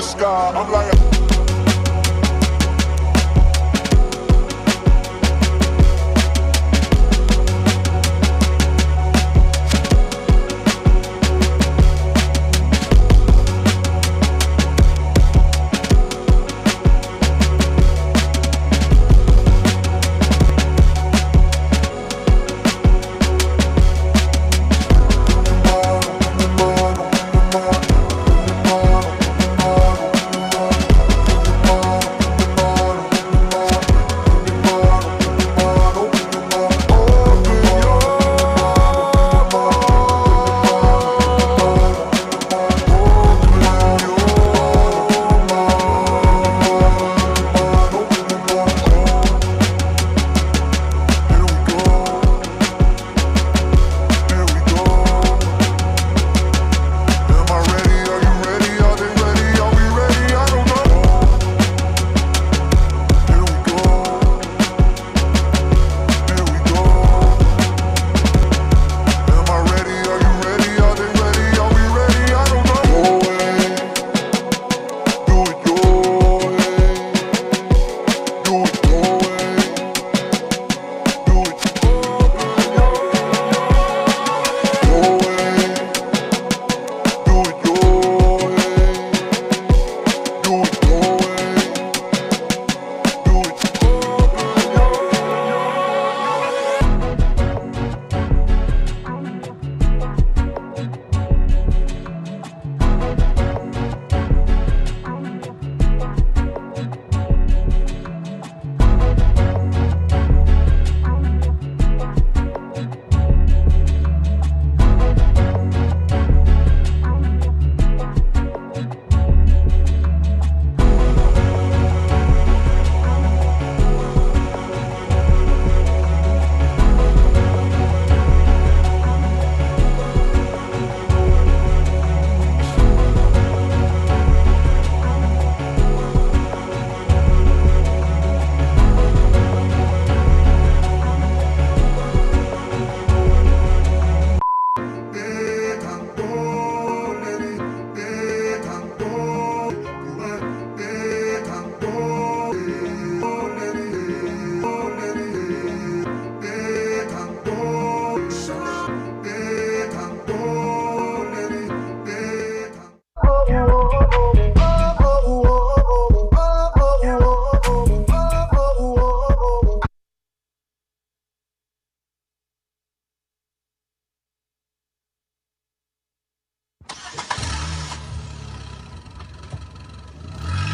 the sky. I'm like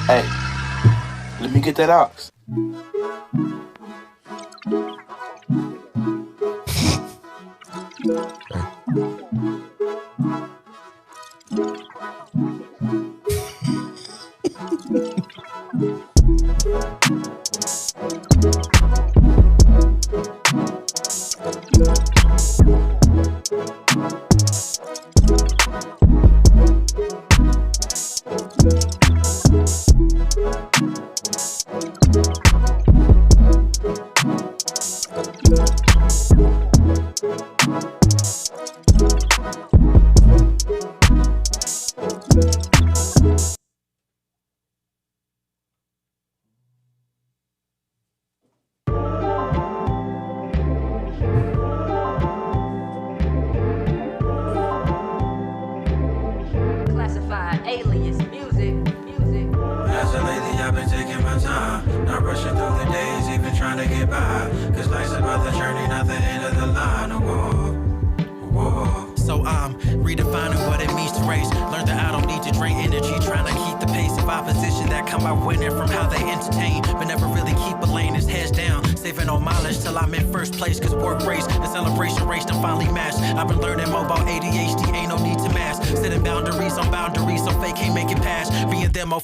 Hey, let me get that ox.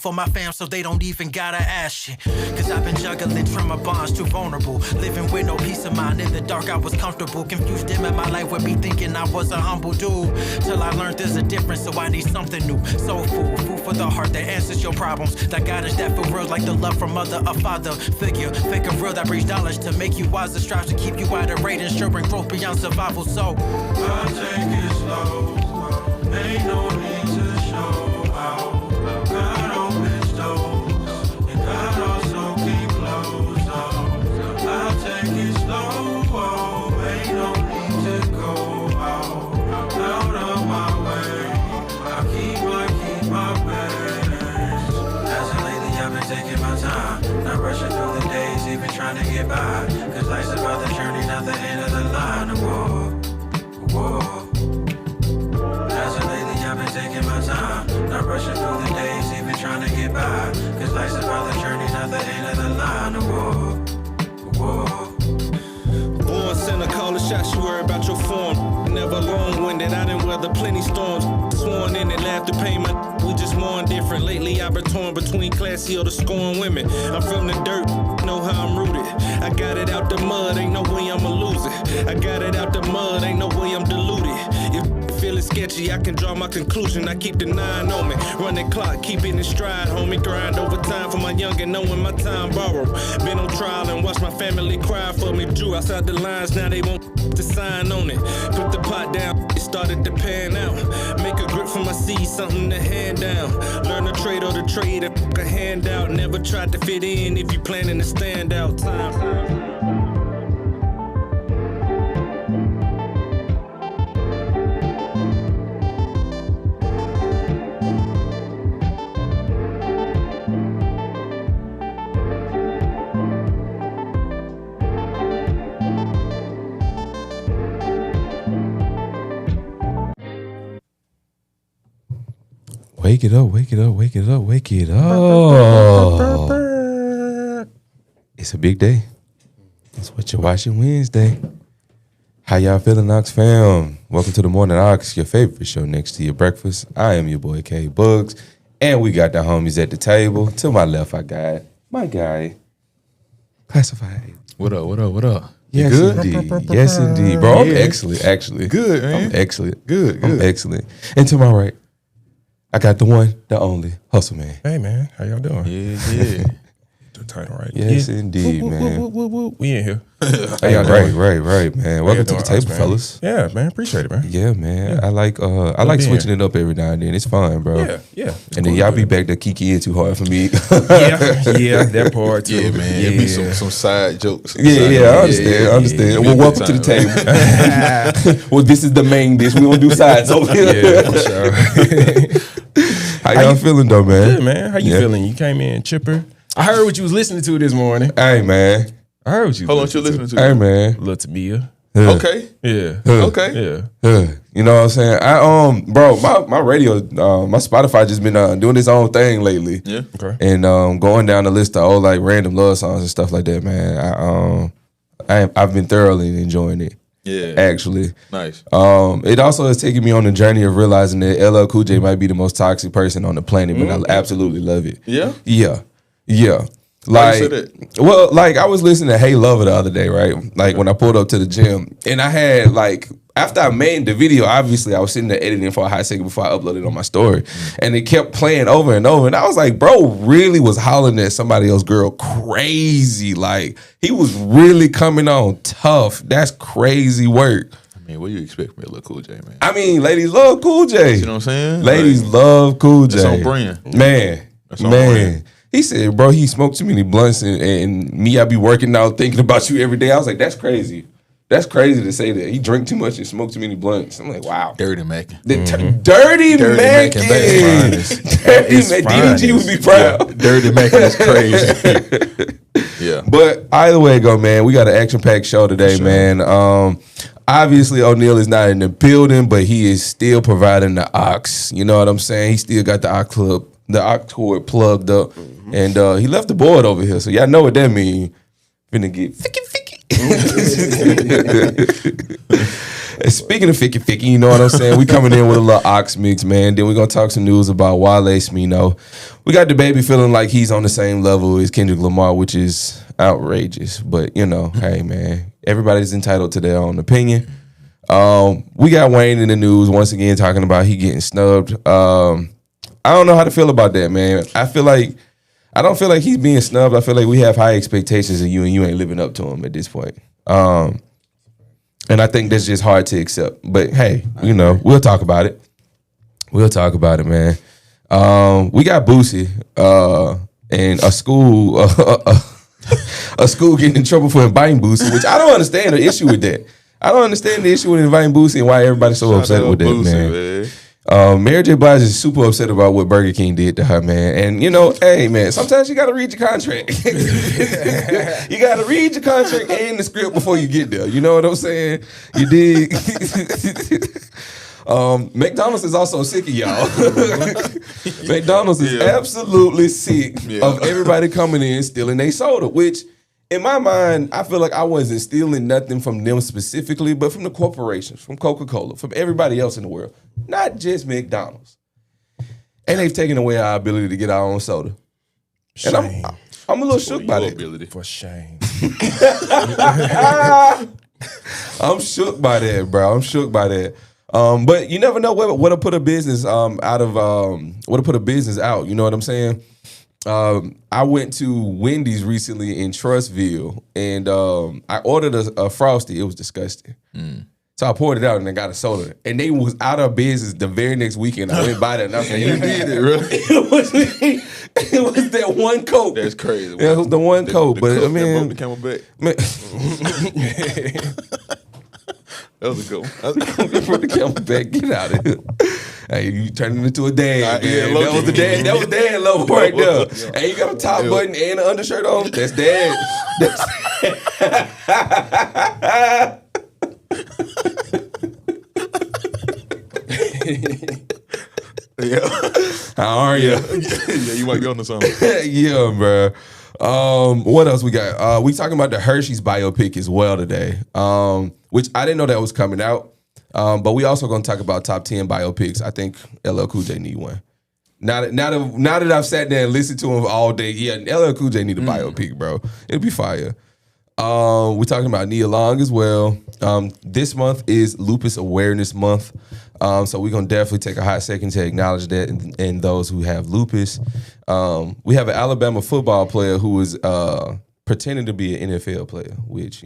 For my fam, so they don't even gotta ask shit. Cause I've been juggling trauma bonds, too vulnerable. Living with no peace of mind, in the dark I was comfortable. Confused them in my life with me thinking I was a humble dude. Till I learned there's a difference, so I need something new. Soul food, food for the heart that answers your problems. That guidance that for real, like the love from mother or father figure. Fake a real that brings knowledge to make you wiser. Strives to keep you at a rate, ensuring growth beyond survival. So I take it slow, ain't no need to show out. God trying to get by. Cause life's about the journey, not the end of the line. Whoa. As of lately, I've been taking my time. Not rushing through the days, even trying to get by. Cause life's about the journey, not the end of the line. Whoa. Born sinner, call the shots, you worry about your form. Never long-winded, I done weather plenty storms. Sworn in and laughed to pay my we just mourn different. Lately I've been torn between classy or the scorn women. I'm from the dirt, know how I'm rooted. I got it out the mud, ain't no way I'ma lose it. I got it out the mud, ain't no way I'm deluded. If feeling sketchy, I can draw my conclusion. I keep the 9 on me, run the clock, keep it in stride, homie. Grind over time for my youngin', knowing my time borrowed. Been on trial and watched my family cry for me. Drew outside the lines, now they want to sign on it. Put the pot down, it started to pan out. Make a grip for my seed, something to hand down. Learn the trade or the trade, a handout. Never tried to fit in if you planning to stand out. Time. Wake it up, wake it up, wake it up, wake it up. It's a big day. It's what you're watching Wednesday. How y'all feeling, Ox fam? Welcome to the Morning Ox, your favorite show next to your breakfast. I am your boy K Bugs, and we got the homies at the table. To my left, I got my guy, Classified. What up? Yes, good? Indeed. Yes, indeed. Bro, I'm excellent, actually. Good, man. I'm excellent. Good. I'm excellent. And to my right, I got the one, the only, Hustle Man. Hey, man. How y'all doing? Yeah. The title right. Yes, indeed, man. We in here. How y'all doing? Right, man. Welcome to the table, man? fellas. Yeah, man. Appreciate it, man. Yeah, man. Yeah. I like switching it up every now and then. It's fun, bro. Yeah. And then y'all be back to kiki in too hard for me. yeah, that part too. Yeah, man. Yeah. It be some side jokes. I understand. Well, welcome to the table. Well, this is the main dish. We don't do sides over here. Yeah, for sure. How y'all feeling though, man? Good, man. How you feeling? You came in chipper. I heard what you was listening to this morning. Hey, man. I heard what you Hold on, was what you listening to? Hey, man. Lil Tamia. Okay. Yeah. Okay. Yeah. You know what I'm saying? Bro, my radio, my Spotify just been doing its own thing lately. Yeah. Okay. And going down the list of old like random love songs and stuff like that, man. I've been thoroughly enjoying it. Yeah. Actually. Nice. It also has taken me on the journey of realizing that LL Cool J might be the most toxic person on the planet, but I absolutely love it. Yeah? Yeah. Why you say that? Well, like I was listening to Hey Lover the other day, right? Like when I pulled up to the gym, and I had like after I made the video, obviously I was sitting there editing for a hot second before I uploaded it on my story, and it kept playing over and over, and I was like, bro, really was hollering at somebody else's girl crazy, like he was really coming on tough. That's crazy work. I mean, what do you expect from Lil Cool J, man? I mean, ladies love Cool J. You know what I'm saying? Ladies love Cool J. That's on brand. Man. That's on brand. He said, bro, he smoked too many blunts and me, I be working out thinking about you every day. I was like, that's crazy. That's crazy to say that. He drank too much and smoked too many blunts. I'm like, wow. Dirty Mackin. Dirty Mackin. Dirty Mackin. DDG would be proud. Yeah, Dirty Mackin is crazy. Yeah. But either way go, man, we got an action-packed show today, man. Obviously, O'Neal is not in the building, but he is still providing the ox. You know what I'm saying? He still got the ox club. The Octoid plugged up, and he left the board over here. So y'all know what that means. Finna get ficky. Speaking of ficky, you know what I'm saying? We coming in with a little ox mix, man. Then we're gonna talk some news about Wale and Smino. We got the baby feeling like he's on the same level as Kendrick Lamar, which is outrageous. But you know, hey man, everybody's entitled to their own opinion. We got Wayne in the news once again talking about he getting snubbed. I don't know how to feel about that, man. I don't feel like he's being snubbed. I feel like we have high expectations of you and you ain't living up to them at this point. And I think that's just hard to accept. But hey, you know, we'll talk about it. We'll talk about it, man. We got Boosie and a school getting in trouble for inviting Boosie, which I don't understand the issue with that. I don't understand the issue with inviting Boosie and why everybody's so upset with that, man. Mary J. Blige is super upset about what Burger King did to her, man. And hey, man, sometimes you gotta read your contract. You gotta read your contract and the script before you get there. You know what I'm saying? You dig? McDonald's is also sick of y'all. McDonald's is absolutely sick of everybody coming in stealing their soda, which in my mind, I feel like I wasn't stealing nothing from them specifically, but from the corporations, from Coca-Cola, from everybody else in the world, not just McDonald's. And they've taken away our ability to get our own soda. Shame. And I'm a little shook by that. For shame. I'm shook by that, bro. I'm shook by that. But you never know what'll put a business what'll put a business out. You know what I'm saying? I went to Wendy's recently in Trustville, and I ordered a Frosty. It was disgusting. So I poured it out and I got a soda. And they was out of business the very next weekend. I went by there and I said, You did it, really? it was that one Coke. That's crazy. Yeah, it was the one Coke. But Coke I mean, that broke the Camelback. man, That was a good one. for the Camelback, get out of here. Hey, you turned it into a dad, Yeah, man. low That was the dad. That was dad level right there. And you got a top button and an undershirt on. That's dad. Yeah. How are you? Yeah, you might be on to something. Yeah, bro. What else we got? We talking about the Hershey's biopic as well today, which I didn't know that was coming out. But we also gonna talk about top 10 biopics. I think LL Cool J need one. Now that I've sat there and listened to him all day, yeah, LL Cool J need a biopic, bro. It'll be fire. We're talking about Nia Long as well. This month is Lupus Awareness Month. So we're going to definitely take a hot second to acknowledge that and those who have lupus. We have an Alabama football player who is pretending to be an NFL player, which,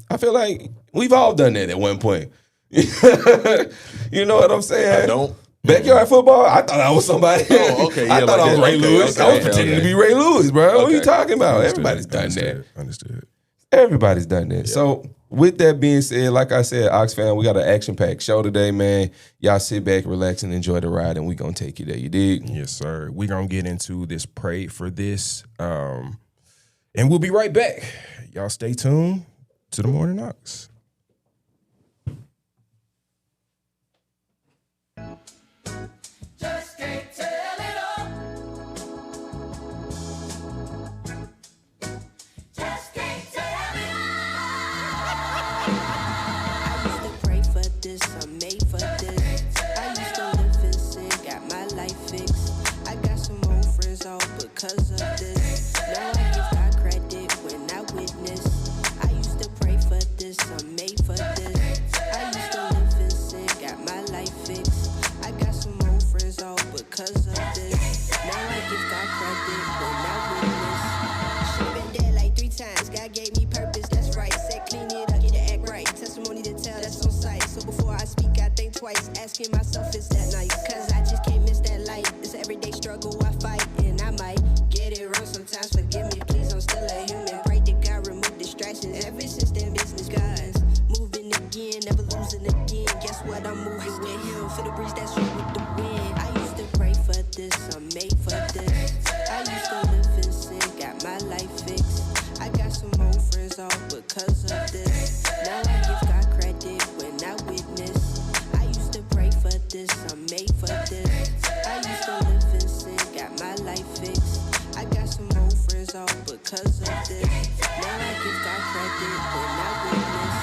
I feel like we've all done that at one point. You know what I'm saying? I don't. Backyard football? I thought I was somebody. Oh, okay. Yeah, I thought I was Ray Lewis. I was pretending to be Ray Lewis, bro. What are you talking about? Everybody's done that. Understood. Everybody's done that. Yeah. So with that being said, like I said, Ox fam, we got an action-packed show today, man. Y'all sit back, relax, and enjoy the ride, and we gonna take you there. You dig? Yes, sir. We gonna get into this Pray for This, and we'll be right back. Y'all stay tuned to the Morning Ox. Just can't tell it all. Just can't tell it all. I used to pray for this, I'm made for this. I used to live in sin, got my life fixed. I got some old friends all because of this. Now I give God credit when I witness. I used to pray for this, I'm made for this. I used to live in sin, got my life fixed. I got some old friends all because of this. Now I give God credit when I witness. Should've been dead like 3 times. God gave me purpose, that's right. Said clean it up, get it act right. Testimony to tell, that's on sight. So before I speak, I think twice. Asking myself, is that nice? Cause I just can't miss that light. It's an everyday struggle I fight, and I might get it wrong sometimes. Forgive me, please, I'm still a human. Pray to God, remove distractions. Ever since then, business guys. Moving again, never losing again. Guess what? I'm moving with him. Feel the breeze that's you with the wind. I used to pray for this, I'm made for this. I used to live in sin, got my life fixed. I got some old friends all because of this. Now I give God credit when I witness. I used to pray for this, I'm made for this. I used to live in sin, got my life fixed. I got some old friends all because of this. Now I give God credit when I witness.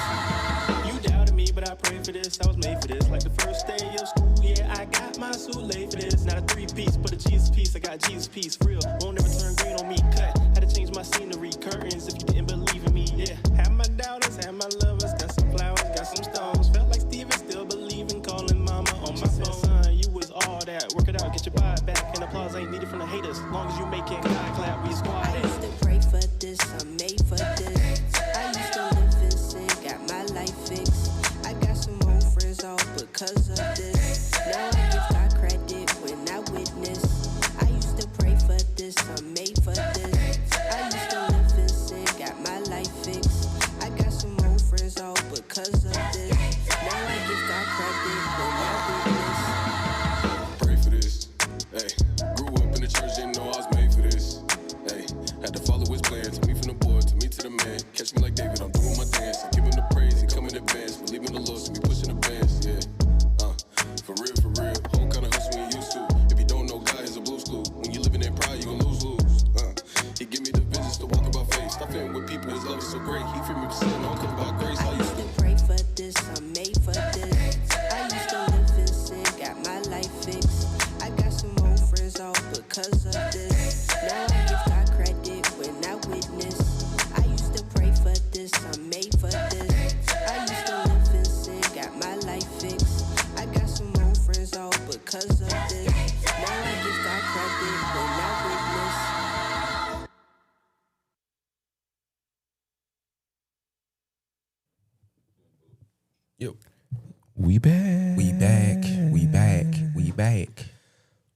You doubted me, but I prayed for this. I was made for this. Like the first day of school, yeah, I got my suit laid for this. Not a 3-piece, but a Jesus piece. I got Jesus piece, for real. Won't ever turn green on me. Cut. Had to change my scenery, curtains. If you didn't believe in me, yeah. Had my doubters, had my lovers, got some flowers, got some stones. Felt like Steven, still believing, calling mama on my phone. Son, you was all that. Work it out, get your vibe back. And applause ain't needed from the haters. Long as you make it, God clap, we squad I it. used to pray for this, I'm made for this. I used to live in sin, got my life fixed. I got some old friends all because of this. Now I give God credit when I witness. I used to pray for this, I'm made for this. I used to live in sin, got my life fixed. I got some old friends all because of this. Now I give God credit when I witness. in that pride, you gon' lose. He give me the visions to walk about faith. Stop fitting with people, his love is so great. He free me from sin, don't come about grace. I used to pray for this, I'm made for this. I used to live in sin, got my life fixed. I got some old friends all because of this. Now I give God credit when I witness. I used to pray for this, I'm made for this. I used to live in sin, got my life fixed. I got some old friends all because of this. Now I give God credit when I witness. Yo, We back. we back. We back. We back.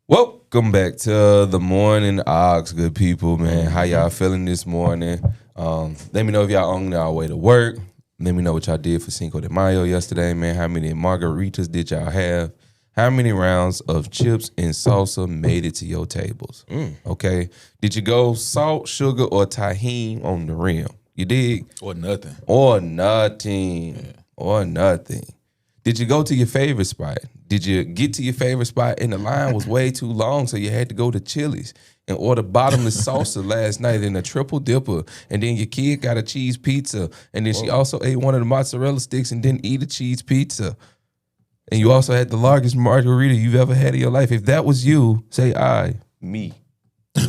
Welcome back to the morning, Ox, good people, man. How y'all feeling this morning? Let me know if y'all on y'all way to work. Let me know what y'all did for Cinco de Mayo yesterday, man. How many margaritas did y'all have? How many rounds of chips and salsa made it to your tables? Okay. Did you go salt, sugar, or tahini on the rim? You dig? Or nothing. Or nothing. Yeah. Or nothing. Did you go to your favorite spot? Did you get to your favorite spot and the line was way too long, so you had to go to Chili's and order bottomless salsa last night and a triple dipper, and then your kid got a cheese pizza, and then she also ate one of the mozzarella sticks and didn't eat a cheese pizza. And you also had the largest margarita you've ever had in your life. If that was you, say I, me.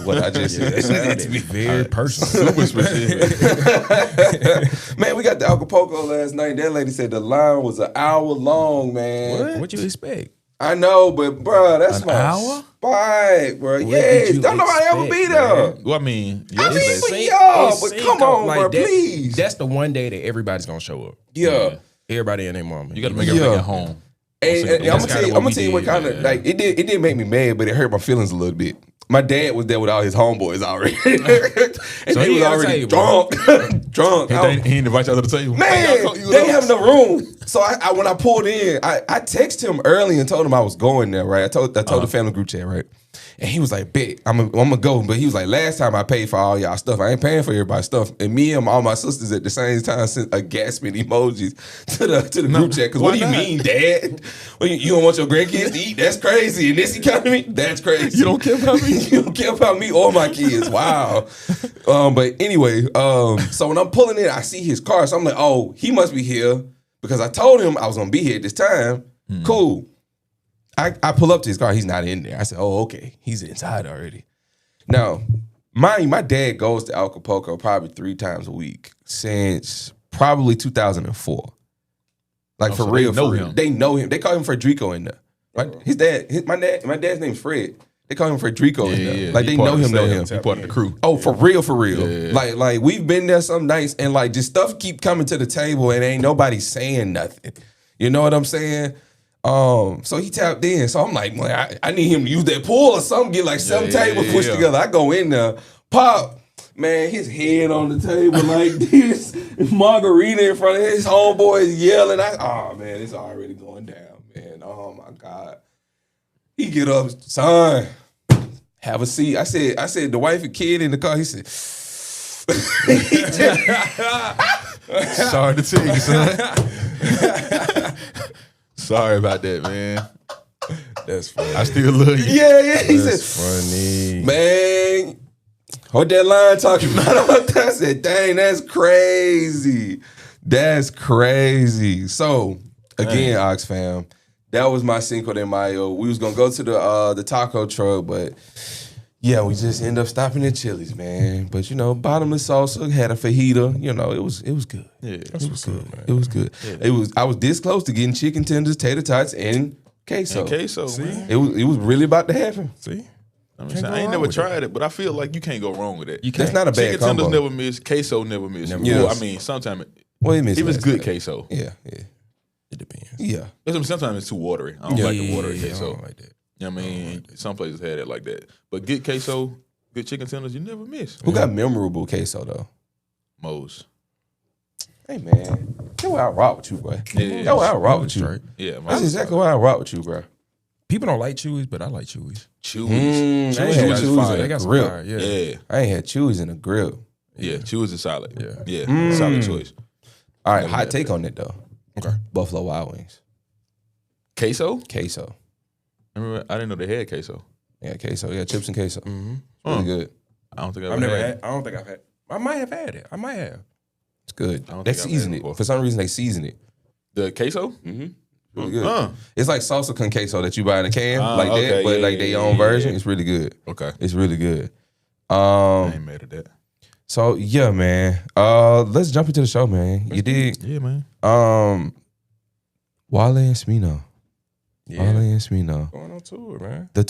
What I just said. That sounded very personal. Super specific. Man, we got the Acapulco last night. That lady said the line was an hour long, man. What you expect? I know, but bro, that's An my hour? spot, bro. What Yes, did you don't nobody ever be expect, there. man? Well, I mean, I mean, yes, but but y'all, but come on, bro, that, please. That's the one day that everybody's gonna show up. Yeah. Everybody and their mama. you got to make everything Yeah. at home. And I'm That's gonna kinda tell you what what kind of like it did make me mad, but it hurt my feelings a little bit. My dad was there with all his homeboys already, and So they he was had a already table. drunk. He didn't invite y'all to the table. Man, they have no room. So I when I pulled in, I texted him early and told him I was going there, right? I told the family group chat, right? And he was like, "Bet I'm gonna go." But he was like, "Last time I paid for all y'all stuff, I ain't paying for everybody's stuff." And me and all my sisters at the same time sent a gasping emojis to the group chat. Because what do you mean, Dad? You don't want your grandkids to eat? That's crazy. In this economy, that's crazy. You don't care about me? You don't care about me or my kids. Wow. But anyway, so when I'm pulling in, I see his car. So I'm like, oh, he must be here because I told him I was gonna be here at this time. Cool. I pull up to his car. He's not in there. I said, oh, okay. He's inside already. Now, mind you, my dad goes to Acapulco probably 3 times a week since probably 2004. Like for so real, they know for real. him. They know him. They call him Frederico in there. Right? My dad's name's Fred. They call him Frederico in there. Yeah. Like He they part know of the him, know staff. him. He part of the crew. Oh, for real, for real. Yeah. Like we've been there some nights and like just stuff keep coming to the table and ain't nobody saying nothing. You know what I'm saying? So he tapped in. So I'm like, man, I need him to use that pool or something, get like some table pushed together. I go in there, pop, man, his head on the table like this, margarita in front of his homeboys yelling. Oh man, it's already going down, man. Oh my God. He get up, son, have a seat. I said, the wife and kid in the car, he said, Sorry to tell you, son. Sorry about that, man. That's funny. I still love you. yeah. He That's said, funny. man, what that line talking about? I said, dang, that's crazy. That's crazy. So, again, Ox fam, that was my Cinco de Mayo. We was going to go to the taco truck, but yeah, we just ended up stopping at Chili's, man. But, you know, bottomless salsa, had a fajita. You know, it was good. Yeah, It was good, man. It was good. I was this close to getting chicken tenders, tater tots, and queso. And queso, man. It was really about to happen. See? I ain't never tried it, but I feel like you can't go wrong with it. That's not a bad Chicken combo. tenders never miss. Queso never miss. Never Well, miss. I mean, sometimes Well, it missed if it's last good night. queso. Yeah. It depends. Yeah. Sometimes it's too watery. I don't like the watery I queso. don't like that. You know what I mean? Some places had it like that. But good queso, good chicken tenders, you never miss. Who got memorable queso though? Moe's. Hey man, that's why I rock with you, boy. Yeah. That's why I rock with you. Straight. Yeah, That's exactly why I rock with you, bro. People don't like Chewies, but I like Chewies. Chewy's. I ain't had Chewies is Chewies fire. in They a got some grill. fire, yeah. Yeah. I ain't had Chewies in a grill. Yeah, Chewy's is solid. Yeah. Yeah, solid choice. All right, hot take on it though. Okay. Buffalo Wild Wings. Queso? Queso. I didn't know they had queso. Yeah, queso. Yeah, chips and queso. Mm-hmm. Really good. I don't think I've never had. I don't think I've had. I might have had it. I might have. It's good. I don't They think I've season had it it. before. For some reason, they season it. The queso. Really good. It's like salsa con queso that you buy in a can, like that, okay. but Yeah, like yeah, their own yeah, version. yeah. It's really good. Okay. It's really good. I ain't mad at that. So yeah, man. Let's jump into the show, man. You did. Yeah, man. Wale and Smino. Yeah. Wale and Smino. Going on tour, man. The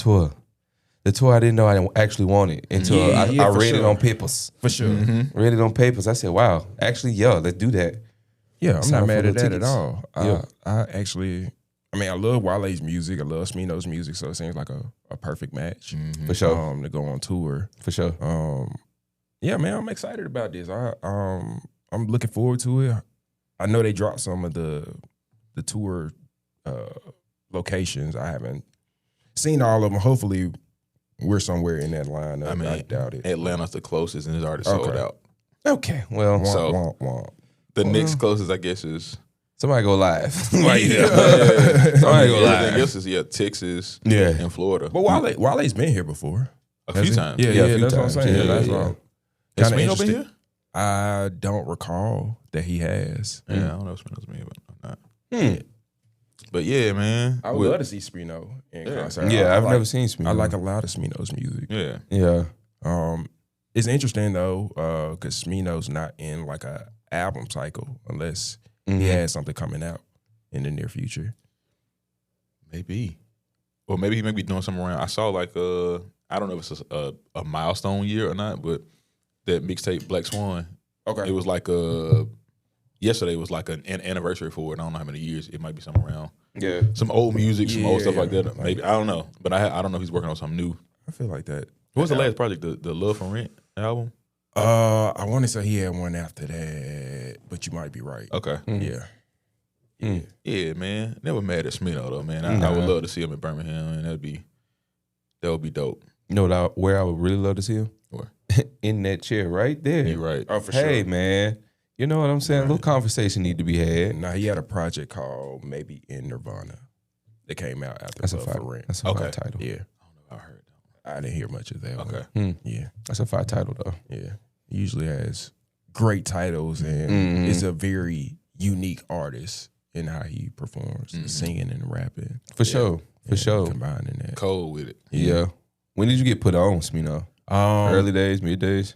tour I didn't know I actually wanted until Yeah, I for read it sure. on papers. For sure. Read it on papers. I said, wow, actually, yeah, let's do that. Yeah, I'm Sign not mad for at the that tickets. at all. Yeah. I actually, I love Wale's music. I love Smino's music, so it seems like a perfect match. For sure. To go on tour. For sure. Yeah, man, I'm excited about this. I'm looking forward to it. I know they dropped some of the tour locations. I haven't seen all of them. Hopefully, we're somewhere in that lineup. I mean, I doubt it. Atlanta's the closest, and it's already sold Okay. out. Okay, well, Womp, so- womp, womp. The next closest, I guess, is somebody go live. somebody go live. Everything else is Texas, Yeah. and Florida. But Wale's been here before. A Has few he? times. Yeah, Yeah, a yeah, few that's times. what I'm saying. Yeah, That's yeah. all. Has Kinda Smino been interesting. here? I don't recall that he has. Yeah, I don't know if Smino's been here, but not. But yeah, man. I would love to see Smino in concert. Yeah, I I've like- never seen Smino. I like a lot of Smino's music. Yeah. Yeah. It's interesting though, because Smino's not in like a album cycle unless he has something coming out in the near future. Maybe. Or maybe he may be doing something around. I saw like I don't know if it's a milestone year or not, but that mixtape Black Swan. Okay. It was like yesterday was like an anniversary for it. I don't know how many years. It might be something around. Yeah. Some old music, some old stuff like Yeah. that. Maybe I don't know, but I don't know if he's working on something new. I feel like that. What was the last project? The Love from Rent album. I want to say he had one after that, but you might be right. Okay. Yeah. Yeah, man. Never mad at Smino though, man. I would love to see him in Birmingham, and that would be dope. You know where I would really love to see him? Where? In that chair right there. You're right. Oh, for Hey, sure. man. You know what I'm saying? A little conversation need to be had. Now he had a project called Maybe in Nirvana that came out after That's a Love fire. for Rent. That's a fire Okay. title. Yeah. I heard. I didn't hear much of that. Okay. one. Yeah. That's a fire title though. Yeah. He usually has great titles and is a very unique artist in how he performs, singing and rapping. For sure. For sure. Combining that. Cold with it. Yeah. When did you get put on, Smino? Early days, mid days?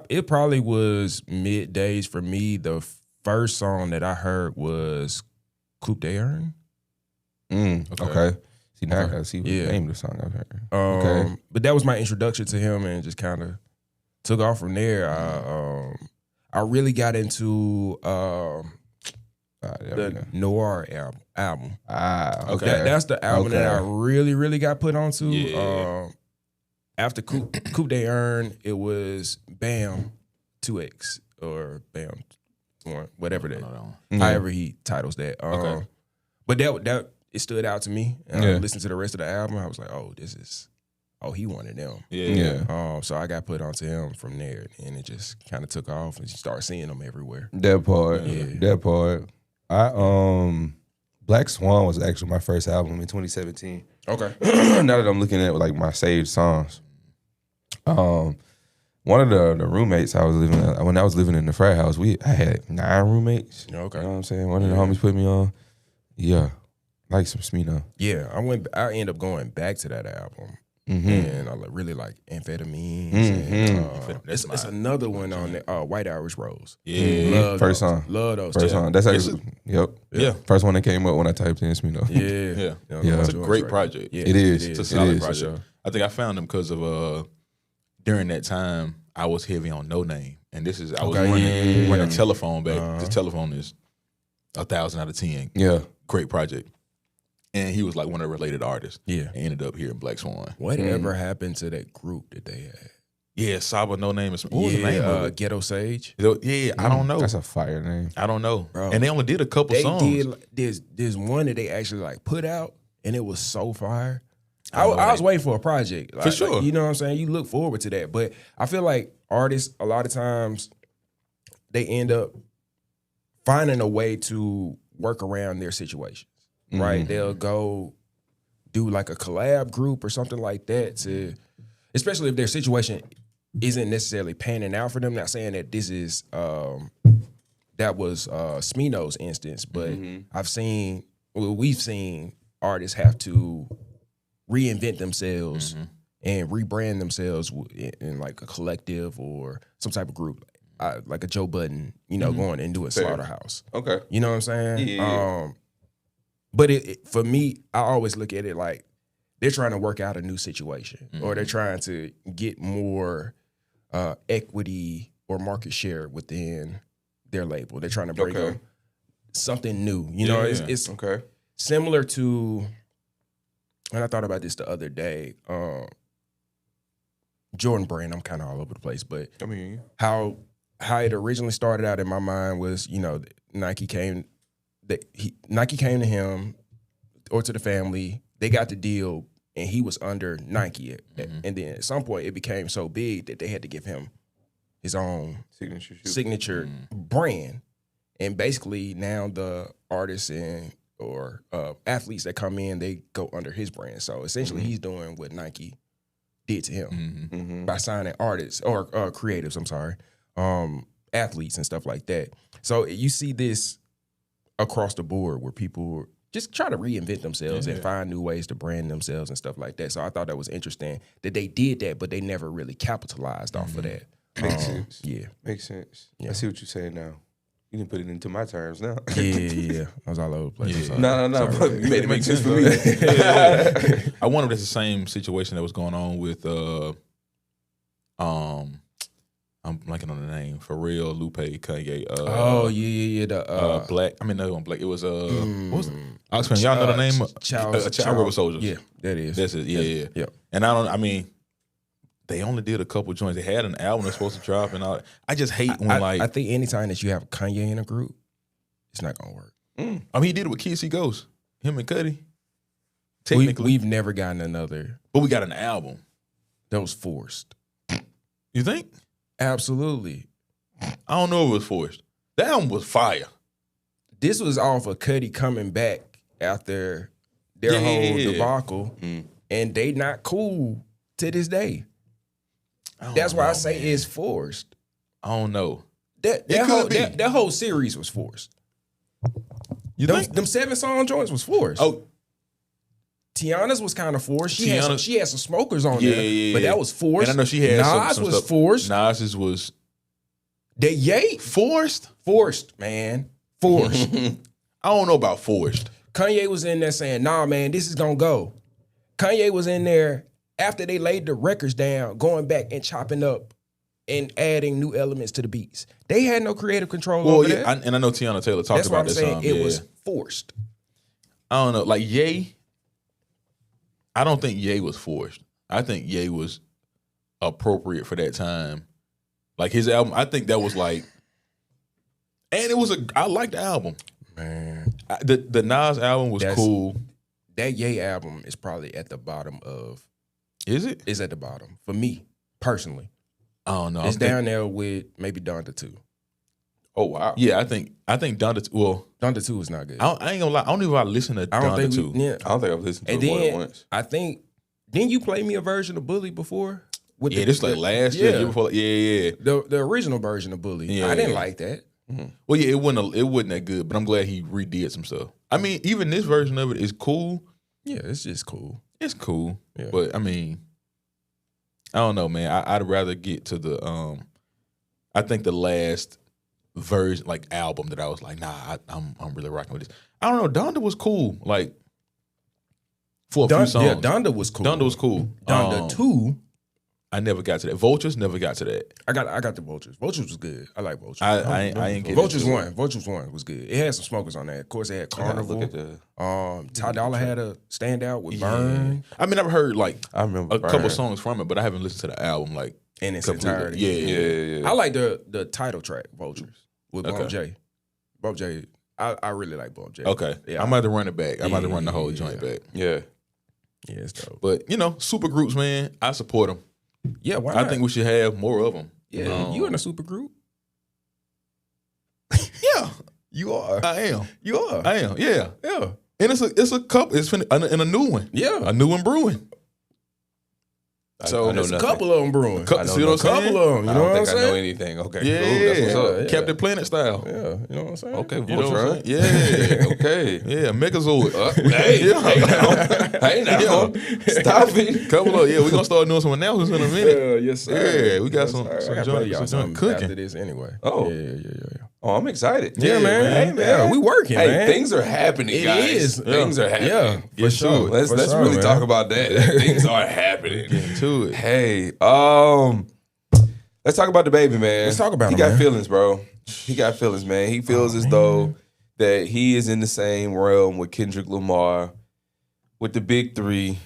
It probably was mid days for me. The first song that I heard was Coupe de Urn. Okay. See, now I gotta see what Yeah. the name of the song I've heard. Okay. But that was my introduction to him and just kind of took off from there. I really got into There we go. the Noir album. Okay. That's the album that I really, really got put onto. Yeah. After Coupe de Urn, it was Bam 2X or Bam 1, whatever that. However he titles that. Okay. But that it stood out to me. And Yeah. I listened to the rest of the album. I was like, he one of them. Yeah. So I got put onto him from there, and it just kind of took off, and you start seeing him everywhere. That part. Yeah. That part. Black Swan was actually my first album in 2017. Okay. Now that I'm looking at like my saved songs. One of the roommates when I was living in the frat house, I had 9 roommates. Okay. You know what I'm saying? One of the homies put me on. Yeah. Like some Smino. Yeah, I ended up going back to that album, Mm-hmm. and I really like Amphetamines. And, That's it's another one on there, White Irish Rose. Yeah. Love First those. song. Love those. First too. song. That's actually, yep. Yeah. First one that came up when I typed in Smino. Yeah. Yeah. It's a great project. Yeah, It is. It's a It solid is. project. Sure. I think I found them because of during that time I was heavy on No Name, and this is I was Okay, running telephone back. The telephone is 1,000 out of 10. Yeah. Great project, and he was like one of the related artists. Yeah. and ended up here in Black Swan. Whatever happened to that group that they had? Yeah, Saba No Name is what was the name of it? Ghetto Sage. Yeah, I don't know. That's a fire name. I don't know. Bro. And they only did a couple They songs. did. There's one that they actually like put out, and it was so fire. I was waiting for a project For sure. you know what I'm saying. You look forward to that, but I feel like artists a lot of times they end up finding a way to work around their situations. Right? They'll go do like a collab group or something like that to, especially if their situation isn't necessarily panning out for them. Not saying that this is that was Smino's instance, but we've seen artists have to reinvent themselves and rebrand themselves in like a collective or some type of group, like a Joe Budden, going and doing Slaughterhouse. Okay. You know what I'm saying? Yeah. But for me, I always look at it like they're trying to work out a new situation or they're trying to get more equity or market share within their label. They're trying to bring them something new. It's okay. Similar to, and I thought about this the other day, Jordan Brand, I'm kind of all over the place, but I mean, how it originally started out in my mind was, Nike came to him or to the family, they got the deal, and he was under Nike. And then at some point, it became so big that they had to give him his own signature brand. And basically, now the artists or athletes that come in, they go under his brand. So essentially, he's doing what Nike did to him by signing artists or creatives, athletes and stuff like that. So you see this across the board where people just try to reinvent themselves and find new ways to brand themselves and stuff like that. So I thought that was interesting that they did that, but they never really capitalized off of that. Makes sense. Yeah. Makes sense. Yeah. I see what you're saying now. You can put it into my terms now. Yeah. I was all over the place. No. But you made it make sense for me. I wonder if that's the same situation that was going on with I'm blanking on the name. For real, Lupe, Kanye. The Black. I mean, no, on Black. It was what was it? Oxfam. Y'all know the name? Child Rebel Soldiers. Yeah, that is. That's it. Yeah. And they only did a couple joints. They had an album that's supposed to drop and all. I just hate when I think anytime that you have Kanye in a group, it's not gonna work. I mean, he did it with Kids See Ghost. Him and Cudi. Technically, we've never gotten another. But we got an album that was forced. You think? Absolutely. I don't know if it was forced. That album was fire. This was off of Cudi coming back after their whole debacle, and they not cool to this day. That's why I say it's forced. I don't know. That whole series was forced. You think? Them 7-song joints was forced. Oh. Tiana's was kind of forced. She had some smokers on there, but that was forced. And I know she had Nas some was stuff. forced. Nas's was forced, man, forced. I don't know about forced. Kanye was in there saying, "Nah, man, this is gonna go." Kanye was in there after they laid the records down, going back and chopping up and adding new elements to the beats. They had no creative control over that. And I know Tiana Taylor talked about this. That's why I'm saying it was forced. I don't know, like Ye. I don't think Ye was forced. I think Ye was appropriate for that time. Like his album, I think that was like, and it was I liked the album. Man, the Nas album was cool. That Ye album is probably at the bottom of. Is it? It's at the bottom for me personally. I don't know. It's down there with maybe Donda 2. Oh wow. Yeah, I think Donda. Well, Donda 2 is not good. I ain't gonna lie. I don't even listen to Donda 2. I don't think I've listened to it more than once. I think didn't you play me a version of Bully before? This like last year before. Yeah. The original version of Bully. Yeah, I didn't like that. Mm-hmm. Well, yeah, it wasn't that good, but I'm glad he redid some stuff. I mean, even this version of it is cool. Yeah, it's just cool. It's cool. Yeah. But I mean, I don't know, man. I'd rather get to the I think the last version, like album that I was like, nah, I'm really rocking with this. I don't know. Donda was cool. Like for a few songs. Yeah, Donda was cool. Donda was cool. Donda 2. I never got to that. Vultures never got to that. I got the Vultures. Vultures was good. I like Vultures. I ain't get Vultures 1. Vultures 1 was good. It had some smokers on there. Of course, it had Carnival. Look at Ty Dolla had a standout with Burn. I mean, I've heard like I remember a couple songs from it, but I haven't listened to the album like in its completely. entirety. Yeah. I like the title track, Vultures, with Bump J. Bump J. I really like Bump J. Okay. Yeah, I'm about to run it back. I'm about to run the whole joint back. Yeah. Yeah, it's dope. But, super groups, man, I support them. Yeah, why not? I think we should have more of them. Yeah, you in a super group? Yeah. You are. I am. You are. I am, yeah. Yeah. And it's a couple. It's in a new one. Yeah. A new one brewing. So I know there's a nothing. couple of them brewing. See what I'm saying? Couple of them. You I know don't what I'm think I know saying? anything. Okay, Yeah, cool. That's what's up. Captain Planet style. Yeah, you know what I'm saying? Okay, You know what I'm Voltron. saying? Yeah. Okay. Yeah, Megazord. Hey, Yeah. hey now. Stop it. Couple of we're gonna start doing some announcements in a minute. Yes, sir. Yeah, we got Yes, some sir. I some gotta joint play y'all some something cooking. after this anyway. Oh. Yeah. Oh, I'm excited. Yeah, man. Hey, man. Yeah, we working, Hey, man. things are happening, It guys. is. Things are happening. Yeah, for Get sure. to it. Let's For sure, really man. talk about that. Things are happening. Get to it. Hey, let's talk about the baby, man. Let's talk about he him, got man. feelings, bro. He got feelings, man. He feels as though that he is in the same realm with Kendrick Lamar, with the big three.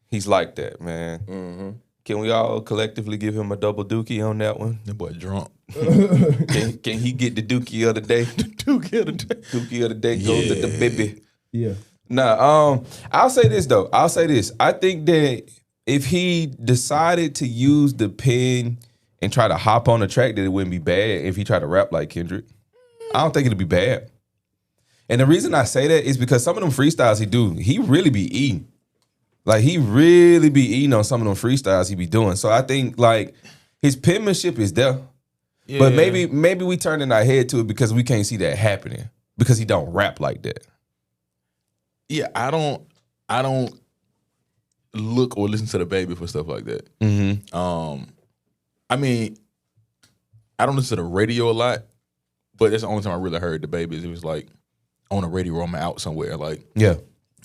He's like that, man. Mm-hmm. Can we all collectively give him a double dookie on that one? That boy drunk. Can he get the dookie of the day? Dookie of the day. Dookie of the day goes to the baby. Yeah. Nah, I'll say this though. I think that if he decided to use the pen and try to hop on the track, that it wouldn't be bad if he tried to rap like Kendrick. I don't think it'd be bad. And the reason I say that is because some of them freestyles he really be eating. Like, he really be eating on some of them freestyles he be doing. So I think, like, his penmanship is there. Yeah. But maybe we turning our head to it because we can't see that happening. Because he don't rap like that. Yeah, I don't look or listen to the baby for stuff like that. Mm-hmm. I mean, I don't listen to the radio a lot, but that's the only time I really heard the baby. Is it was like on the radio or I'm out somewhere. Like, Yeah.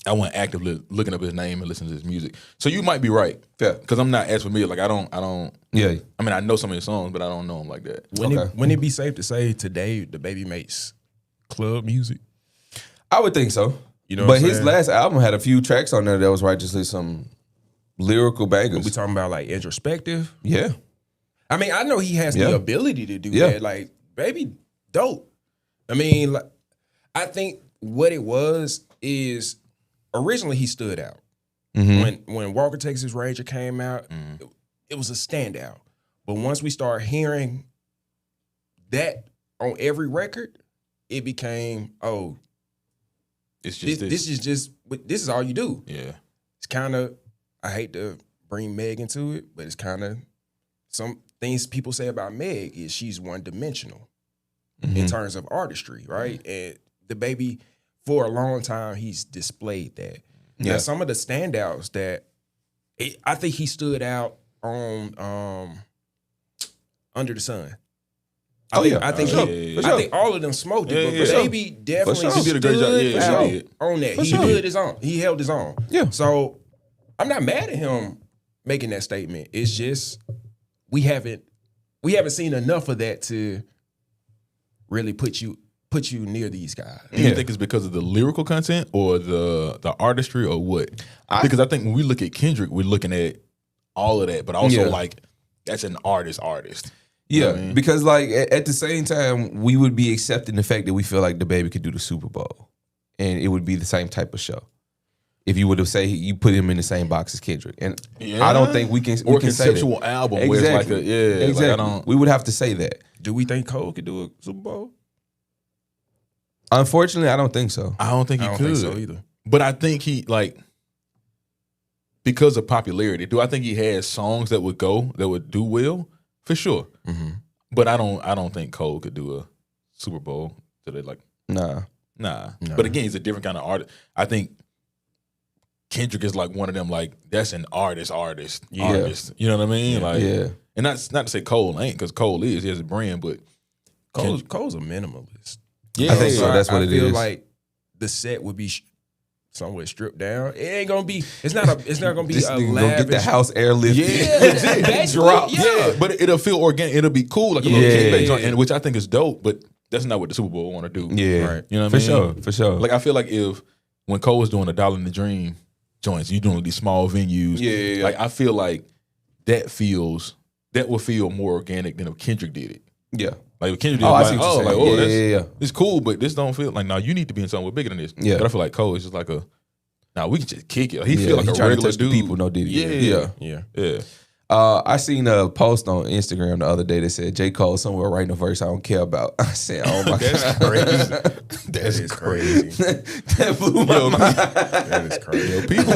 I wasn't actively looking up his name and listening to his music. So you might be right. Yeah. Because I'm not as familiar. Like, I don't. Yeah. I mean, I know some of his songs, but I don't know him like that. Wouldn't it be safe to say today the baby makes club music? I would think so. You know but what I'm his saying? last album had a few tracks on there that was righteously some lyrical bangers. We talking about like introspective? Yeah. I mean, I know he has Yeah. the ability to do Yeah. that. Like, baby, dope. I mean, like, I think what it was is originally he stood out. Mm-hmm. When Walker Texas Ranger came out, it was a standout. But once we start hearing that on every record, it became, oh, It's just this is all you do. Yeah. It's kind of, I hate to bring Meg into it, but it's kind of some things people say about Meg is she's one-dimensional in terms of artistry, right? And the baby, for a long time, he's displayed that. Yeah. Now, some of the standouts that I think he stood out on Under the Sun. I think all of them smoked it, Yeah, but yeah, the baby definitely sure. He did a great job. stood Yeah, out he did. on that. For He sure. stood his own. He held his own. Yeah. So I'm not mad at him making that statement. It's just we haven't seen enough of that to really put you near these guys. Do you think it's because of the lyrical content or the artistry or what? Because I think when we look at Kendrick, we're looking at all of that, but also like that's an artist. You Yeah, know what I mean? because like at the same time, we would be accepting the fact that we feel like the baby could do the Super Bowl, and it would be the same type of show. If you would have say you put him in the same box as Kendrick, and I don't think we can Or we can say conceptual that. album where it's like a exactly. like I don't. We would have to say that. Do we think Cole could do a Super Bowl? Unfortunately, I don't think so. I don't think he I don't could. think so either. But I think he like because of popularity. Do I think he has songs that would do well for sure? Mm-hmm. But I don't think Cole could do a Super Bowl today. Like Nah. nah. But again, he's a different kind of artist. I think Kendrick is like one of them. Like that's an artist. Yeah. You know what I mean? Like Yeah. And not to say Cole ain't because Cole he has a brand, but Cole's a minimalist. I think so. That's what I it feel is. like the set would be somewhat stripped down. It ain't gonna be. It's not gonna be This a nigga gonna lavish. get the house airlifted. Yeah, basically, Drop. yeah. but it'll feel organic. It'll be cool, like a little Yeah. kickback joint, and which I think is dope. But that's not what the Super Bowl want to do. Yeah. Right. You know what I mean? For sure. Like I feel like if when Cole was doing a $1 in the Dream joints, you doing these small venues. Yeah. Like I feel like that will feel more organic than if Kendrick did it. Yeah. Like if Kendrick did Oh, I it, see like, what you're like saying. oh, Yeah, that's yeah. it's cool, but this don't feel like you need to be in something bigger than this. Yeah. But I feel like Cole is just like we can just kick it. He feel like He a trying to regular touch the dude. people, no Diddy. Yeah. Yeah. Yeah. I seen a post on Instagram the other day that said J. Cole somewhere writing a verse I don't care about. I said, oh my That's God. crazy. That's crazy. That blew my mind. That is crazy. Yo, people,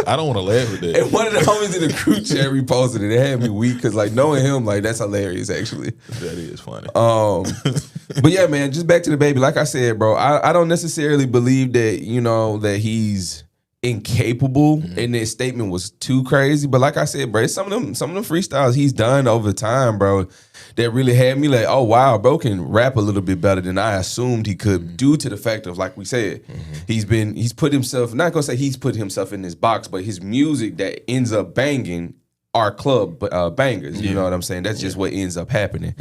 I don't want to laugh at that. And one of the homies in the crew chat reposted it. It had me weak because like knowing him, like that's hilarious actually. That is funny. But yeah, man, just back to the baby. Like I said, bro, I don't necessarily believe that, you know, that he's incapable and his statement was too crazy. But like I said, bro, it's some of them freestyles he's done over time, bro, that really had me like, oh wow, bro can rap a little bit better than I assumed he could, due to the fact of, like we said, he's put himself, not gonna say he's put himself in this box, but his music that ends up banging are club bangers. You know what I'm saying? That's just what ends up happening.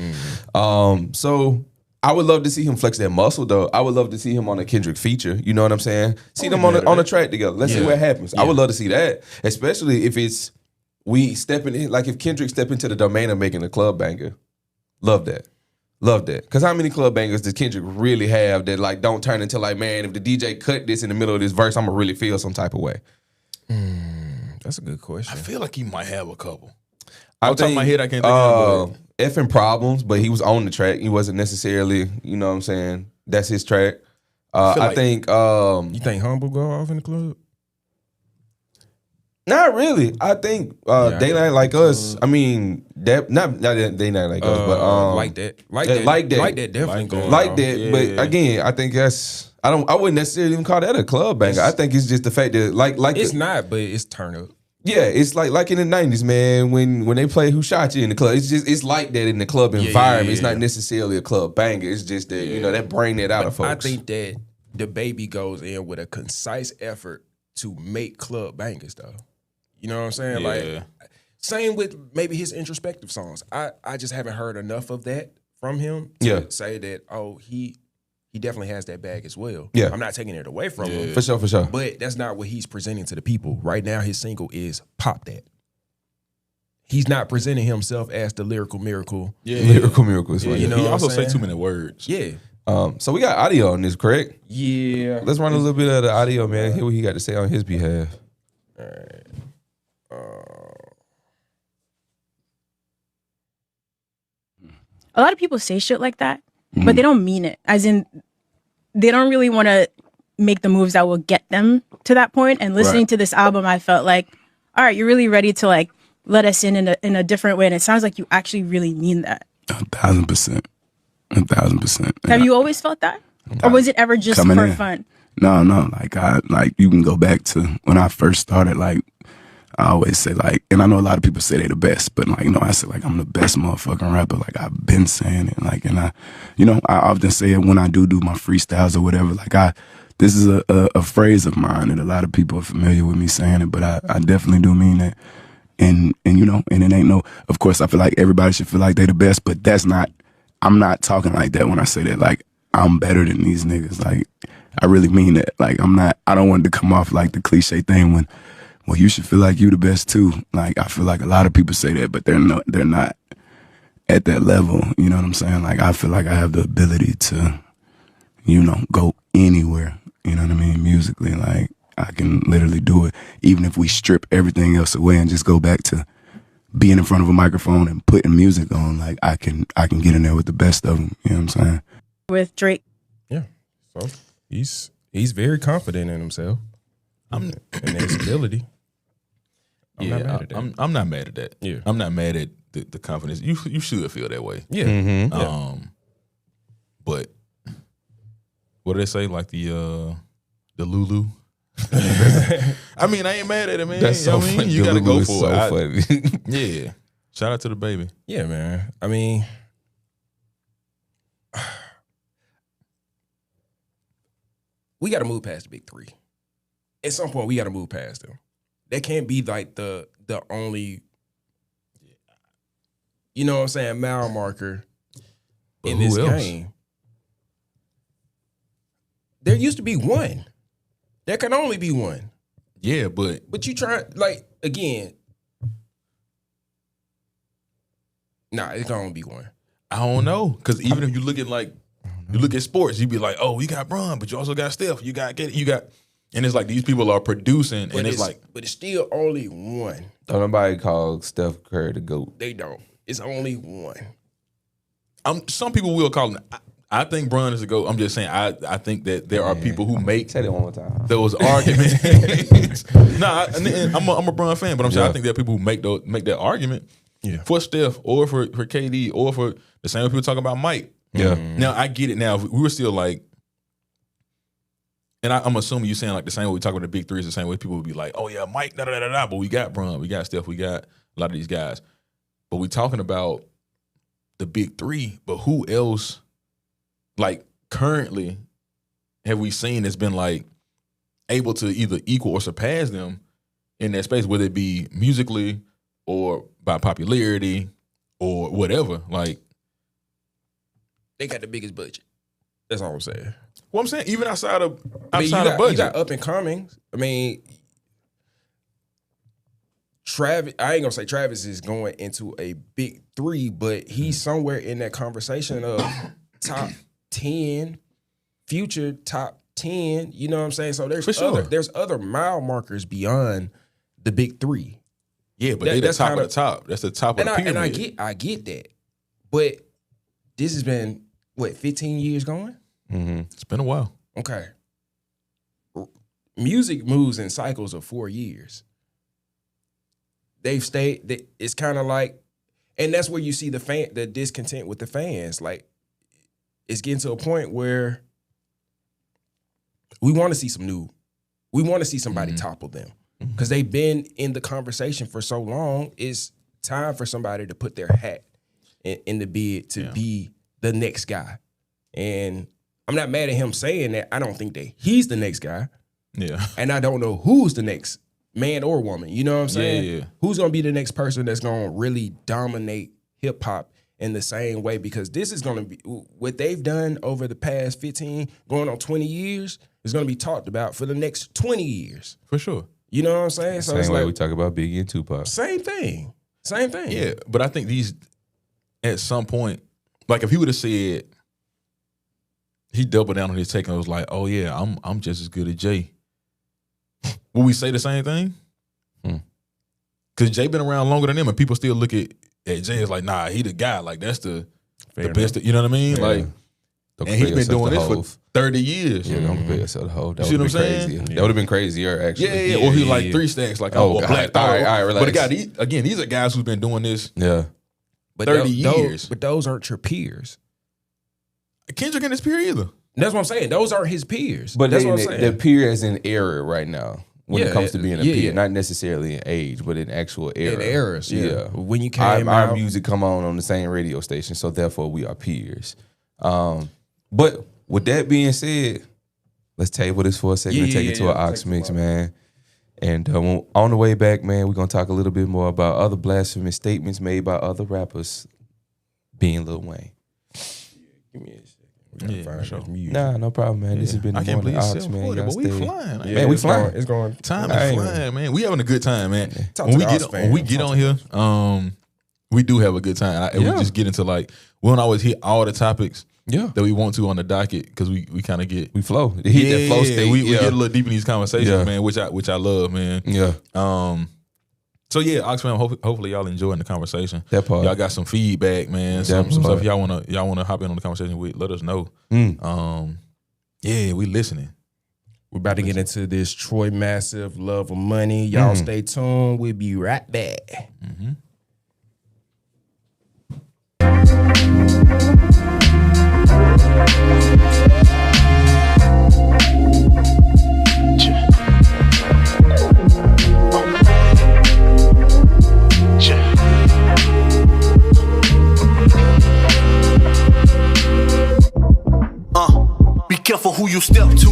So I would love to see him flex that muscle, though. I would love to see him on a Kendrick feature. You know what I'm saying? See them on a track together. Let's see what happens. I would love to see that, especially if it's we stepping in, like if Kendrick step into the domain of making a club banger. Love that. Love that. Because how many club bangers does Kendrick really have that like don't turn into like, man, if the DJ cut this in the middle of this verse, I'm gonna really feel some type of way. That's a good question. I feel like he might have a couple. I Off the top of my head, I can't think of it. Effing Problems, but he was on the track. He wasn't necessarily, you know what I'm saying? That's his track. I think You think Humble go off in the club? not really. I think They Not Like Us. I mean, that not They Not Like Us, but like that definitely going like on. that. But again, I think that's I wouldn't necessarily even call that a club banger. I think it's just the fact that like It's not, but it's turn up. yeah, it's like in the 90s, man, when they play Who Shot You in the club. It's like that in the club environment. It's not necessarily a club banger. It's just that, you know, that bring that out of folks. I think that the baby goes in with a concise effort to make club bangers, though. You know what I'm saying? Yeah. Like, same with maybe his introspective songs. I just haven't heard enough of that from him to say that, oh, he definitely has that bag as well. Yeah. I'm not taking it away from him. For sure. But that's not what he's presenting to the people. Right now, his single is Pop That. He's not presenting himself as the lyrical miracle. Lyrical Miracle is funny. You know He what I'm also say saying? too many words. Yeah. So we got audio on this, correct? Yeah. Let's run a little bit of the audio, man. Hear what he got to say on his behalf. All right. A lot of people say shit like that, but they don't mean it. As in, they don't really want to make the moves that will get them to that point. And listening to this album, I felt like, all right, you're really ready to like let us in a different way. And it sounds like you actually really mean that. 1,000%. 1,000%. Have you always felt that? Or was it ever just Coming for in. fun? No. Like you can go back to when I first started. Like I always say, like, and I know a lot of people say they the best, but like, you know, I say like I'm the best motherfucking rapper. Like I've been saying it. Like, and I often say it when I do my freestyles or whatever. Like this is a phrase of mine that a lot of people are familiar with me saying it, but I definitely do mean that. And you know, and it ain't no. Of course, I feel like everybody should feel like they the best, but that's not. I'm not talking like that when I say that. Like I'm better than these niggas. Like I really mean that. Like I don't want it to come off like the cliche thing when, well, you should feel like you the best too. Like I feel like a lot of people say that, but they're not at that level. You know what I'm saying? Like I feel like I have the ability to, you know, go anywhere. You know what I mean? Musically, like I can literally do it, even if we strip everything else away and just go back to being in front of a microphone and putting music on. Like I can get in there with the best of them. You know what I'm saying? With Drake. Yeah. So he's very confident in himself. And his ability. I'm not mad at that. I'm not mad at that. Yeah. I'm not mad at the confidence. You should feel that way. Yeah. But what do they say? Like the Lulu. I mean, I ain't mad at it, man. That's so I mean, funny. you gotta Lulu go is for so it. funny. Yeah. Shout out to the baby. Yeah, man. I mean, we got to move past the big three. At some point, we got to move past them. They can't be like the only, you know what I'm saying, mile marker in this game. There used to be one. There can only be one. Yeah, but you try, like, again, nah, it can only be one. I don't know, because even if you look at sports, you be like, oh, you got Bron, but you also got Steph. You got And it's like these people are producing, and it's like, but it's still only one. Don't nobody call Steph Curry the GOAT. They don't. It's only one. Some people will call him. I think Bron is the GOAT. I'm just saying. I think that there are people who make Say that one more time. those arguments. I'm a Bron fan, but I'm saying I think there are people who make that argument for Steph or for KD or for the same way people talk about Mike. Yeah. Now I get it. Now if we were still like, and I'm assuming you're saying like the same way we talk about the big three is the same way people would be like, oh yeah, Mike, da da da da. But we got Bron, we got Steph, we got a lot of these guys. But we talking about the big three. But who else, like currently, have we seen that's been like able to either equal or surpass them in that space, whether it be musically or by popularity or whatever? Like they got the biggest budget. That's all I'm saying. Well, I'm saying even outside of budget, you got up and coming. I mean, Travis. I ain't gonna say Travis is going into a big three, but he's somewhere in that conversation of top 10, future top 10. You know what I'm saying? So there's other mile markers beyond the big three. Yeah, but that's top of the top. That's the top of the pyramid. And I get that, but this has been what 15 years going. Mm-hmm. It's been a while. Okay. Music moves in cycles of 4 years. They've stayed. It's kind of like, and that's where you see the discontent with the fans. Like, it's getting to a point where we want to see we want to see somebody topple them because they've been in the conversation for so long. It's time for somebody to put their hat in the bid to be the next guy. And I'm not mad at him saying that. I don't think that he's the next guy. Yeah. And I don't know who's the next man or woman. You know what I'm saying? Yeah. Who's going to be the next person that's going to really dominate hip hop in the same way? Because this is going to be what they've done over the past 15, going on 20 years is going to be talked about for the next 20 years. For sure. You know what I'm saying? So Same it's way like, we talk about Biggie and Tupac. Same thing. Yeah, but I think these, at some point, like if he would have said, he doubled down on his take and was like, "Oh yeah, I'm just as good as Jay." Will we say the same thing? Because Jay been around longer than them, and people still look at Jay as like, "Nah, he the guy. Like that's the best." You know what I mean? Yeah. Like, and he's been doing this for 30 years. Yeah, don't compare yourself to Hov. You see what I'm saying? Crazy. That would have been crazier, actually. Yeah. Or he like 3 stacks, like Black. All right, relax. But again, these are guys who's been doing this. Yeah. But 30 years. But those aren't your peers. Kendrick ain't his peer either. That's what I'm saying. Those aren't his peers. But that's what I'm saying. The peer is in error right now when it comes to being a peer. Yeah. Not necessarily in age, but in actual error. In errors, yeah. When you our came out. Our music come on the same radio station, so therefore we are peers. But with that being said, let's table this for a second and take it to an Aux mix, man. And on the way back, man, we're going to talk a little bit more about other blasphemous statements made by other rappers, being Lil Wayne. Give me a second. Nah, no problem, man. This has been the morning Aux, man. But we flying. Man, we flying. It's going. Time is flying, man. We having a good time, man. When we get on here, we do have a good time. And we just get into like, we don't always hit all the topics that we want to on the docket because we kind of get. We flow. That flow state. We get a little deep in these conversations, man, which I love, man. Yeah. So yeah, Aux fam, hopefully y'all enjoying the conversation. That part. Y'all got some feedback, man. Some stuff y'all wanna hop in on the conversation with. Let us know. Yeah, we listening. We're about to get into this Troy Massive Love of Money. Y'all stay tuned. We'll be right back. Be careful who you step to.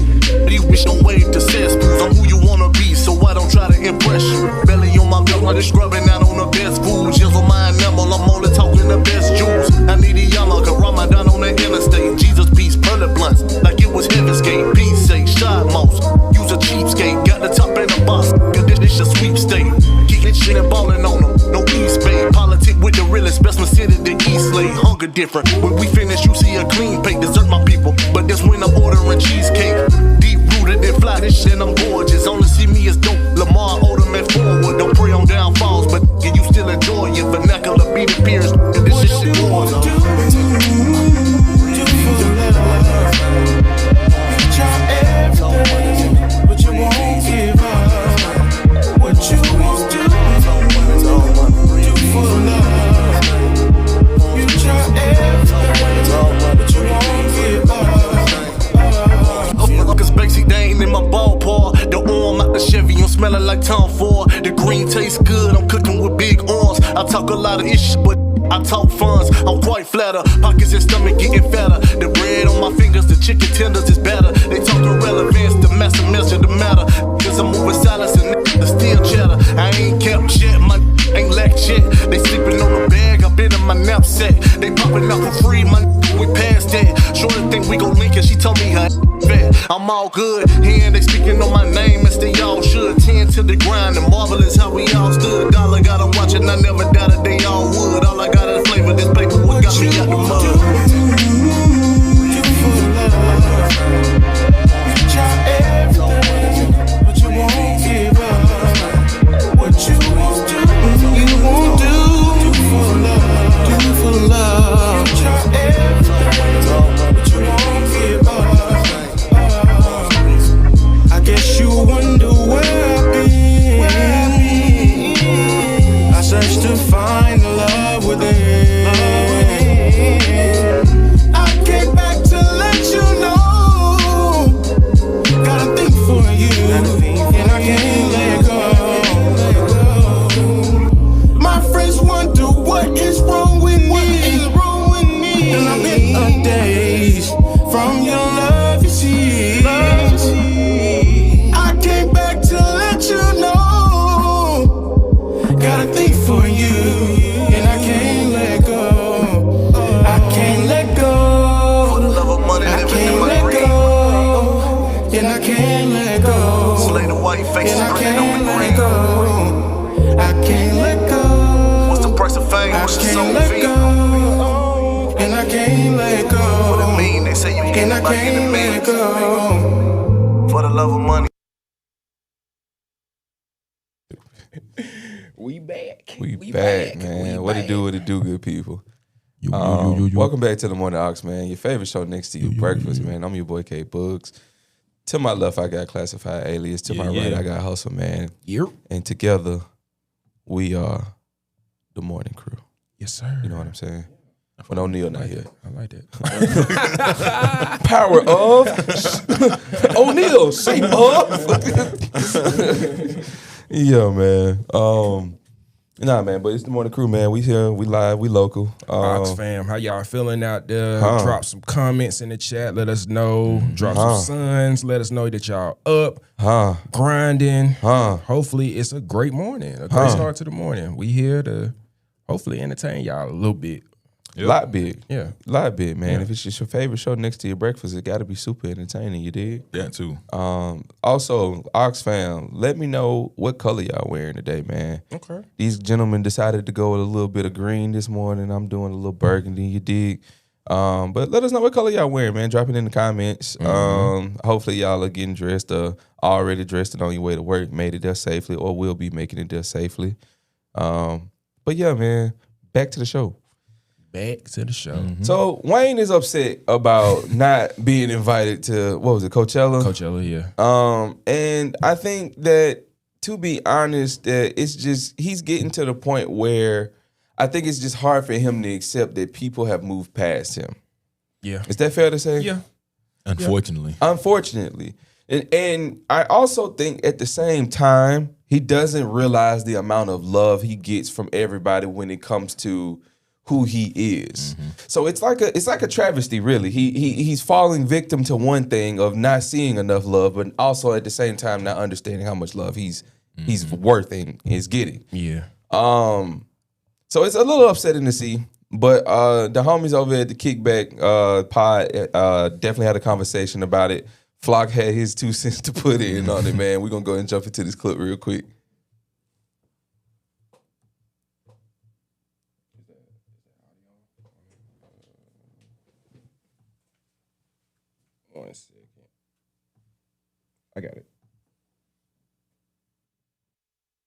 You wish don't wait to cesspools. I'm who you wanna be, so I don't try to impress you. Belly on my belt, I'm just scrubbing out on the best foods. Just on my enamel, I'm only talking the best jewels. I need a yarmulke, Ramadan on the interstate. Jesus peace, pearly blunts, like it was Heaven's Gate. Peace sake, shot most. Use a cheapskate, got the top in the box. This a sweepstake. Kicking shit and ballin' on them. No East Bay. Politic with the realest, best city the East Lake. Hunger different. When we finish, you see a clean plate. Desert my people, but that's when I'm ordering cheesecake. Deep root suited and fly, this shit, I'm gorgeous. Only see me as dope. Lamar, older man forward. Don't pray on downfalls, but you still enjoy your vernacular beat appears. This shit gorgeous. But you won't give up. What you won't do for love. You try everything, but you won't give up. Cause Banksy, they ain't in my ballpark. The arm out the Chevy, I'm smelling like Tom Ford. The green tastes good, I'm cooking with big arms. I talk a lot of issues, but I talk funds, I'm quite flatter. Pockets and stomach getting fatter. The bread on my fingers, the chicken tenders is better. They talk irrelevance, the master measure the matter. Cause I'm moving silence and the still cheddar. I ain't kept shit, my ain't lacked shit. They sleeping on the bag, I've been in my knapsack. They popping out for free, my we passed that. Shorty think we gon' link and she told me her fat. I'm all good, here they speaking on my name as they all should. 10 to the grind, and marvelous how we all stood. Dollar got 'em watching, I never doubted they all would. All I got is flavor, this paperwork got me out the mud. Try everything, but you won't give up. What you won't do for love. Do for love. Try everything, but you won't give up. I guess you wonder where I've been. I searched to find love within. I came back to let you know. Gotta think for you, and I can't let go. My friends wonder what is wrong with me. And I've been a days from your love, you see. I came back to let you know. Gotta think for you, and I can't let go. I can't let go. For the love of money, I living in can't my let dream. go. And I can't let go. Slay the white face, And I spread it on can't the let green. go. I can't let go. What's the price of fame? I What's the can't soul let fee? go. And I can't let What it go. mean? They say you get And it I by any can't let means. go. For the love of money. We back. We back, man. What it do, good people? Welcome back to the Morning Ox, man. Your favorite show next to you, Breakfast, man. I'm your boy K Bugs. To my left, I got Classified Alias. To my right, I got Hustle, man. Yep. And together, we are the Morning Crew. Yes, sir. You know what I'm saying? When O'Neal not here. I like that. Power of O'Neal, shape of. Yeah, man. Nah, man, but it's the Morning Crew, man. We here, we live, we local. Ox fam, how y'all feeling out there? Drop some comments in the chat. Let us know. Drop some signs. Let us know that y'all up, grinding. Hopefully, it's a great morning, a great start to the morning. We here to hopefully entertain y'all a little bit. Lot big. Yeah. Lot big, man. Yeah. If it's just your favorite show next to your breakfast, it got to be super entertaining, you dig? That too. Also, Ox fam, let me know what color y'all wearing today, man. Okay. These gentlemen decided to go with a little bit of green this morning. I'm doing a little burgundy, you dig? But let us know what color y'all wearing, man. Drop it in the comments. Hopefully y'all are getting dressed or already dressed and on your way to work, made it there safely, or will be making it there safely. But yeah, man, back to the show. Back to the show. So Wayne is upset about not being invited to, what was it, Coachella? Coachella, yeah. And I think that, to be honest, that it's just, he's getting to the point where I think it's just hard for him to accept that people have moved past him. Yeah. Is that fair to say? Yeah. Unfortunately. Unfortunately. And I also think at the same time, he doesn't realize the amount of love he gets from everybody when it comes to who he is. So it's like a travesty, really. He's falling victim to one thing of not seeing enough love, but also at the same time not understanding how much love he's worth and is getting. Yeah. So it's a little upsetting to see. But the homies over at the Kickback pod definitely had a conversation about it. Flock had his 2 cents to put in on it, man. We're gonna go ahead and jump into this clip real quick. One second. I got it.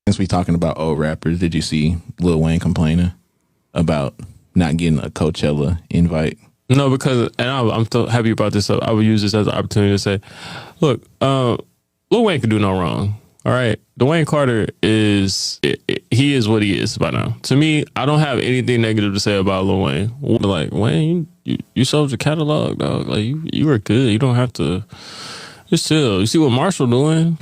Since we talking about old rappers, did you see Lil Wayne complaining about not getting a Coachella invite? No, because, and I'm so happy about this. So I would use this as an opportunity to say, look, Lil Wayne can do no wrong. All right, Dwayne Carter he is what he is by now. To me, I don't have anything negative to say about Lil Wayne. Like, Wayne, you sold your catalog, dog. Like, you were good. You don't have to just chill. You see what Marshall doing?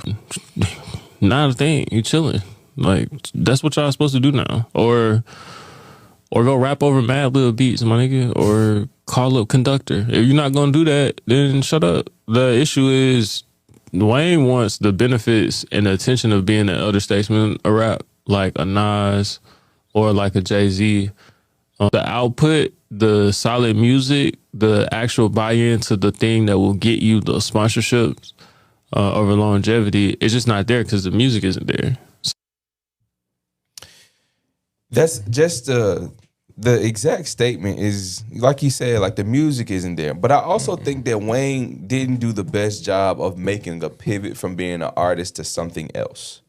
Not a thing. You chilling. Like, that's what y'all supposed to do now. Or go rap over Mad Lil beats, my nigga. Or call up Conductor. If you're not gonna do that, then shut up. The issue is Wayne wants the benefits and the attention of being an elder statesman of rap, like a Nas or like a Jay-Z. The output, the solid music, the actual buy-in to the thing that will get you the sponsorships over longevity, it's just not there because the music isn't there. That's just the exact statement is, like you said, like the music isn't there. But I also think that Wayne didn't do the best job of making a pivot from being an artist to something else.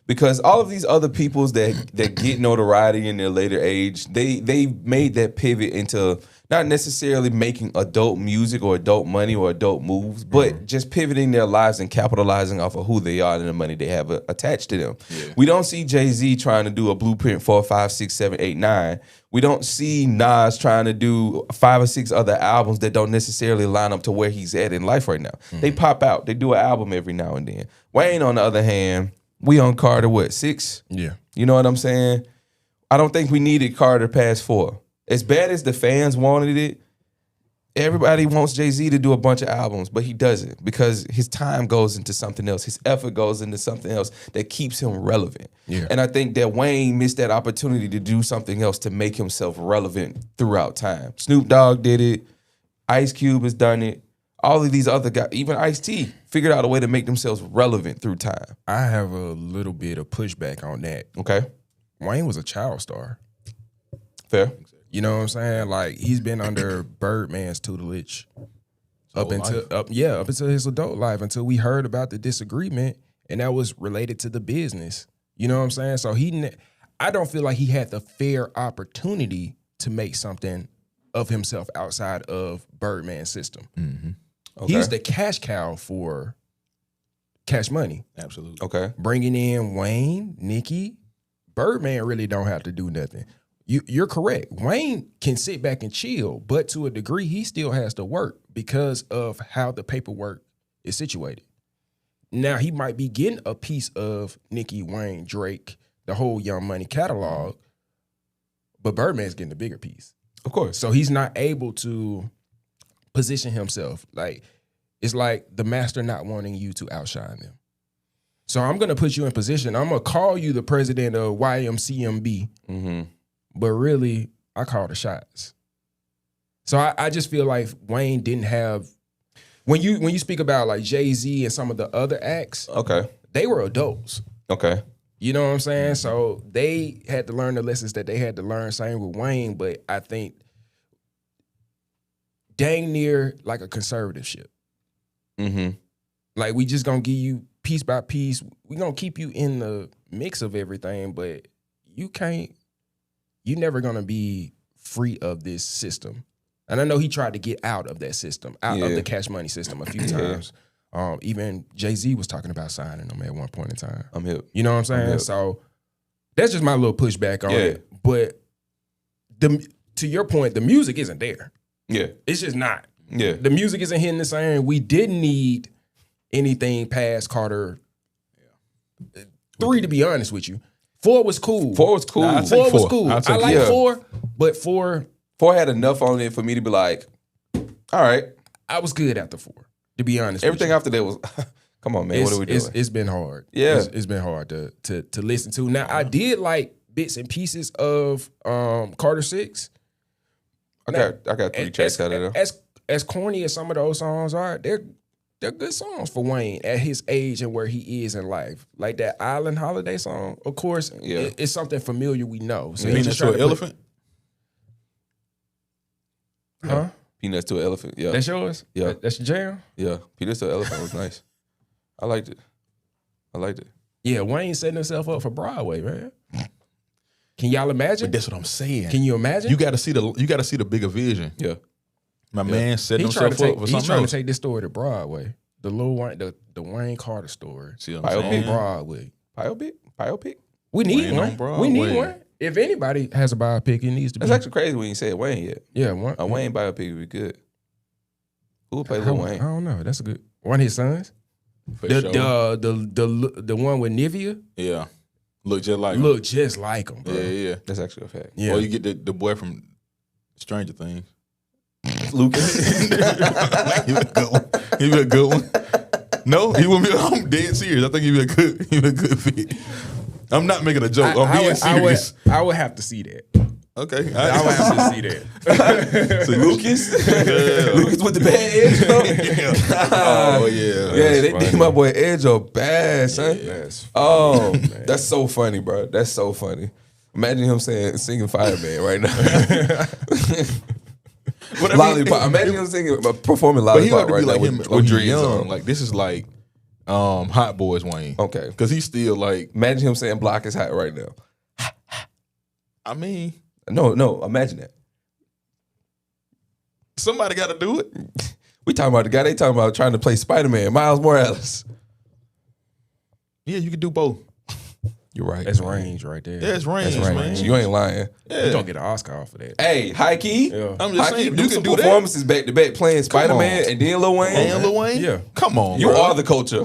Because all of these other peoples that get notoriety in their later age, they made that pivot into not necessarily making adult music or adult money or adult moves, but just pivoting their lives and capitalizing off of who they are and the money they have attached to them. Yeah. We don't see Jay-Z trying to do a Blueprint 4, 5, 6, 7, 8, 9. We don't see Nas trying to do 5 or 6 other albums that don't necessarily line up to where he's at in life right now. They pop out. They do an album every now and then. Wayne, on the other hand, we on Carter, 6? Yeah. You know what I'm saying? I don't think we needed Carter past 4. As bad as the fans wanted it, everybody wants Jay-Z to do a bunch of albums, but he doesn't because his time goes into something else. His effort goes into something else that keeps him relevant. Yeah. And I think that Wayne missed that opportunity to do something else to make himself relevant throughout time. Snoop Dogg did it. Ice Cube has done it. All of these other guys, even Ice-T, figured out a way to make themselves relevant through time. I have a little bit of pushback on that. Okay. Wayne was a child star. Fair. You know what I'm saying? Like, he's been under Birdman's tutelage up until his adult life, until we heard about the disagreement, and that was related to the business. You know what I'm saying? So I don't feel like he had the fair opportunity to make something of himself outside of Birdman's system. Mm-hmm. Okay. He's the cash cow for Cash Money. Absolutely. Okay. Bringing in Wayne, Nicki, Birdman really don't have to do nothing. You're correct. Wayne can sit back and chill, but to a degree, he still has to work because of how the paperwork is situated. Now, he might be getting a piece of Nicki, Wayne, Drake, the whole Young Money catalog, but Birdman's getting the bigger piece. Of course. So he's not able to position himself. Like, it's like the master not wanting you to outshine them. So I'm going to put you in position. I'm going to call you the president of YMCMB. Mm-hmm. But really, I call the shots. So I just feel like Wayne didn't have, when you speak about like Jay-Z and some of the other acts, okay, they were adults. Okay. You know what I'm saying? So they had to learn the lessons that they had to learn, same with Wayne, but I think dang near like a conservatorship. Mm-hmm. Like, we just gonna give you piece by piece. We gonna keep you in the mix of everything, but you're never gonna be free of this system. And I know he tried to get out of that system, out of the Cash Money system a few times. Even Jay-Z was talking about signing him at one point in time. I'm hip. You know what I'm saying? So that's just my little pushback on it. But to your point, the music isn't there. Yeah. It's just not. Yeah. The music isn't hitting the same. We didn't need anything past Carter 3, to be honest with you. 4 was cool. 4 was cool. Nah, 4 was cool. I like 4, but 4 had enough on it for me to be like, all right. I was good after 4, to be honest. Everything after that was, come on, man, what are we doing? It's been hard. Yeah. It's been hard to listen to. Now, I did like bits and pieces of Carter 6. I got 3 tracks out of there. As corny as some of those songs are, they're good songs for Wayne at his age and where he is in life. Like that Island Holiday song, of course, it's something familiar we know. So Peanuts to an Elephant? Huh? Peanuts to an Elephant, yeah. That's yours? Yeah. That's your jam? Yeah. Peanuts to an Elephant was nice. I liked it. Yeah, Wayne setting himself up for Broadway, man. Can y'all imagine? But that's what I'm saying. Can you imagine? You got to see the bigger vision. Yeah. My man setting He's trying himself to up for take. He's something trying else. to take this story to Broadway. The Lil Wayne, the Wayne Carter story. See what I'm On saying? Broadway. Biopic? We need Wayne on one. Broadway. We need one. If anybody has a biopic, it needs to be. That's actually crazy when you said Wayne yet. Yeah, one. A Wayne biopic would be good. Who would play I Lil Wayne? don't know. That's a good one. Of his sons. For The sure. the one with Nivea Yeah. Look just like him. look just like him, bro. Yeah. That's actually a fact. Yeah. Or you get the boy from Stranger Things. Lucas. He be a good one. He be a good one. No, he wouldn't be. I'm dead serious. I think he'd be a good fit. I'm not making a joke. I'm being serious. I would have to see that. Okay. I would have to see that. So Lucas? Lucas with the bad edge. Oh, yeah. Yeah, they did my boy Edge up bad, son. That's That's so funny, bro. That's so funny. Imagine him singing Fireman right now. Lollipop. Imagine him performing But he Lollipop ought to right be now like him with when he's dreads young. on. Like this is like Hot Boys Wayne. Okay. Because he's still like, Imagine him saying Block is hot right now. I mean, No, imagine that. somebody got to do it. We talking about the guy they talking about trying to play Spider-Man, Miles Morales. Yeah, you can do both. You're right. That's range right there. Yeah, it's range, That's right. man. You ain't lying. You don't get an Oscar off of that. Hey, high key. Yeah. I'm just High key, saying, do you some can do that. performances back to back playing Spider-Man on. and then Lil Wayne. And Lil Wayne? Yeah. Come on, You bro. are the culture.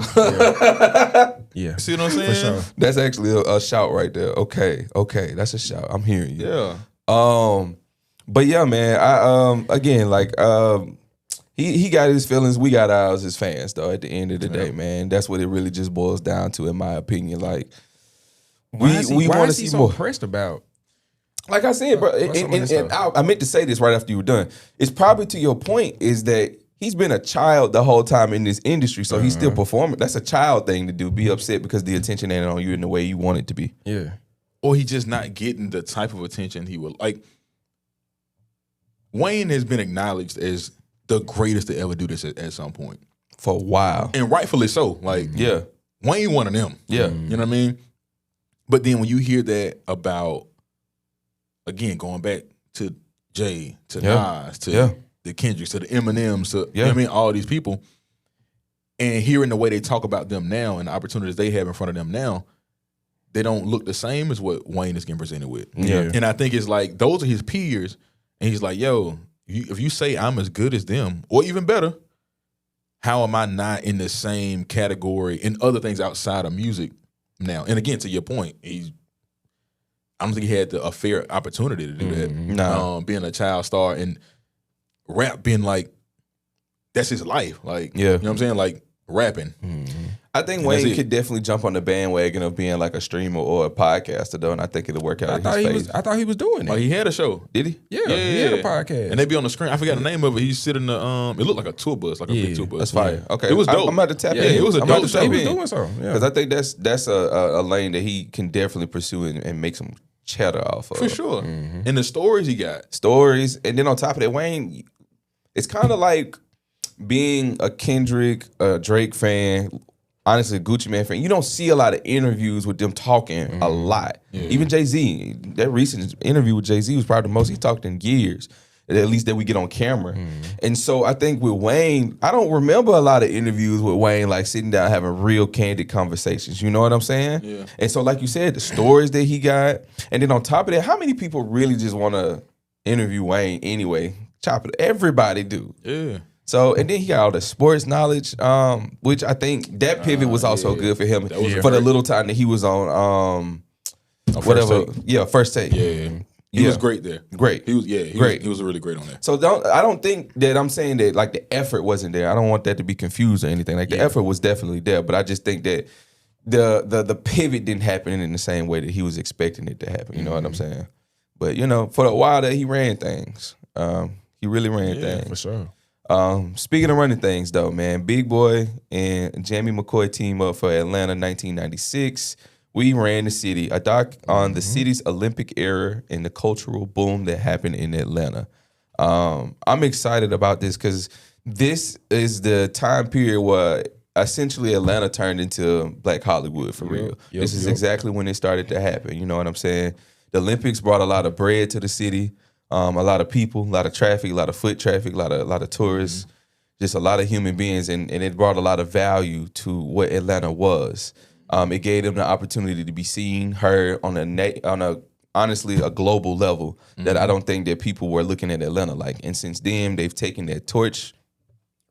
Yeah. See what I'm saying? For sure. That's actually a shout right there. Okay, that's a shout. I'm hearing you. Yeah. But yeah, man. I again, like, he got his feelings. We got ours as fans, though. At the end of the day, man, that's what it really just boils down to, in my opinion. Like, Why we want to is he see so more. pressed about? Like I said, bro, What's some of this and stuff? I meant to say this right after you were done. It's probably to your point is that he's been a child the whole time in this industry, so he's still performing. That's a child thing to do. Be upset because the attention ain't on you in the way you want it to be. Yeah. Or he just not getting the type of attention he would like. Wayne has been acknowledged as the greatest to ever do this at some point. For a while. And rightfully so. Like, Yeah. Wayne one of them. Yeah. You know what I mean? But then when you hear that about, again, going back to Jay, to Nas, to the Kendricks, to the Eminems, to you know what I mean, all these people, and hearing the way they talk about them now and the opportunities they have in front of them now, they don't look the same as what Wayne is getting presented with. Yeah. And I think it's like, those are his peers, and he's like, yo, if you say I'm as good as them, or even better, how am I not in the same category in other things outside of music now? And again, to your point, I don't think he had a fair opportunity to do that. Nah. Being a child star and rap being like, that's his life. Like, Yeah. you know what I'm saying? Like, rapping. I think And Wayne that's it. could definitely jump on the bandwagon of being like a streamer or a podcaster, though, and I think it'll work out in his favor. I thought he was doing Like, it. he had a show. Did he? Yeah, he had a podcast. And they be on the screen. I forgot the name of it. He's sitting in the, it looked like a tour bus, like a big tour bus. That's fire. Okay. It was dope. I'm about to tap in. It was a I'm about dope to show. tap He was in. doing something. Yeah. Because I think that's a lane that he can definitely pursue and make some cheddar off of. For sure. And the stories he got. Stories. And then on top of that, Wayne, it's kind of like being a Kendrick, a Drake fan, honestly, a Gucci Man fan. You don't see a lot of interviews with them talking a lot. Even Jay-Z, that recent interview with Jay-Z was probably the most he talked in years, at least that we get on camera. And so I think with Wayne, I don't remember a lot of interviews with Wayne, like sitting down having real candid conversations. You know what I'm saying? Yeah. And so like you said, the stories that he got, and then on top of that, how many people really just want to interview Wayne anyway? Chop it. Everybody do. Yeah. So, and then he got all the sports knowledge, which I think that pivot was also good for him for the little time that he was on, whatever. First Take. Yeah. He was great there. Great. He was great. He was really great on that. So I don't think that I'm saying that like the effort wasn't there. I don't want that to be confused or anything. Like the effort was definitely there, but I just think that the pivot didn't happen in the same way that he was expecting it to happen. You know what I'm saying? But you know, for a while there, he ran things. He really ran things. for sure. Speaking of running things, though, man, Big Boi and Jami McCoy team up for Atlanta 1996. We ran the city, a doc on the city's Olympic era and the cultural boom that happened in Atlanta. I'm excited about this because this is the time period where essentially Atlanta turned into Black Hollywood for real. This is exactly when it started to happen. You know what I'm saying? The Olympics brought a lot of bread to the city, a lot of people, a lot of traffic, a lot of foot traffic, a lot of tourists, just a lot of human beings, and it brought a lot of value to what Atlanta was. It gave them the opportunity to be seen, heard on a honestly a global level that I don't think that people were looking at Atlanta like. And since then, they've taken that torch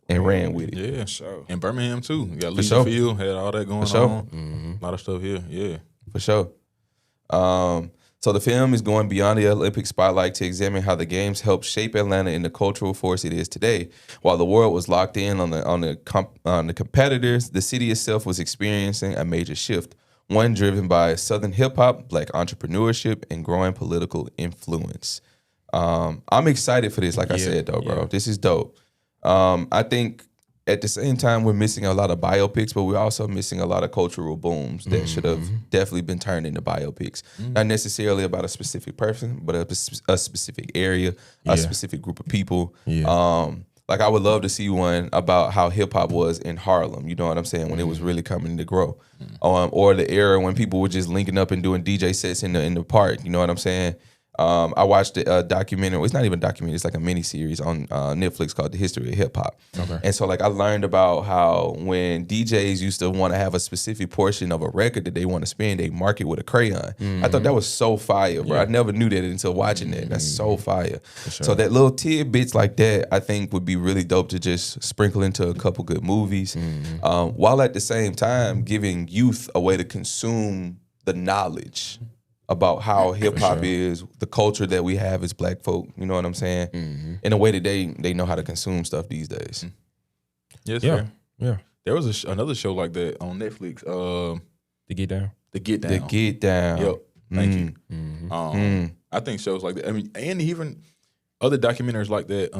and ran with it. Yeah, sure. And Birmingham too. You got Leisure Field, had all that going on. A lot of stuff here. Yeah, for sure. So the film is going beyond the Olympic spotlight to examine how the games helped shape Atlanta in the cultural force it is today. While the world was locked in on the competitors, the city itself was experiencing a major shift, one driven by Southern hip hop, Black entrepreneurship, and growing political influence. I'm excited for this. Like I said, though, bro, this is dope. I think at the same time we're missing a lot of biopics, but we're also missing a lot of cultural booms that should have definitely been turned into biopics. Not necessarily about a specific person, but a specific area, a specific group of people. Like I would love to see one about how hip hop was in Harlem. You know what I'm saying? When it was really coming to grow, or the era when people were just linking up and doing DJ sets in the park. You know what I'm saying? I watched a documentary. Well, it's not even a documentary. It's like a mini series on Netflix called The History of Hip Hop. And so like I learned about how when DJs used to want to have a specific portion of a record that they want to spin, they mark it with a crayon. I thought that was so fire, bro. I never knew that until watching that. That's so fire. Sure. So that little tidbits like that, I think would be really dope to just sprinkle into a couple good movies, while at the same time giving youth a way to consume the knowledge about how hip hop is, the culture that we have as Black folk. You know what I'm saying? In a way that they know how to consume stuff these days. Yes, sir. Yeah. There was another show like that on Netflix. The Get Down. The Get Down. The Get Down. Yep. Thank you. I think shows like that. I mean, and even other documentaries like that.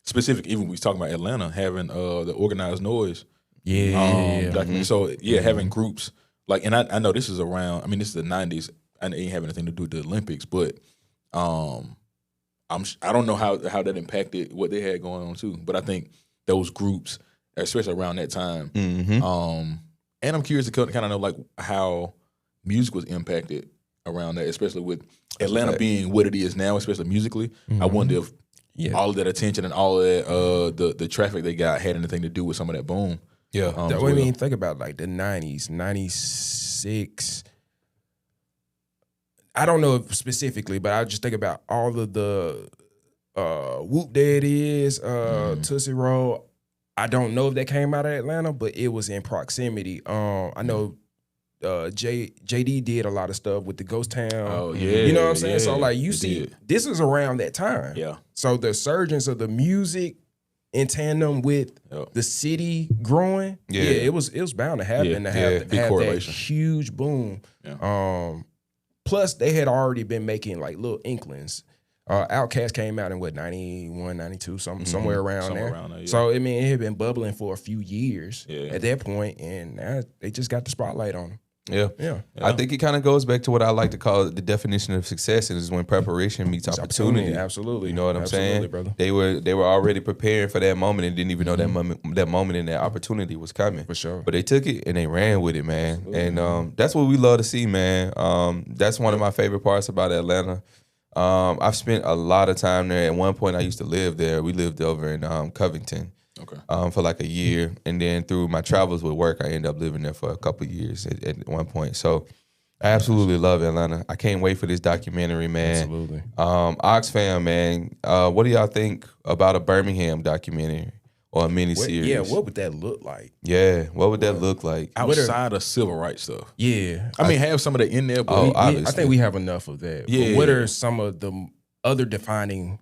Specific, even we was talking about Atlanta having the Organized Noise. Documentary. So having groups. Like, and I know this is around, I mean, this is the 90s, and it ain't have anything to do with the Olympics, but I don't know how that impacted what they had going on too. But I think those groups, especially around that time, and I'm curious to kind of know like how music was impacted around that, especially with Atlanta being what it is now, especially musically. I wonder if all of that attention and all of that the traffic they got had anything to do with some of that boom. Yeah, I mean, think about like the 90s, 96. I don't know if specifically, but I just think about all of the Whoop That Is, Tootsie Roll. I don't know if that came out of Atlanta, but it was in proximity. I know JD did a lot of stuff with the Ghost Town. Oh, yeah. You know what I'm saying? So like you see, this is around that time. Yeah. So the surgence of the music in tandem with the city growing, it was bound to happen to have that huge boom. Plus, they had already been making like little inklings. Outkast came out in what, 91, 92, somewhere around there. So I mean, it had been bubbling for a few years at that point, and now they just got the spotlight on them. Yeah. I think it kind of goes back to what I like to call the definition of success, is when preparation meets opportunity. Absolutely. You know what I'm saying? Brother. They were already preparing for that moment and didn't even know that moment and that opportunity was coming. For sure. But they took it and they ran with it, man. Absolutely. And that's what we love to see, man. That's one of my favorite parts about Atlanta. I've spent a lot of time there. At one point, I used to live there. We lived over in Covington. For like a year, and then through my travels with work, I ended up living there for a couple of years at one point. So I absolutely love Atlanta. I can't wait for this documentary, man. Absolutely. Oxfam, man. What do y'all think about a Birmingham documentary or a miniseries? Yeah, what would that look like? Yeah, what would that look like? Outside of civil rights stuff. Yeah. I mean, have some of that in there, but I think we have enough of that. Yeah. But what are some of the other defining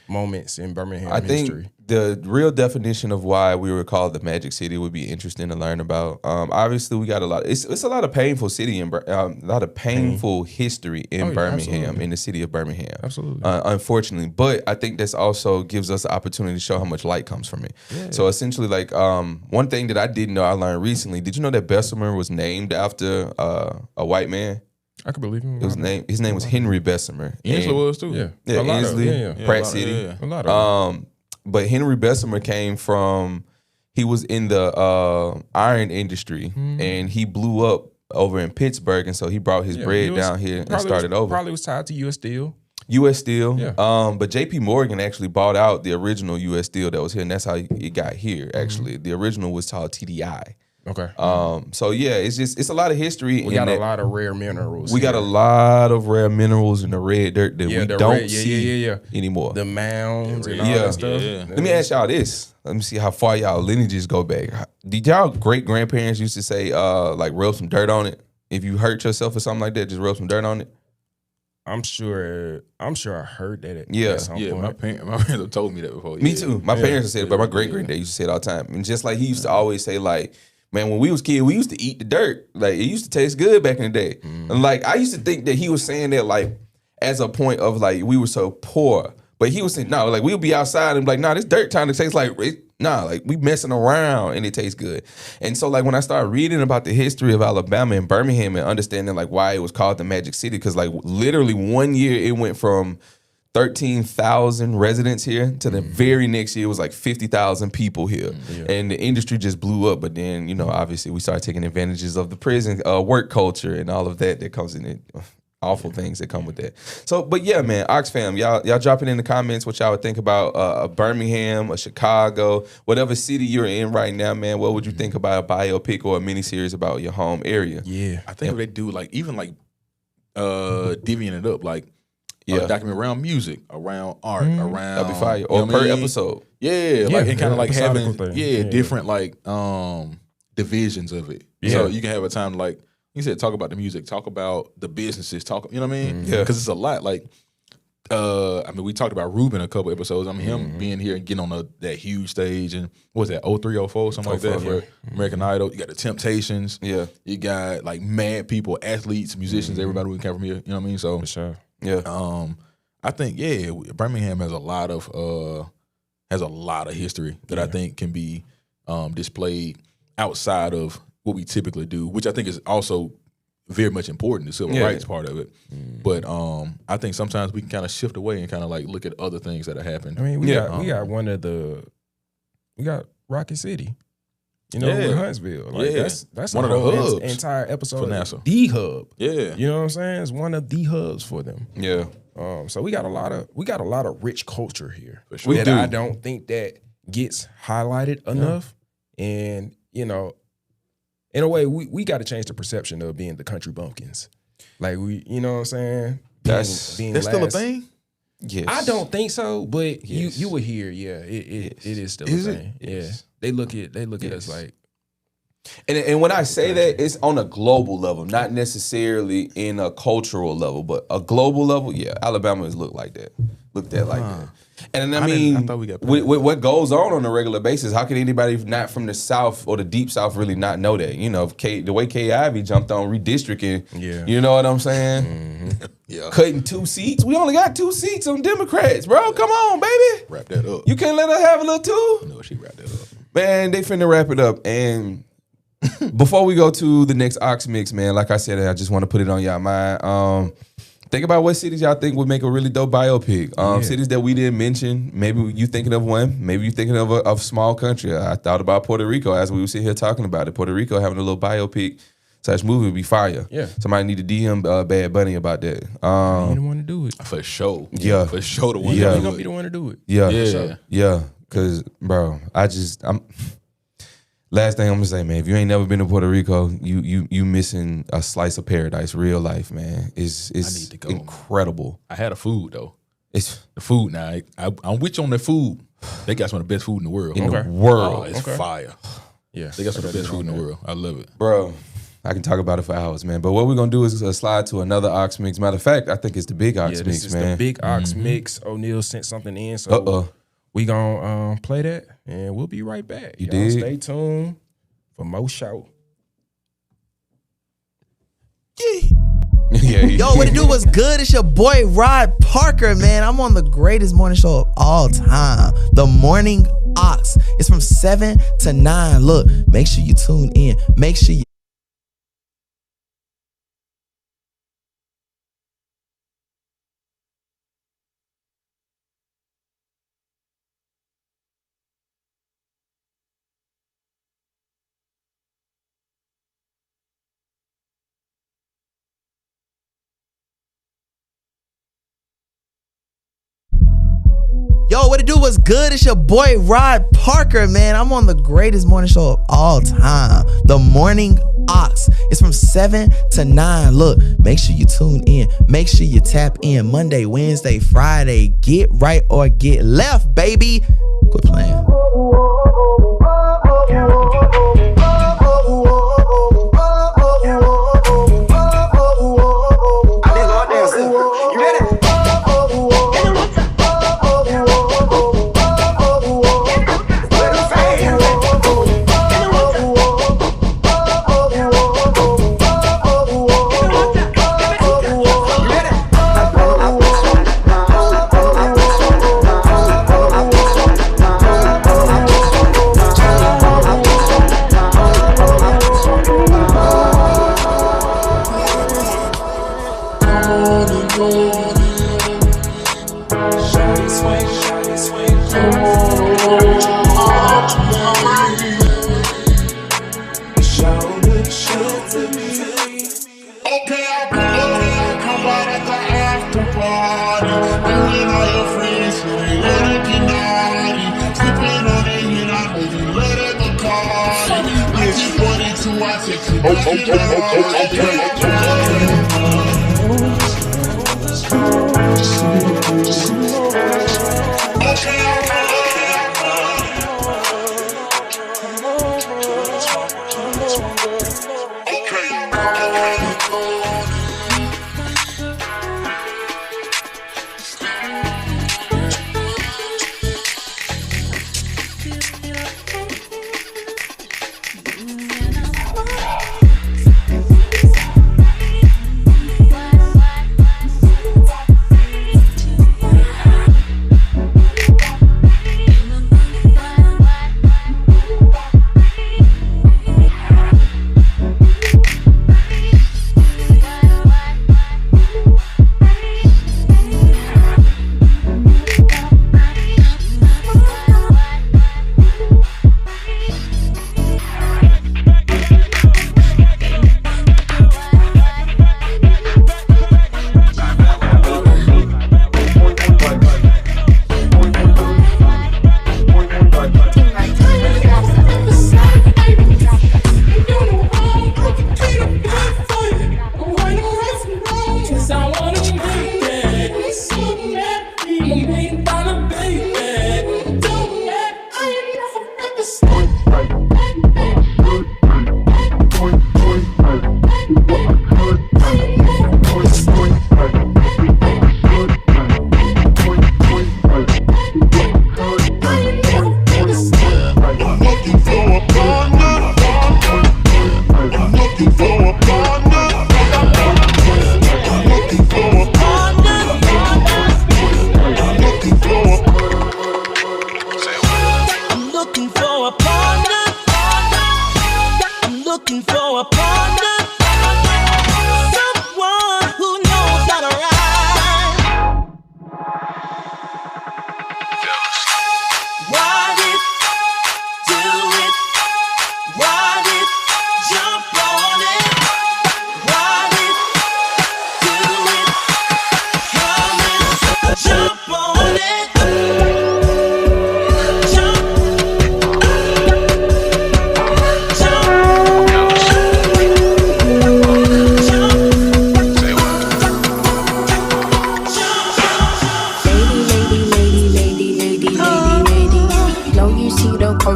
moments in Birmingham history? The real definition of why we were called the Magic City would be interesting to learn about. Obviously, we got a lot. It's a lot of painful city and a lot of painful history in Birmingham, in the city of Birmingham. Absolutely, unfortunately, but I think this also gives us the opportunity to show how much light comes from it. Yeah. So essentially, like one thing that I didn't know, I learned recently. Did you know that Bessemer was named after a white man? I could believe him. His name was Henry Bessemer. Inslee was too. Inslee, Pratt City. A lot of but Henry Bessemer came from he was in the iron industry, and he blew up over in Pittsburgh, and so he brought his bread down here and started over. Probably was tied to U.S. Steel. U.S. Steel. Yeah. But J.P. Morgan actually bought out the original U.S. Steel that was here, and that's how it got here, actually. The original was called TDI. Okay. So yeah, it's a lot of history. We got a lot of rare minerals. We got a lot of rare minerals in the red dirt that we don't see anymore. The mounds and all that stuff. Yeah. Let me ask y'all this. Let me see how far y'all lineages go back. Did y'all great grandparents used to say like rub some dirt on it? If you hurt yourself or something like that, just rub some dirt on it. I'm sure I heard that. Yeah. At some point. My parents have told me that before. Me too. My parents said it, but my great granddad used to say it all the time. And just like he used to always say, like, man, when we was kids, we used to eat the dirt. Like, it used to taste good back in the day. And like, I used to think that he was saying that like as a point of like we were so poor. But he was saying, no, like we'll be outside and be like, nah, this dirt kind of tastes like like we messing around and it tastes good. And so like when I started reading about the history of Alabama and Birmingham and understanding like why it was called the Magic City, because like literally 1 year it went from 13,000 residents here to the very next year it was like 50,000 people here. And the industry just blew up. But then, you know, obviously we started taking advantages of the prison work culture and all of that comes in it. Awful things that come with that. So, but yeah, man, Ox fam, y'all drop it in the comments what y'all would think about a Birmingham, a Chicago, whatever city you're in right now, man. What would you think about a biopic or a miniseries about your home area? Yeah, I think if they do like even like divvying it up, like document around music, around art, around that'd be fire. Or per episode. Yeah, like and kind of like having thing. different like divisions of it. So you can have a time like you said, talk about the music, talk about the businesses, talk, you know what I mean? Yeah. Because it's a lot. Like, I mean, we talked about Ruben a couple episodes. I mean, him being here and getting on that huge stage and what was that, 03, 04, something like that for American Idol. You got the Temptations. Yeah. You got like mad people, athletes, musicians, everybody who came from here. You know what I mean? So, for sure. Yeah. I think, Birmingham has a lot of history that I think can be displayed outside of what we typically do, which I think is also very much important, the civil rights part of it. But I think sometimes we can kind of shift away and kind of like look at other things that have happened. I mean, we got Rocket City, you know, with Huntsville. Like that's one of the hubs. Entire episode for NASA. The hub. Yeah, you know what I'm saying? It's one of the hubs for them. Yeah. So we got a lot of rich culture here. For sure. I don't think that gets highlighted enough, and you know. In a way, we got to change the perception of being the country bumpkins. Like, you know what I'm saying? That's still a thing? Yes. I don't think so, but you would hear, it is still a thing. Yeah. They look at us like. And when I say that, it's on a global level, not necessarily in a cultural level, but a global level, Alabama is looked like that. Looked at like that. And I mean, I thought we got with what goes on a regular basis, how can anybody not from the South or the Deep South really not know that? You know, the way Kay Ivey jumped on redistricting, you know what I'm saying? Cutting 2 seats. We only got 2 seats on Democrats, bro. Come on, baby. Wrap that up. You can't let her have a little too? No, she wrapped that up. Man, they finna wrap it up. And before we go to the next Ox Mix, man, like I said, I just want to put it on y'all mind. Think about what cities y'all think would make a really dope biopic. Cities that we didn't mention. Maybe you thinking of one. Maybe you thinking of a small country. I thought about Puerto Rico as we were sitting here talking about it. Puerto Rico having a little biopic / movie would be fire. Yeah. Somebody need to DM Bad Bunny about that. You don't want to do it. For sure. Yeah. For sure the one. You're going to be the one to do it. Yeah. Because, bro, last thing I'm gonna say, man, if you ain't never been to Puerto Rico, you missing a slice of paradise, real life, man. It's need to go, incredible. Man. I had a food though. It's the food now. I'm with you on the food. They got some of the best food in the world. The world. Oh, it's fire. Yeah, they got some of the best food in the world. I love it, bro. I can talk about it for hours, man. But what we're gonna do is slide to another Ox Mix. Matter of fact, I think it's the big Ox Mix, this is man. the big Ox Mix. O'Neal sent something in, so we gonna play that, and we'll be right back. You Y'all did. Stay tuned for more show. Yo, what it do? What's good? It's your boy Rod Parker, man. I'm on the greatest morning show of all time, The Morning Ox. It's from 7 to 9. Look, make sure you tune in. Make sure you what it do? What's good? It's your boy Rod Parker, man. I'm on the greatest morning show of all time, The Morning Ox. It's from 7 to 9. Look, make sure you tune in. Make sure you tap in Monday, Wednesday, Friday. Get right or get left, baby. Quit playing.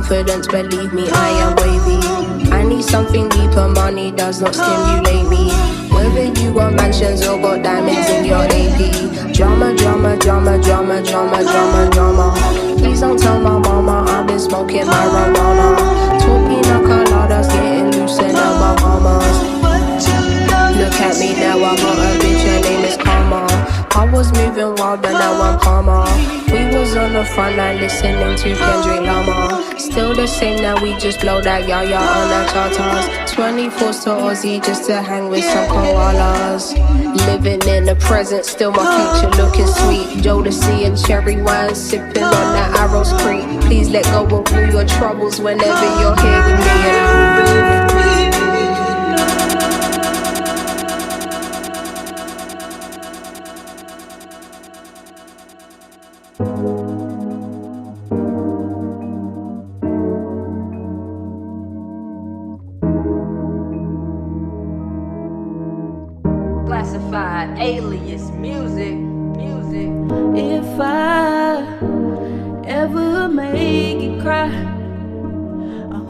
confidence, believe me, I am wavy. I need something deeper, money does not stimulate me. Whether you got mansions or got diamonds in your AP. Drama, drama, drama, drama, drama, drama, drama. Please don't tell my mama I've been smoking marijuana. Talking a coladas, getting loose in the Bahamas. Look at me now, I got a bitch, her name is Karma. I was moving wild, but now I'm calmer. We was on the front line listening to Kendrick Lamar. Still the same now, we just blow that yaya on our charters. 24s to Aussie just to hang with some koalas. Living in the present, still my future looking sweet. Jodeci and cherry wine, sipping on that Arrows Creek. Please let go of all your troubles whenever you're here with me.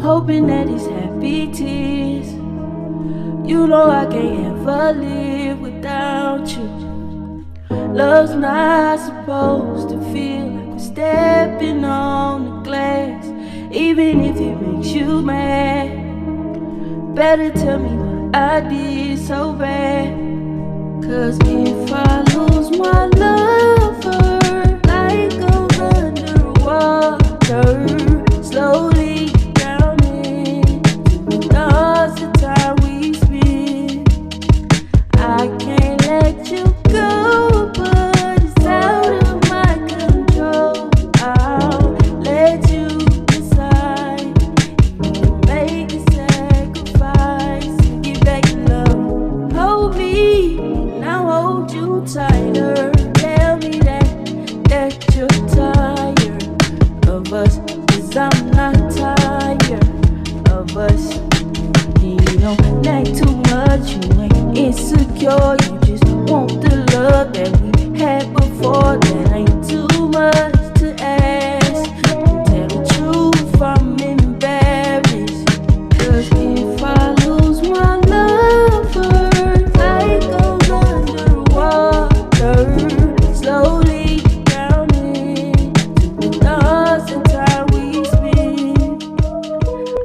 hoping that it's happy tears. You know I can't ever live without you. Love's not supposed to feel like we're stepping on the glass, even if it makes you mad. Better tell me what I did so bad. Cause if I lose my lover, life goes underwater, slowly drowning to the lost the time we spent. I can't let you go, but it's out of my control. I'll let you decide. You can make a sacrifice and get back to love. Hold me, now hold you tighter. Tell me that you're tired of us, 'cause I'm not tired of us. You don't act too much, you ain't insecure. You just want the love that we had before. That ain't too much to ask. Tell the truth, I'm embarrassed. 'Cause if I lose my lover, life goes underwater, slowly drowning to the lost the time we spent.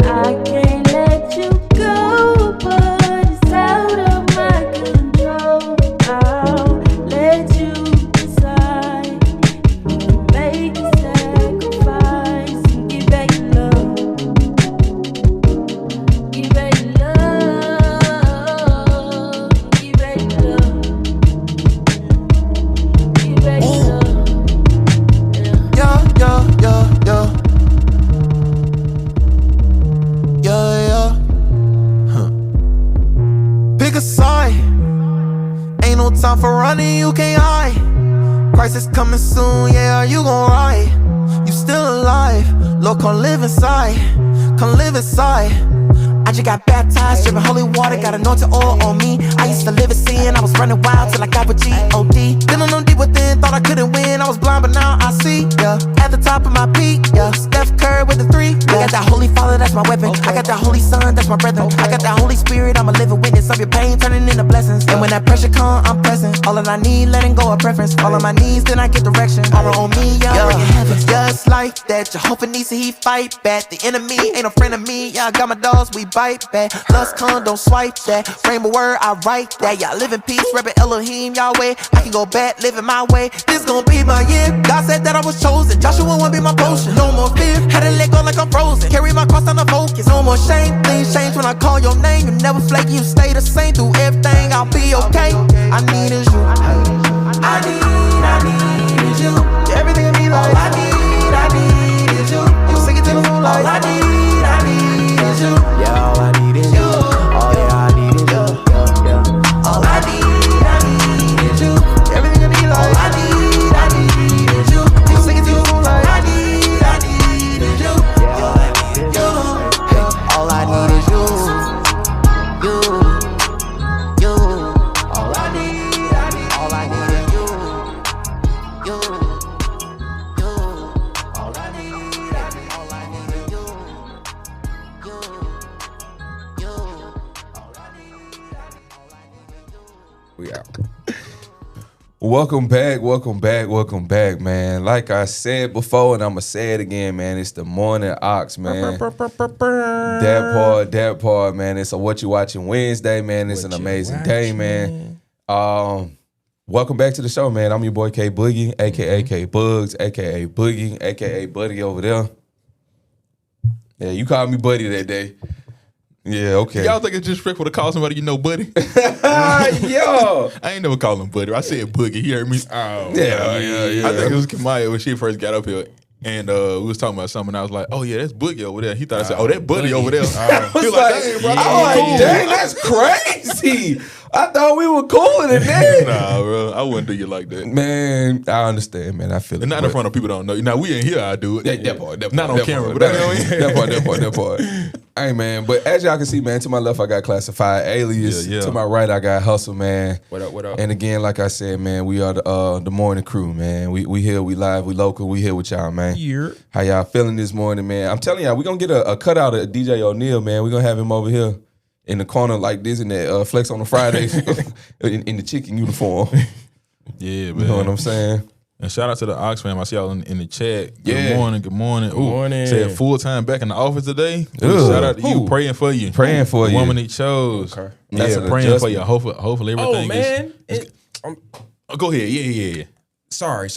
I can't let you go, but it's out of my control. I'll let you decide. You can make a sacrifice and get back to love. Get back to love. Get back to love. Get back to love. Yeah, yeah, yeah, yeah. Yeah, yeah. Huh. Pick a side. Ain't no time for running, you can't hide. Crisis coming soon, yeah, you gon' ride. You still alive, Lord, come live inside. Come live inside. I just got baptized, dripping holy water, got anointed oil on me. I used to live in sin, I was running wild till I got with G.O.D. Been on deep within, thought I couldn't win, I was blind but now I see, yeah. At the top of my peak, yeah. Steph Curry with the 3, yeah. I got that Holy Father, that's my weapon. I got that Holy Son, that's my brethren. I got that Holy Spirit, I'm a living witness of your pain turning into blessings. And when that pressure come, I'm present. All that I need, letting go of preference. All on my knees, then I get direction. All on me, yeah, I'm bringing heaven. Just like that, Jehovah needs to he fight back. The enemy ain't a friend of me, yeah, I got my dogs, we bite back. Lust come, don't swipe that. Frame a word, I write that. Y'all live in peace, reppin' Elohim, Yahweh. I can go back, living my way. This gon' be my year. God said that I was chosen. Joshua won't be my potion. No more fear, had to let go like I'm frozen. Carry my cross on the focus. No more shame, things change when I call your name. You never flake, you stay the same through everything. I'll be okay. I need is you. I need you. Everything in me like I need is you. You sing it to the moonlight. All I need is you. Yeah, all I need is you. Oh yeah, I need is you. Yeah. All I need is you. Everything in me like all I need is you. You sing it to the moonlight. I need is you. Yeah, all I need is you. All I need is you. You. All I need is you. You. All I need is you. We out. Welcome back, man. Like I said before, and I'ma say it again, man. It's the morning ox, man. That part, man. It's a What You Watching Wednesday, man. It's an amazing day, man. Welcome back to the show, man. I'm your boy K Boogie, aka K Bugs, aka Boogie, aka Buddy over there. Yeah, you called me Buddy that day. Yeah, okay. Y'all think it's disrespectful to call somebody you know Buddy? Yo, I ain't never called him Buddy. I said Boogie. He heard me. Oh, yeah. I think it was Kamaya when she first got up here. And we was talking about something, and I was like, "Oh yeah, that's Boogie over there." He thought I said, "Oh, that Buddy over there." I was like, "Dang, that's crazy." I thought we were cooler than that. Nah, bro, I wouldn't do you like that. Man, I understand, man. I feel it. And not in front of people don't know. Now we in here, I do it. That part. Not on camera, but that part. Hey, man, but as y'all can see, man, to my left I got Classified Alias. Yeah. To my right I got Hustle, man. What up? And again, like I said, man, we are the morning crew, man. We here, we live, we local, we here with y'all, man. Yeah. How y'all feeling this morning, man? I'm telling y'all, we gonna get a cutout of DJ O'Neal, man. We gonna have him over here in the corner like this in that Flex on the Fridays in the chicken uniform. Yeah, man. You know what I'm saying? And shout out to the Ox fam. I see y'all in the chat. Yeah. Good morning. Good morning. Said full time back in the office today. Ugh. Shout out to you. Ooh. Praying for you. Praying for the you. woman he chose. Okay. Yeah, That's praying an for you. Hopefully everything man. Go ahead. Yeah. Sorry.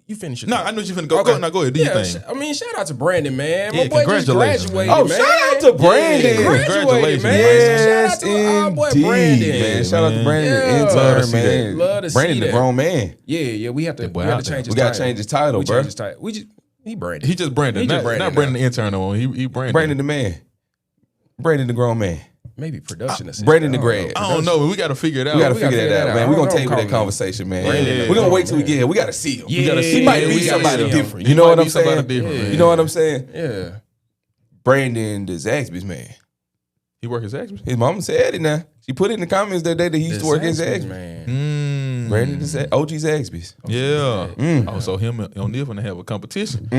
You finish it. No, I know you finna go. Okay. Go ahead. Do your thing. I mean, shout out to Brandon, man. Yeah, My boy just congratulations, graduated, man. Oh, man. shout out to Brandon. Graduated, man. Yes, So shout out to our boy indeed, Brandon. man. Shout out to Brandon, Yeah. the Love to intern, see man. that. Love to see Brandon, the that. grown man. Yeah. We have to boy change out his there. title. We gotta change his title, We bro. change his title. He Brandon. He just Brandon. He just Not Brandon Brandon the intern no more. He Brandon. Brandon the man. Brandon the grown man. Maybe production assistant. Brandon the grad. I don't know. We got to figure it out. We gotta figure that out, man. We're gonna table that Brandon. conversation, man. Brandon, We're gonna wait till we get here. We gotta see him. Yeah, He might be we gotta somebody see him. different. He You know might what be I'm saying? somebody different. You know what I'm saying? Yeah. Brandon the Zaxby's man. He work his Zaxby's? His mama said it now. She put it in the comments that day that he used to work at Zaxby's. man. Brandon the OG Zaxby's. Yeah. Oh, so him and O'Neal gonna have a competition.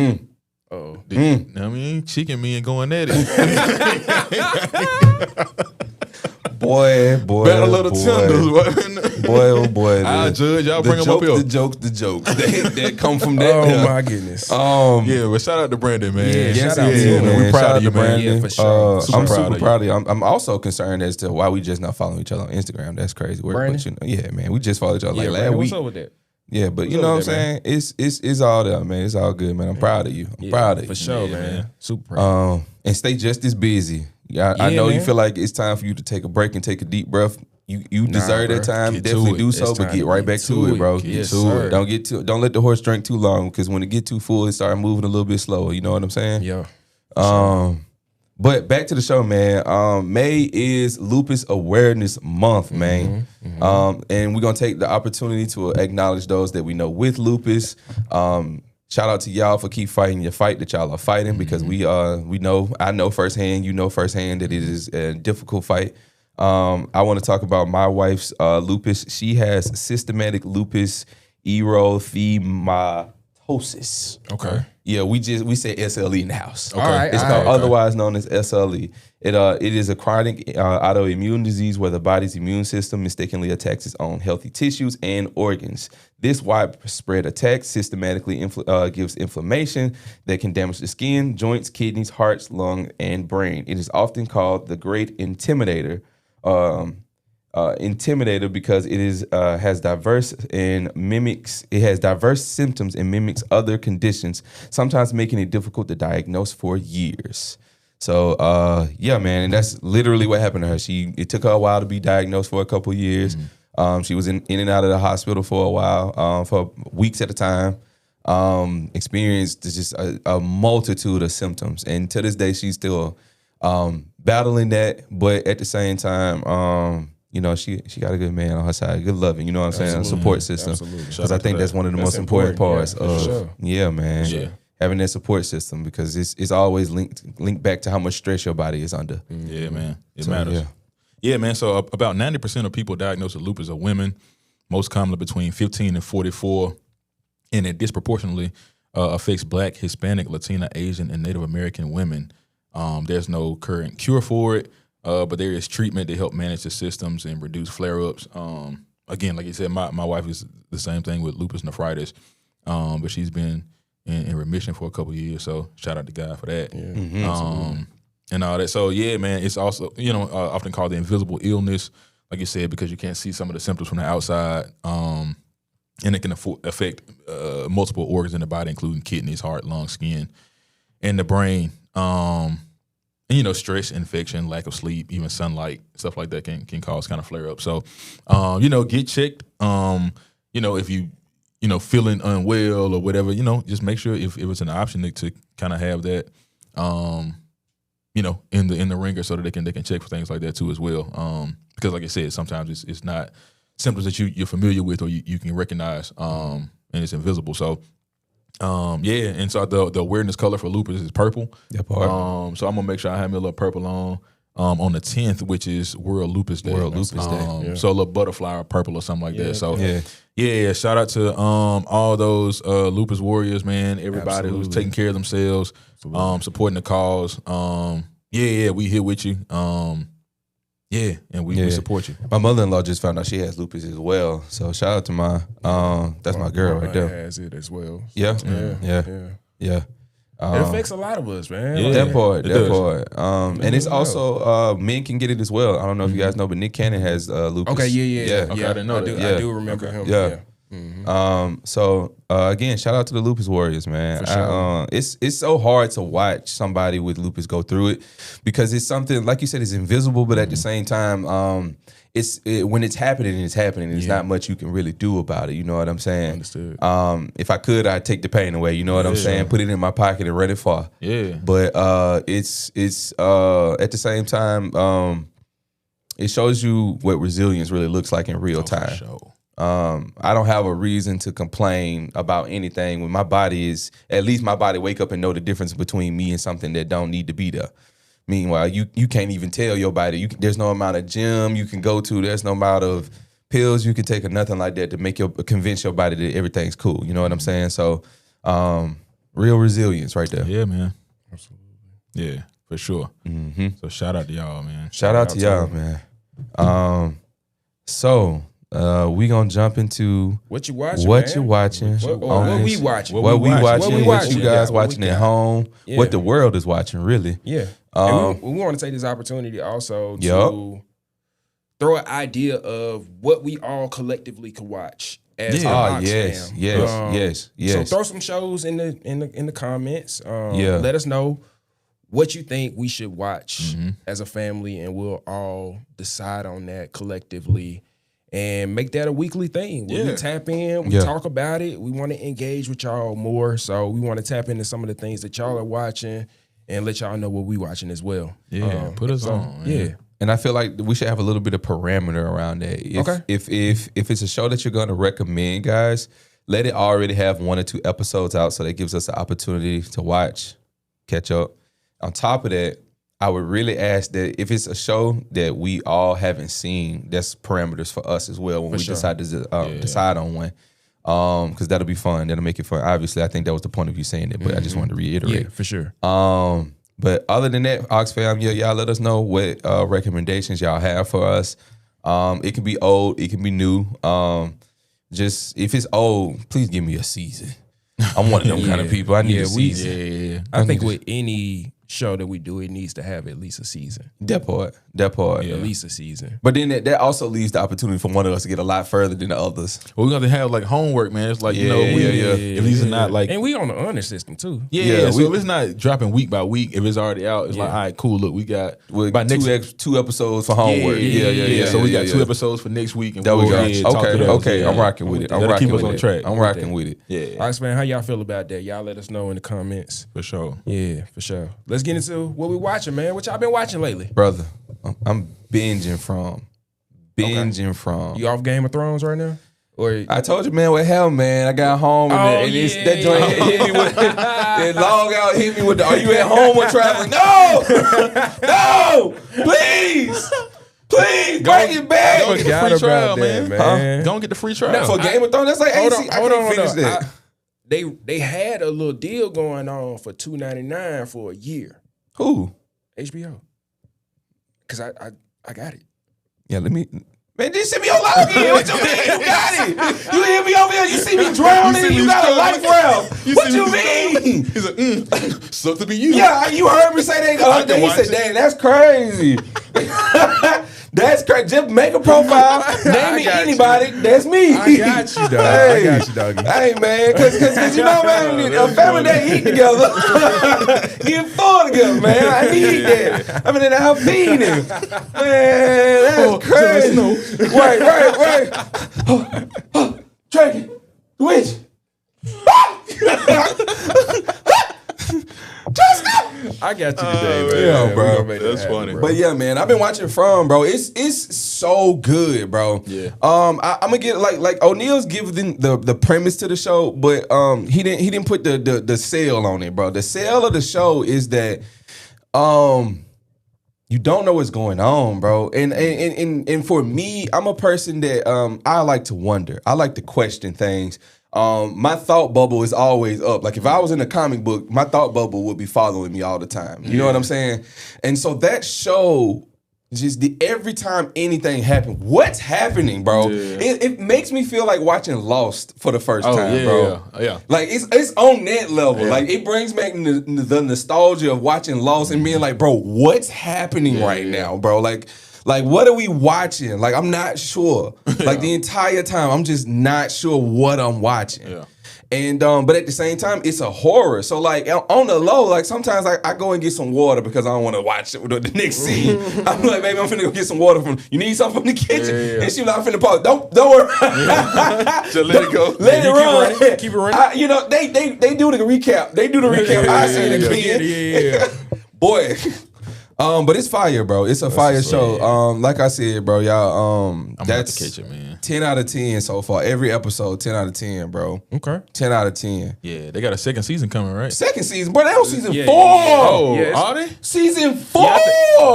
Oh. I mean, chicken me and going at it. Boy. Battle of the Tenders. Boy, oh boy. I judge y'all bring him up here. The jokes that come from that. Oh my goodness. Yeah, but shout out to Brandon, man. Yeah, Yes, shout out he to is, him, man. We proud Shout of out you, to man. Brandon. Yeah, for sure. I'm Super super proud proud of you. I'm also concerned as to why we just not following each other on Instagram. That's crazy work. Brandon? But yeah, man, we just followed each other like last Brandon, week. what's up with that? Yeah, but you What's know up what I'm with saying? It's all there, man. It's all good, man. I'm proud of you. I'm proud of you. For sure, Yeah, man. man. Super proud. And stay just as busy. I Yeah, know you man. feel like it's time for you to take a break and take a deep breath. You deserve that bro. time. Get to Definitely it. do It's so, but time get to right get back to it, bro. Yes, Get to sir. it. Don't let the horse drink too long, because when it get too full, it start moving a little bit slower. You know what I'm saying? Yeah. But back to the show, man. May is Lupus Awareness Month, man. And we're gonna take the opportunity to acknowledge those that we know with lupus. Shout out to y'all for keep fighting your fight that y'all are fighting, because I know firsthand, you know firsthand that it is a difficult fight. I want to talk about my wife's lupus. She has systematic lupus erythematosus. Okay. Yeah, we say SLE in the house. Okay. All right, It's all called right. otherwise known as SLE. It is a chronic autoimmune disease where the body's immune system mistakenly attacks its own healthy tissues and organs. This widespread attack systematically gives inflammation that can damage the skin, joints, kidneys, hearts, lung, and brain. It is often called the Great Intimidator. Intimidator because it is has diverse symptoms and mimics other conditions, sometimes making it difficult to diagnose for years. So yeah, man, and that's literally what happened to her. It took her a while to be diagnosed, for a couple of years. She was in and out of the hospital for a while, for weeks at a time. Experienced just a multitude of symptoms, and to this day she's still battling that. But at the same time, you know, she got a good man on her side, good loving, you know what I'm saying, a support system. Absolutely. Because I think that's one of the most important parts of, man, Yeah. having that support system, because it's always linked back to how much stress your body is under. Yeah, man. It So, matters. yeah. Yeah, man. So about 90% of people diagnosed with lupus are women, most commonly between 15 and 44, and it disproportionately affects Black, Hispanic, Latina, Asian, and Native American women. There's no current cure for it, but there is treatment to help manage the symptoms and reduce flare-ups. Again, like you said, my wife is the same thing with lupus nephritis, but she's been in remission for a couple of years. So shout out to God for that. Yeah. And all that. So yeah, man, it's also, often called the invisible illness, like you said, because you can't see some of the symptoms from the outside. And it can affect multiple organs in the body, including kidneys, heart, lungs, skin, and the brain. And stress, infection, lack of sleep, even sunlight, stuff like that can cause kind of flare up. So, get checked. If you, feeling unwell or whatever, just make sure if it's an option to kind of have that, in the ringer so that they can check for things like that too as well. Because like I said, sometimes it's not symptoms that you're familiar with or you can recognize, and it's invisible. So and so the awareness color for lupus is purple. That part. So I'm gonna make sure I have me a little purple on the 10th, which is World Lupus Day. So a little butterfly or purple or something like that. So shout out to all those lupus warriors, man. Everybody who's taking care of themselves, supporting the cause. We here with you. And we support you. My mother-in-law just found out she has lupus as well. So shout out to that's my girl right there. Has it as well. Yeah. It affects a lot of us, man. That part. And it's also men can get it as well. I don't know if you guys know, but Nick Cannon has lupus. Okay, yeah. Okay, I didn't know that. I do remember him. Yeah. So again, shout out to the Lupus Warriors, man. For sure. It's so hard to watch somebody with lupus go through it because it's something, like you said, it's invisible, but at the same time, when it's happening, it's happening. There's not much you can really do about it. You know what I'm saying? Understood. If I could, I'd take the pain away. You know what I'm saying? Put it in my pocket and run it far. Yeah. But it's at the same time, it shows you what resilience really looks like in real time. For sure. I don't have a reason to complain about anything when my body wake up and know the difference between me and something that don't need to be there. Meanwhile, you can't even tell your body. There's no amount of gym you can go to. There's no amount of pills you can take or nothing like that to convince your body that everything's cool. You know what I'm saying? So, real resilience right there. Yeah, man. Absolutely. Yeah, for sure. Mm-hmm. So shout out to y'all, man. Shout out to y'all, man. We gonna jump into what you watching. What we watching. What you guys watching at home. Yeah. What the world is watching, really. Yeah. And we want to take this opportunity also to throw an idea of what we all collectively could watch as a Aux fam. Yes. So throw some shows in the comments. Let us know what you think we should watch as a family, and we'll all decide on that collectively. And make that a weekly thing. We tap in, we talk about it. We want to engage with y'all more. So we want to tap into some of the things that y'all are watching and let y'all know what we watching as well. Yeah, put us on. Yeah. And I feel like we should have a little bit of parameter around that. If it's a show that you're going to recommend, guys, let it already have 1 or 2 episodes out so that gives us the opportunity to watch, catch up. On top of that, I would really ask that if it's a show that we all haven't seen, that's parameters for us as well when we decide to decide on one. Because that'll be fun. That'll make it fun. Obviously, I think that was the point of you saying it, but I just wanted to reiterate. Yeah, for sure. But other than that, Aux fam, y'all let us know what recommendations y'all have for us. It can be old, it can be new. Just if it's old, please give me a season. I'm one of them kind of people. I need a season. I think with any show that we do, it needs to have at least a season. That part. At least a season. But then that also leaves the opportunity for one of us to get a lot further than the others. Well, we're going to have like homework, man. It's like, if these are not like... And we on the honor system too. So if it's not dropping week by week, if it's already out, it's like, all right, cool, look, we got... by next 2 episodes for homework. So we got 2 episodes for next week. And Okay, I'm rocking with it. That'll keep us on track. I'm rocking with it. Yeah. All right, man, how y'all feel about that? Y'all let us know in the comments. For sure. Yeah, for sure. Let's get into what we watching, man. What y'all been watching lately? Brother, I'm binging from. You off Game of Thrones right now? Or I told you, man, what hell, man. I got home and that joint hit me with that log out hit me with the, are you at home or traveling? No, please, bring it back. Go get the free trial, man. Don't get the free trial. For Game of Thrones, that's like AC. Hold on. Finish that. They had a little deal going on for $2.99 for a year. Who? HBO. Cause I got it. Yeah, let me. Man, just send me your login. What you mean? You got it. You hear me over here? You see me drowning? You got a life raft. What you mean? He's like, sucks to be you. Yeah, you heard me say that the other day. He said, "Dang, that's crazy." That's crazy. Just make a profile. Name me anybody. That's me. I got you, dog. I got you, doggy. Hey, man, because you know, man, a family that eat together, get full together, man. I need that. I'm in the house feeding. Man, that's crazy. Right. Dragon, witch. I got you today, man. Yeah, bro. We gonna make that That's happen, funny. bro. But yeah, man, I've been watching From, bro. It's so good, bro. Yeah. I'm gonna get like O'Neal's giving the premise to the show, but he didn't put the sale on it, bro. The sale of the show is that you don't know what's going on, bro. And for me, I'm a person that I like to wonder. I like to question things. My thought bubble is always up. Like if I was in a comic book, my thought bubble would be following me all the time. You know what I'm saying? And so that show just every time anything happened, what's happening, bro? Yeah. It makes me feel like watching Lost for the first time, bro. Yeah. Like it's on that level. Yeah. Like it brings back the nostalgia of watching Lost and being like, bro, what's happening right now, bro? Like what are we watching? Like I'm not sure. Like the entire time, I'm just not sure what I'm watching. Yeah. And but at the same time, it's a horror. So like on the low, like sometimes I go and get some water because I don't want to watch the next scene. I'm like, baby, I'm finna go get some water from. You need something from the kitchen? Yeah. And she was like, I'm finna pause. Don't worry. Just let it go. Let it run. Keep it running. You know they do the recap. They do the recap. I see it again. Yeah. Boy. But it's fire, bro. It's a fire show. Like I said, bro, y'all. I'm That's about to catch it, man. 10 out of 10 so far. Every episode, 10 out of 10, bro. Okay. 10 out of 10. Yeah, they got a second season coming, right? Second season, bro. They on season 4. Oh, Yes. are they? Season 4.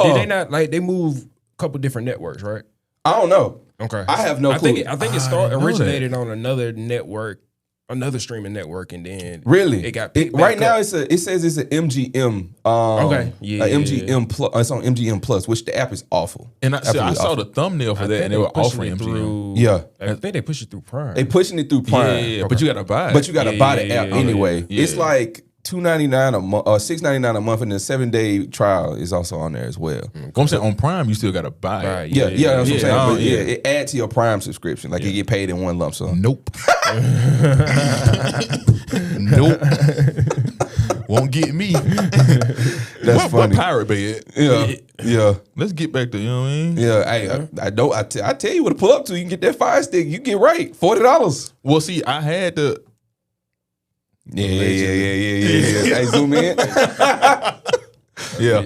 Did they not like they move a couple different networks, right? I don't know. Okay. I have no clue. I think it originated on another network, another streaming network, and then Really? it got picked right back now. up. It says it's an MGM. Okay. Yeah, a MGM Plus. It's on MGM Plus, which the app is awful. And I Absolutely saw awful. the thumbnal for that, and they were offering MGM. Yeah. I think they push it through Prime. They pushing it through Prime. Yeah, but you gotta buy it. But you gotta buy the app anyway. Yeah. It's like $2.99 a month or $6.99 a month, and the 7-day trial is also on there as well. I'm saying on Prime, you still gotta buy it. Yeah, that's what I'm saying. But yeah. it adds to your Prime subscription. Like you get paid in one lump sum. Nope. Nope. Won't get me. That's funny. What Pirate Bay at? Yeah. Let's get back to, you know what I mean? Yeah, hey, I tell you what to pull up to. You can get that Fire Stick. You get right. $40. Well, see, I had to. Yeah. Hey, zoom in. Yeah.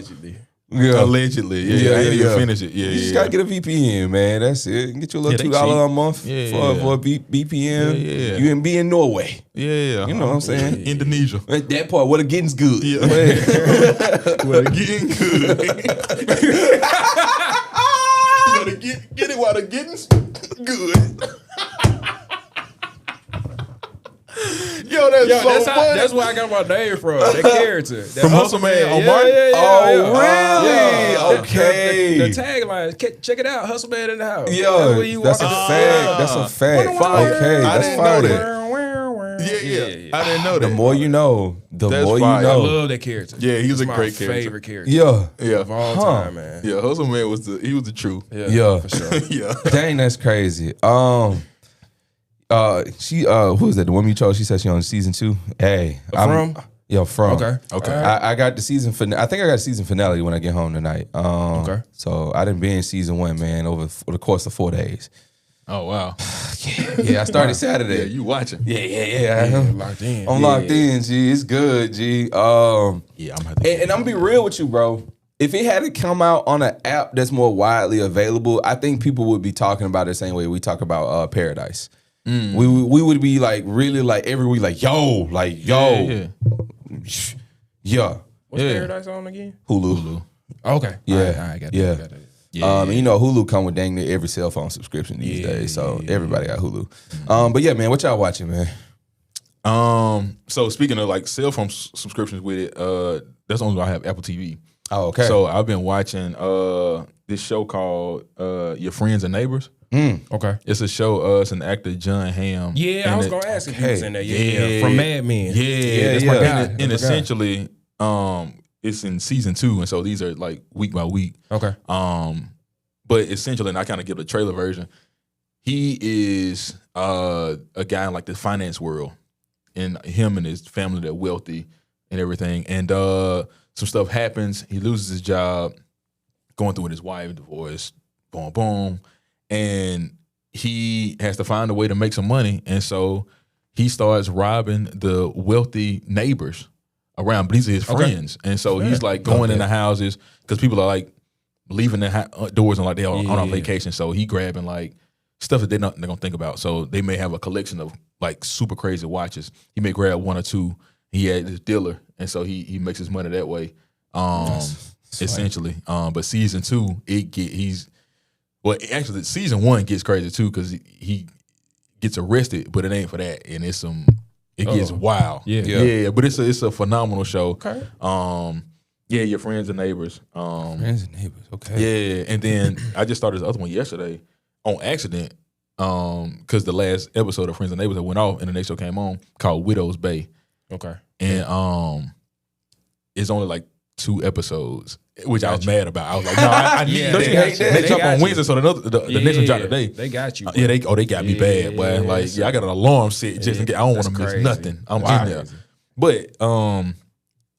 Allegedly. Yeah. I didn't even finish it. Yeah, You just gotta get a VPN, man. That's it. You get your little $2 a month for a VPN. Yeah. You can be in Norway. Yeah. You know what I'm saying? Indonesia. At that part, what a getting's good. Yeah. Well, getting good. You gotta get it while the getting's good. Yo, that's funny. That's where I got my name from. That character. That From Hustle Man on Martin? Oh, really? Okay. The tagline, check it out, Hustle Man in the house. Yeah, that's a fact. That's a fact. Okay, I that's didn't know fire. that. Yeah. I didn't know that. The more you know, the That's more fire. you I know. love that character. Yeah, he was a my great character. favorite character. Yeah. Of all time, man. Yeah, Hustle Man was the truth. Yeah. For sure. Yeah. Dang, that's crazy. She who was that? The woman you chose? She said she on season 2. Hey, From? Yeah, From. Okay. I got the season finale. I think I got the season finale when I get home tonight. Okay. So I didn't be in season 1, man, over the course of 4 days. Oh wow. Yeah, I started Saturday. Yeah, you watching? Yeah. Locked in. I'm locked in, G. It's good, G. Yeah, I'm and I'm gonna be real with you, bro. If it had to come out on an app that's more widely available, I think people would be talking about it the same way we talk about Paradise. We would be like really like every week like yo. What's Paradise on again? Hulu. Okay. Yeah. All right, got Yeah. that. And you know Hulu come with dang near every cell phone subscription these days, so everybody got Hulu. But yeah, man, what y'all watching, man? So speaking of like cell phone subscriptions with it, that's only why I have Apple TV. Oh, okay. So I've been watching this show called Your Friends and Neighbors. Okay. It's a show. It's an actor, John Hamm. Yeah, I was gonna ask if he was in there. Yeah, from Mad Men. Yeah, that's my guy. And essentially, it's in season 2, and so these are like week by week. Okay. But essentially, and I kind of give the trailer version. He is a guy in like the finance world, and him and his family, they're wealthy and everything. And some stuff happens. He loses his job, going through with his wife, divorce, boom. And he has to find a way to make some money. And so he starts robbing the wealthy neighbors around, but these are his friends, and so he's like going into houses because people are like leaving their doors and like they're on vacation. So he grabbing like stuff that they're gonna think about. So they may have a collection of like super crazy watches. He may grab one or two. He had this dealer, and so he makes his money that way. Essentially. But season 2, actually season 1 gets crazy too because he gets arrested, but it ain't for that, and it gets wild. Yeah. But it's a phenomenal show. Okay. Your friends and neighbors. Friends and neighbors. Okay. Yeah, and then I just started this other one yesterday on accident because the last episode of Friends and Neighbors that went off and the next show came on called Widow's Bay. Okay. And it's only like 2 episodes, which I was mad about. I was like, no, I need that. They jump on Wednesday, so the next one dropped today. They got you. They got me bad, boy. Like, I got an alarm set just in case. I don't want to miss nothing. I'm in there. But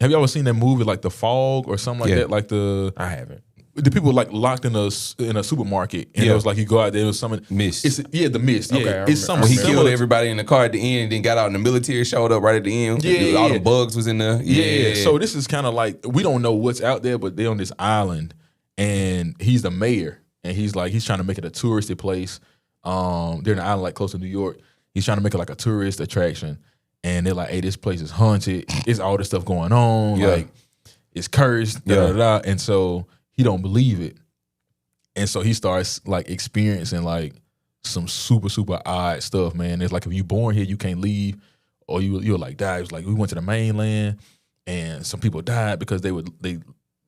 have you ever seen that movie like The Fog or something like that? Like I haven't. The people like locked in a supermarket, and it was like you go out there, it was something Mist. The Mist. Yeah, Okay, it's something. He killed everybody in the car at the end, then got out and the military showed up right at the end. Yeah, all the bugs was in there. Yeah. So this is kind of like we don't know what's out there, but they're on this island, and he's the mayor, and he's trying to make it a touristy place. They're in an island like close to New York. He's trying to make it like a tourist attraction, and they're like, "Hey, this place is haunted. It's all this stuff going on. Like it's cursed." And so he don't believe it. And so he starts like experiencing like some super, super odd stuff, man. It's like if you're born here, you can't leave, or you'll like die. It's like we went to the mainland and some people died because they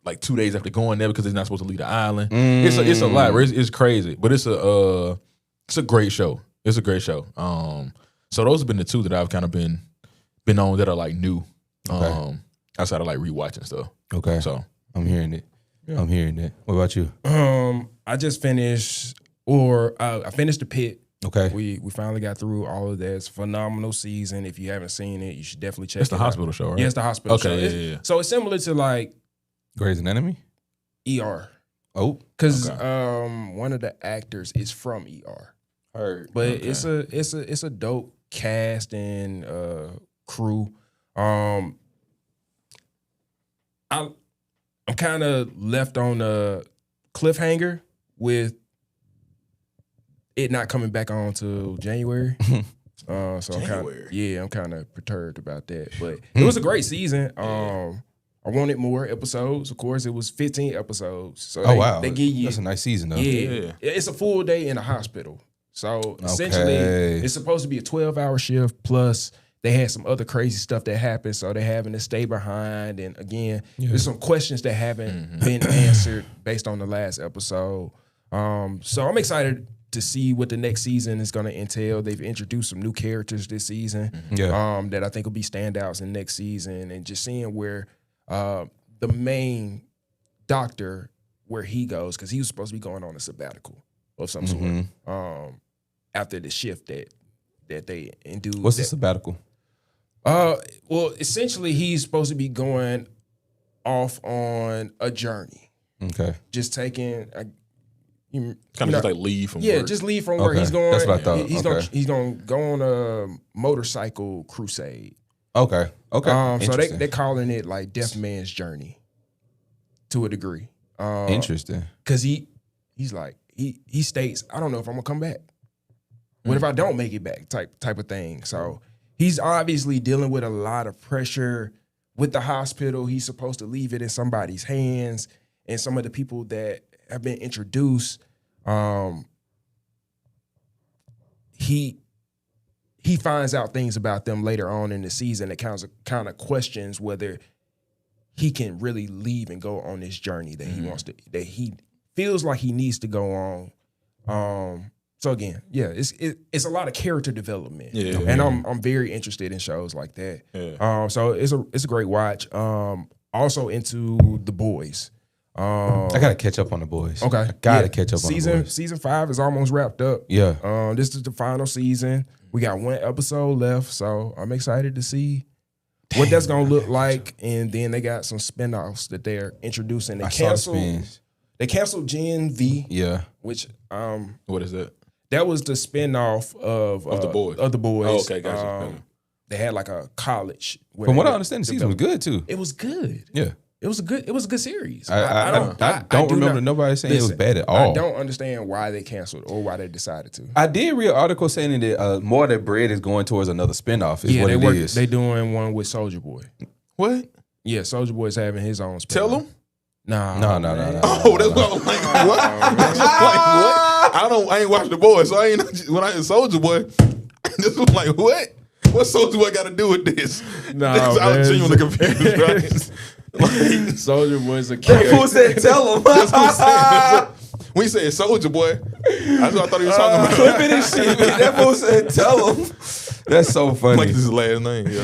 like 2 days after going there because they're not supposed to leave the island. It's a lot. It's crazy. But it's a great show. It's a great show. So those have been the 2 that I've kind of been on that are like new. Outside of like rewatching stuff. Okay. So I'm hearing it. Yeah. I'm hearing that. What about you? I just finished, I finished The Pit. Okay. We finally got through all of that. It's a phenomenal season. If you haven't seen it, you should definitely check it out. It's the hospital show, right? Yeah, it's the hospital show. Okay, So it's similar to like Grey's Anatomy? ER. Oh. Because one of the actors is from ER. Heard. But it's a dope cast and crew. I'm kind of left on a cliffhanger with it not coming back on till January. So I'm kind of perturbed about that. But it was a great season. I wanted more episodes. Of course, it was 15 episodes. So they give you, that's a nice season though. Yeah. It's a full day in a hospital. So essentially, it's supposed to be a 12-hour shift plus. They had some other crazy stuff that happened, so they're having to stay behind. And again, there's some questions that haven't been answered based on the last episode. So I'm excited to see what the next season is going to entail. They've introduced some new characters this season that I think will be standouts in next season. And just seeing where the main doctor, where he goes, because he was supposed to be going on a sabbatical of some sort after the shift that they induced. What's the sabbatical? Well, essentially, he's supposed to be going off on a journey. Okay. Just taking, just like leave from work. Yeah, just leave from work. He's going. That's what I thought. He's going to go on a motorcycle crusade. Okay. So they're calling it like Deaf Man's Journey, to a degree. Interesting. Because he's like he states, I don't know if I'm gonna come back. What if I don't make it back? Type of thing. So he's obviously dealing with a lot of pressure with the hospital. He's supposed to leave it in somebody's hands, and some of the people that have been introduced, he finds out things about them later on in the season that kind of questions whether he can really leave and go on this journey that he wants to, that he feels like he needs to go on. So again, it's a lot of character development, and I'm very interested in shows like that. Yeah. So it's a great watch. Also into The Boys. I gotta catch up on The Boys. Okay, I gotta catch up on The Boys. Season 5 is almost wrapped up. Yeah. This is the final season. We got 1 episode left, so I'm excited to see what that's gonna look like. And then they got some spinoffs that they're introducing. They canceled Gen V. Yeah. Which what is that? That was the spinoff of The Boys. Of The Boys. Oh, okay, gotcha. they had like a college. From what I understand, the season was good too. It was good. Yeah. It was a good series. I don't remember nobody saying it was bad at all. I don't understand why they canceled or why they decided to. I did read an article saying that more of that bread is going towards another spinoff. Is what it is. They doing one with Soulja Boy. What? Yeah, Soulja Boy's having his own spinoff. Tell him. No. Oh, that's what I was like. What? That's just like what? I ain't watched the boy, so I ain't when I Soulja Boy. This was like what? What Soulja Boy got to do with this? I was genuinely confused. Right? Soulja Boy's a kid. Who said tell him? That's what I'm saying. When he said Soulja Boy, that's what I thought he was talking about. Clipping and shit. That fool said tell him. That's so funny. Like this is his last name. Yeah.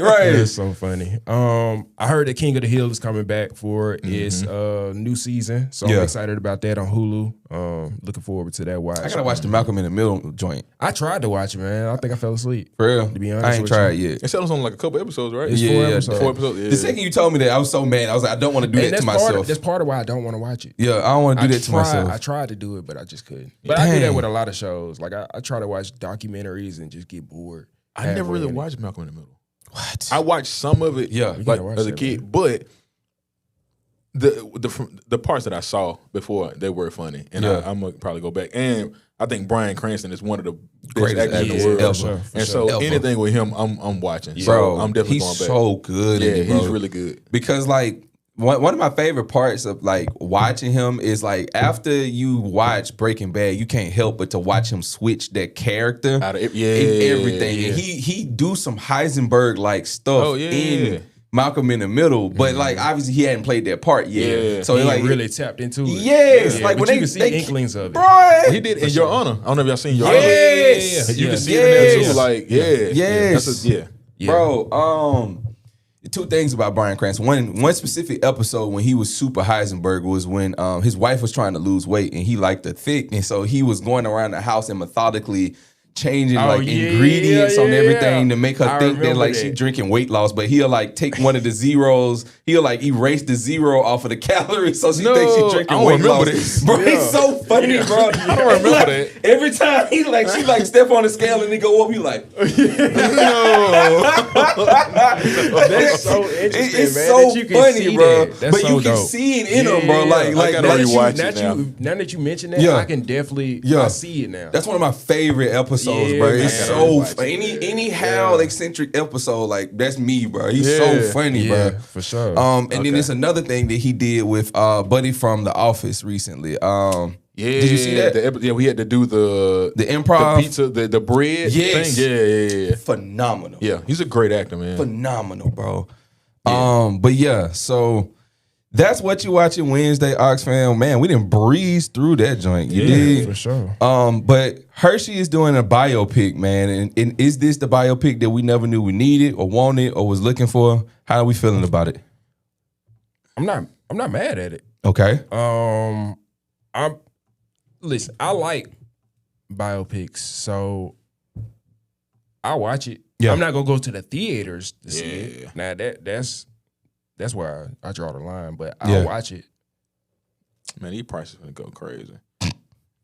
Right. That's so funny. I heard that King of the Hill is coming back for its new season, so I'm excited about that on Hulu. Looking forward to that watch. I gotta watch the Malcolm in the Middle joint. I tried to watch it, man. I think I fell asleep. For real? To be honest, I ain't tried it yet. It said it was on like a couple episodes, right? It's 4 episodes. 4 episodes. Yeah. The second you told me that, I was so mad. I was like, I don't want to do that to myself. That's part of why I don't want to watch it. Yeah, I don't want to do that to myself. I tried to do it, but I just couldn't. But I do that with a lot of shows. Like I try to watch documentaries and just get bored. I never really watched Malcolm in the Middle. What? I watched some of it, like as a kid, but the parts that I saw before, they were funny, and I'm gonna probably go back. And I think Bryan Cranston is one of the best actors in the world, so anything with him, I'm watching. So I'm definitely going back. He's so good. Yeah, he's really good. Because like one of my favorite parts of like watching him is like after you watch Breaking Bad, you can't help but to watch him switch that character in everything. And he do some Heisenberg like stuff in Malcolm in the Middle, but like obviously he hadn't played that part yet. So he like really tapped into it. Yes, like when you can see inklings of it. Bro, well, he did in Your Honor. I don't know if y'all seen Your Honor. You can see it in there too. Like yes, bro. Two things about Bryan Cranston. One specific episode when he was super Heisenberg was when his wife was trying to lose weight and he liked her thick, and so he was going around the house and methodically changing ingredients on everything to make her think that like she drinking weight loss, but he'll like take one of the zeros, he'll like erase the zero off of the calories so she thinks she's drinking weight loss. Bro, it's so funny, bro. I don't remember that. Every time she like step on the scale and he go up, he like That's so interesting, it's man. so That you can funny, see bro. that. That's but so you can dope. see it in him, bro. Like now that you mention that, I can definitely I see it now. That's one of my favorite episodes, bro. It's so anyhow eccentric episode, like that's me, bro. He's so funny, bro. For sure. And then there's another thing that he did with Buddy from The Office recently. Did you see that? We had to do the improv, the pizza, the bread thing. Yeah. Phenomenal. Yeah, he's a great actor, man. Phenomenal, bro. But yeah, so that's what you watching Wednesday, Ox fam. Man, we didn't breeze through that joint. You did for sure. But HERSEY is doing a biopic, man. And is this the biopic that we never knew we needed or wanted or was looking for? How are we feeling about it? I'm not mad at it. Okay. Listen, I like biopics, so I watch it. Yeah. I'm not gonna go to the theaters to see it. Now that's where I draw the line, but I'll watch it. Man, these prices gonna go crazy.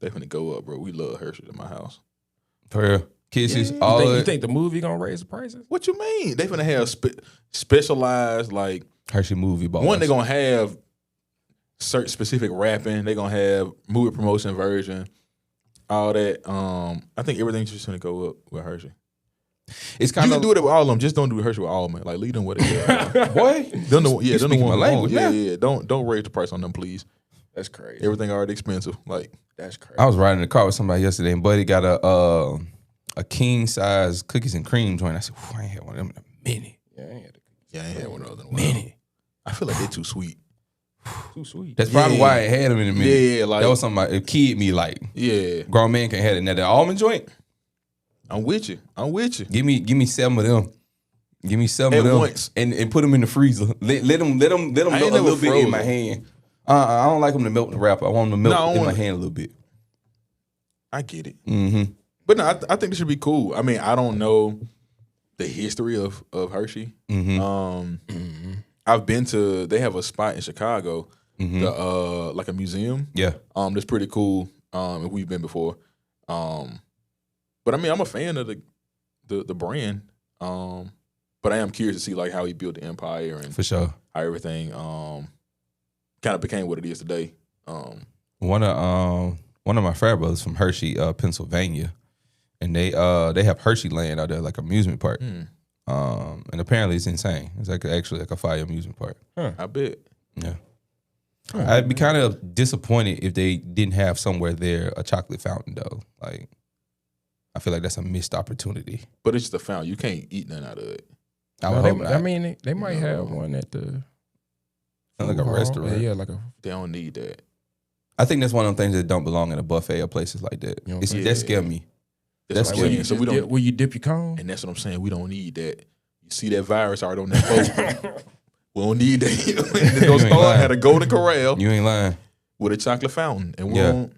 They finna go up, bro. We love HERSEY at my house. For real. Kisses, You think the movie gonna raise the prices? What you mean? They finna have specialized like HERSEY movie balls. One, they gonna have certain specific rapping. They gonna have movie promotion version, all that. I think everything's just gonna go up with HERSEY. It's kind you of can do it with all of them. Just don't do HERSEY with all of them. Like leave them with it. Boy, them the one language. Yeah. Don't raise the price on them, please. That's crazy. Everything already expensive. Like that's crazy. I was riding in the car with somebody yesterday, and Buddy got a king size cookies and cream joint. I said, I ain't had one of them in a minute. Yeah, I ain't had one of them in a minute. I feel like they're too sweet. Too sweet. That's probably why I ain't had them in a minute. Yeah, like that was something it kid me like. Yeah, grown man can't have it. Now the almond joint. I'm with you. Give me 7 of them. Give me 7 of them once. and put them in the freezer. Let them melt a little bit in my hand. I don't like them to melt in the wrapper. I want them to melt in my hand a little bit. I get it. Mm-hmm. But no, I think this should be cool. I mean, I don't know the history of HERSEY. Mm-hmm. I've been to. They have a spot in Chicago, like a museum. Yeah. That's pretty cool. We've been before. But I mean, I'm a fan of the brand. But I am curious to see like how he built the empire and For sure. how everything kind of became what it is today. One of my frat brothers from Hershey, Pennsylvania, and they have Hershey Land out there, like amusement park. And apparently it's insane. It's like actually like a fire amusement park. I bet. Yeah. I'd be kind of disappointed if they didn't have somewhere there a chocolate fountain though. Like, I feel like that's a missed opportunity. But it's just a fountain. You can't eat nothing out of it. I mean, they might have one at the like a restaurant. Yeah, like a. They don't need that. I think that's one of them things that don't belong in a buffet or places like that. You know That scare me. That's That what I'm scare me. saying. So we don't. Will you dip your cone? And that's what I'm saying. We don't need that. You see that virus already on that boat. We don't need that. Those stores had a golden corral. You ain't lying. With a chocolate fountain, and we don't.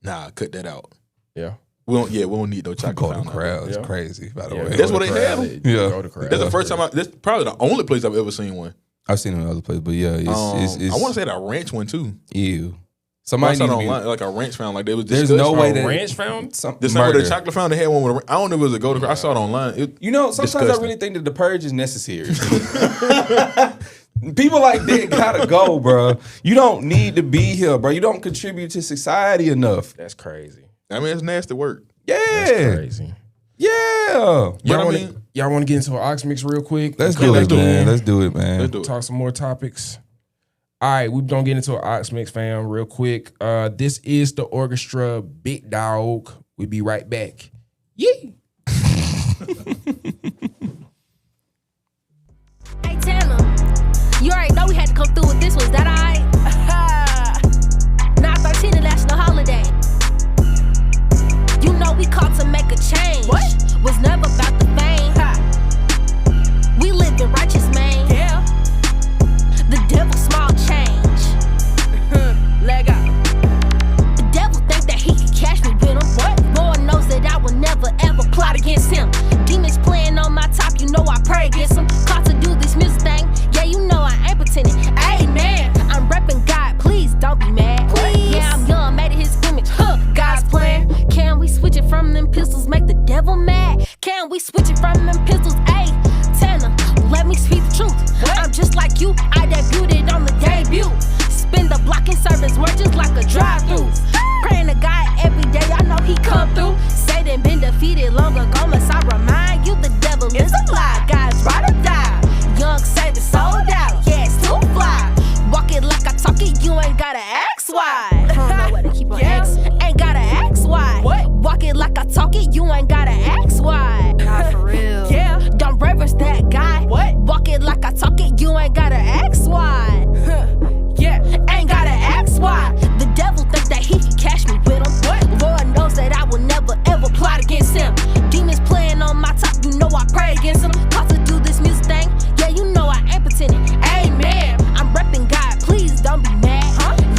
Nah, cut that out. Yeah. We don't need no chocolate Golden fountain. Corral is crazy, by the way. That's what they have. Yeah. That's the first time. That's probably the only place I've ever seen one. I've seen them in other places, but yeah, it's I want to say that ranch one too. Ew. Somebody I saw needs it to be, online, like a ranch fountain. Like they was. There's no way that ranch fountain. The same with the chocolate fountain. They had one with. I don't know if it was a golden. I saw it online. You know, sometimes I really think that the purge is necessary. People like that gotta go, bro. You don't need to be here, bro. You don't contribute to society enough. That's crazy. I mean, it's nasty work. Yeah, That's crazy. Yeah. Y'all want to get into an Ox Mix real quick? Let's do it, man. Let's do it, man. Let's do it. Talk some more topics. All right, we're going to get into an Ox Mix, fam, real quick. This is the orchestra Big Dog. We'll be right back. Yee! Hey, Tanner, you already know we had to come through with this one. Is that all right? 9/13 national holiday. You know we called to make a change. What? Was never about the fame. We live in righteous, man. Yeah. The devil small change. Leg out. The devil think that he can catch me with him. What? Lord knows that I will never ever plot against him. Demons playing on my top, you know I pray against them. Caught to do this music thing, yeah, you know I ain't pretending. Amen. I'm repping God, please don't be mad. Please. Yeah, I'm young, made it his image. God's plan. Can we switch it from them pistols, make the devil mad? Can we switch it from them pistols? Ayy, Tanner, let me speak the truth. What? I'm just like you, I debuted on the debut. Spin the block and service work just like a drive-through. Praying to God every day, I know he come through. Satan been defeated long ago, must I remind you the devil is a lie. God's ride or die. Young Satan sold out, yeah, it's too fly. Walk it like I talk it, you ain't gotta ask why. I don't know where to keep on asking. Ain't gotta ask why. What? Walk it like I talk it, you ain't gotta ask why. Not for real. Yeah, don't reverence that guy. What? Walk it like I talk it, you ain't gotta ask why. Yeah, ain't gotta ask why. The devil think that he can catch me with him. What? Lord knows that I will never ever plot against him. Demons playing on my top, you know I pray against him. Caught to do this music thing, yeah, you know I ain't pretending. Amen. I'm repping God, please don't be mad.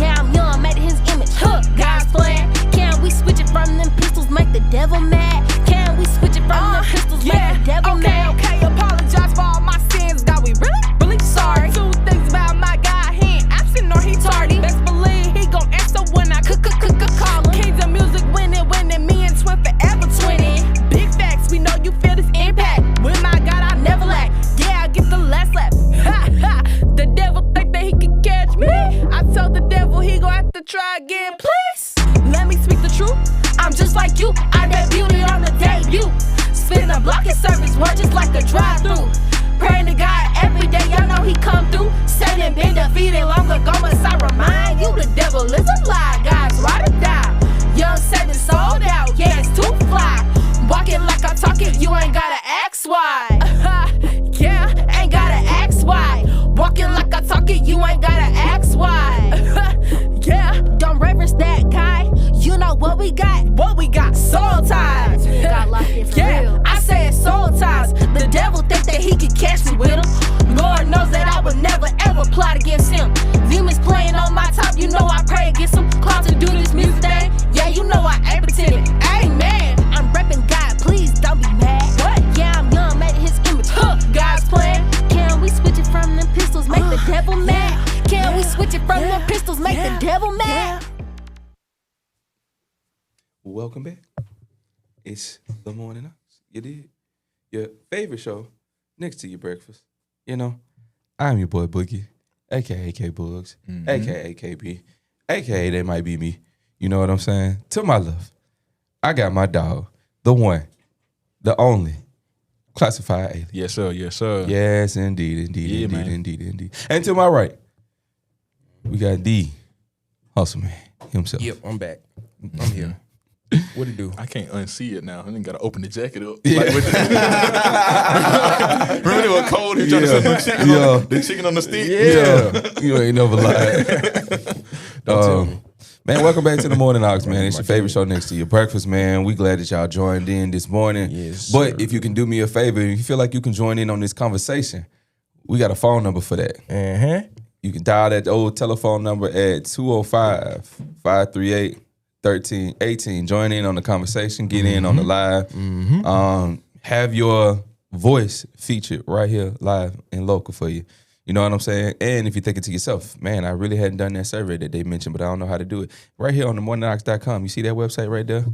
Yeah, I'm young, made it his image. God's plan. Can we switch it from them pistols, make the devil mad? Can we switch it from them pistols, make the devil mad? Okay, apologize for all my sins. God, we really sorry. Two things about my God, he ain't absent nor he tardy. Best believe he gon' answer when I call him. Kings of music winning, me and Twin forever twinning. Big facts, we know you feel this impact. With my God, I never lack. Yeah, I get the last laugh. Ha ha, the devil think that he can catch me. I told the devil he gon' have to try again, please. Let me speak the truth. I'm just like you, I debuted on the debut. Spin the block and service work just like a drive-through. Praying to God every day, y'all know he come through. Satan been defeated long ago, must I remind you the devil is a lie. God's ride or die. Young Satan sold out, yeah, it's too fly. Walk it like I talk it, you ain't gotta ask why. Yeah, ain't gotta ask why. Walk it like I talk it, you ain't gotta ask why. Yeah, don't reverence that guy. You know what we got? What we got? Soul ties. Got locked in for real. I said soul ties. The devil think that he can catch me with him. Lord knows that I would never ever plot against him. Demons playing on my top, you know I pray against him. Called to do this music thing, yeah, you know I ain't pretending. Amen. I'm repping God, please don't be mad. What? Yeah, I'm young, made it his image. God's plan. Can we switch it from them pistols, make the devil mad? Can we switch it from them pistols, make the devil mad? Welcome back. It's the Morning Ox. You did? Your favorite show next to your breakfast. You know, I'm your boy Boogie, a.k.a. K-Bugs, a.k.a. KB, a.k.a. That Might Be Me. You know what I'm saying? To my left, I got my dog, the one, the only, classified alien. Yes, sir. Yes, sir. Yes, indeed. And to my right, we got the hustle man himself. Yep, I'm back. I'm here. What it do? I can't unsee it now. I didn't gotta open the jacket up. Yeah. Like with remember they were cold? He trying to set the chicken on the stick. Yeah. You ain't never lied. Don't tell me. Man, welcome back to the Morning Ox, man. It's your favorite show next to your breakfast, man. We glad that y'all joined in this morning. Yes, but sir. if you can do me a favor, if you feel like you can join in on this conversation, we got a phone number for that. You can dial that old telephone number at 205-538-1318. Join in on the conversation. Get in on the live. Have your voice featured right here live and local for you. You know what I'm saying? And if you're thinking to yourself, man, I really hadn't done that survey that they mentioned, but I don't know how to do it. Right here on the morningox.com. You see that website right there?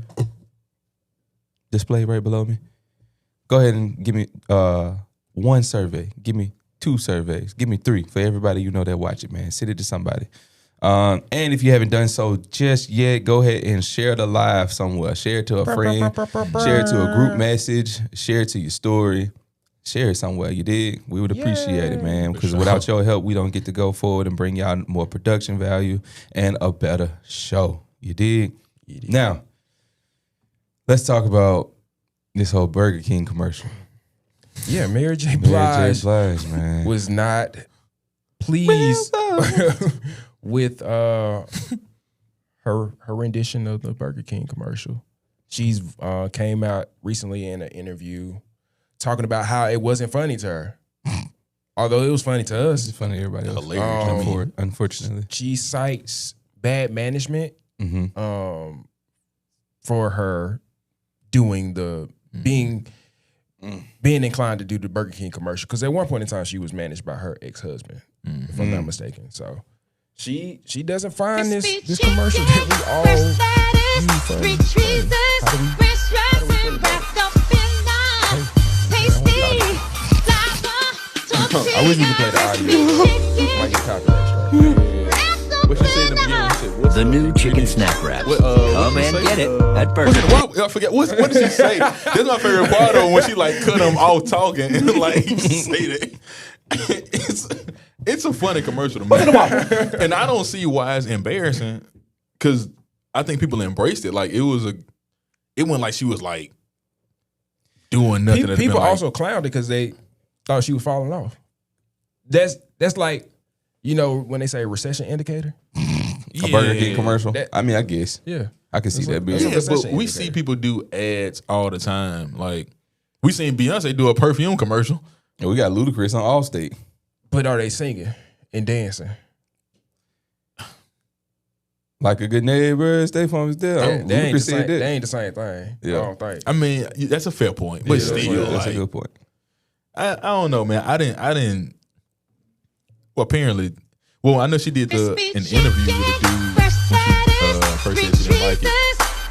Displayed right below me. Go ahead and give me one survey. Give me 2 surveys. Give me 3 for everybody you know that watch it, man. Send it to somebody. And if you haven't done so just yet, go ahead and share the live somewhere. Share it to a friend. Share it to a group message. Share it to your story. Share it somewhere. You did. We would appreciate it, man. Because without your help, we don't get to go forward and bring y'all more production value and a better show. You did. Now, let's talk about this whole Burger King commercial. Yeah, Mary J. Blige, man, was not pleased with her rendition of the Burger King commercial. She's came out recently in an interview talking about how it wasn't funny to her. Although it was funny to us. It's funny to everybody else. Hilarious, unfortunately. She cites bad management for her doing the being inclined to do the Burger King commercial. Because at one point in time, she was managed by her ex-husband, if I'm not mistaken. So she doesn't find this commercial that we all use funny. I wish we could play the audio. Might get copyright strike. What you said in the beginning? You said, what's The new chicken snack wraps. Come and get it at Burger King. I forget. What did she say? This is my favorite part though, when she like cut them off talking and like say that. It's a funny commercial to me. And I don't see why it's embarrassing, because I think people embraced it. Like it wasn't like she was like doing nothing. People also clowned it because they thought she was falling off. That's like, you know, when they say recession indicator. A Burger King commercial? I mean, I guess. Yeah. I can see that being. Yeah, but we see people do ads all the time. Like, we seen Beyonce do a perfume commercial. And we got Ludacris on Allstate. But are they singing and dancing? Like a good neighbor, State Farm is there. They ain't the same thing. Yeah. I don't think. I mean, that's a fair point. But still, that's a good point. I don't know, man. I didn't. Well, apparently, I know she did an interview with a dude when she first said she didn't like it.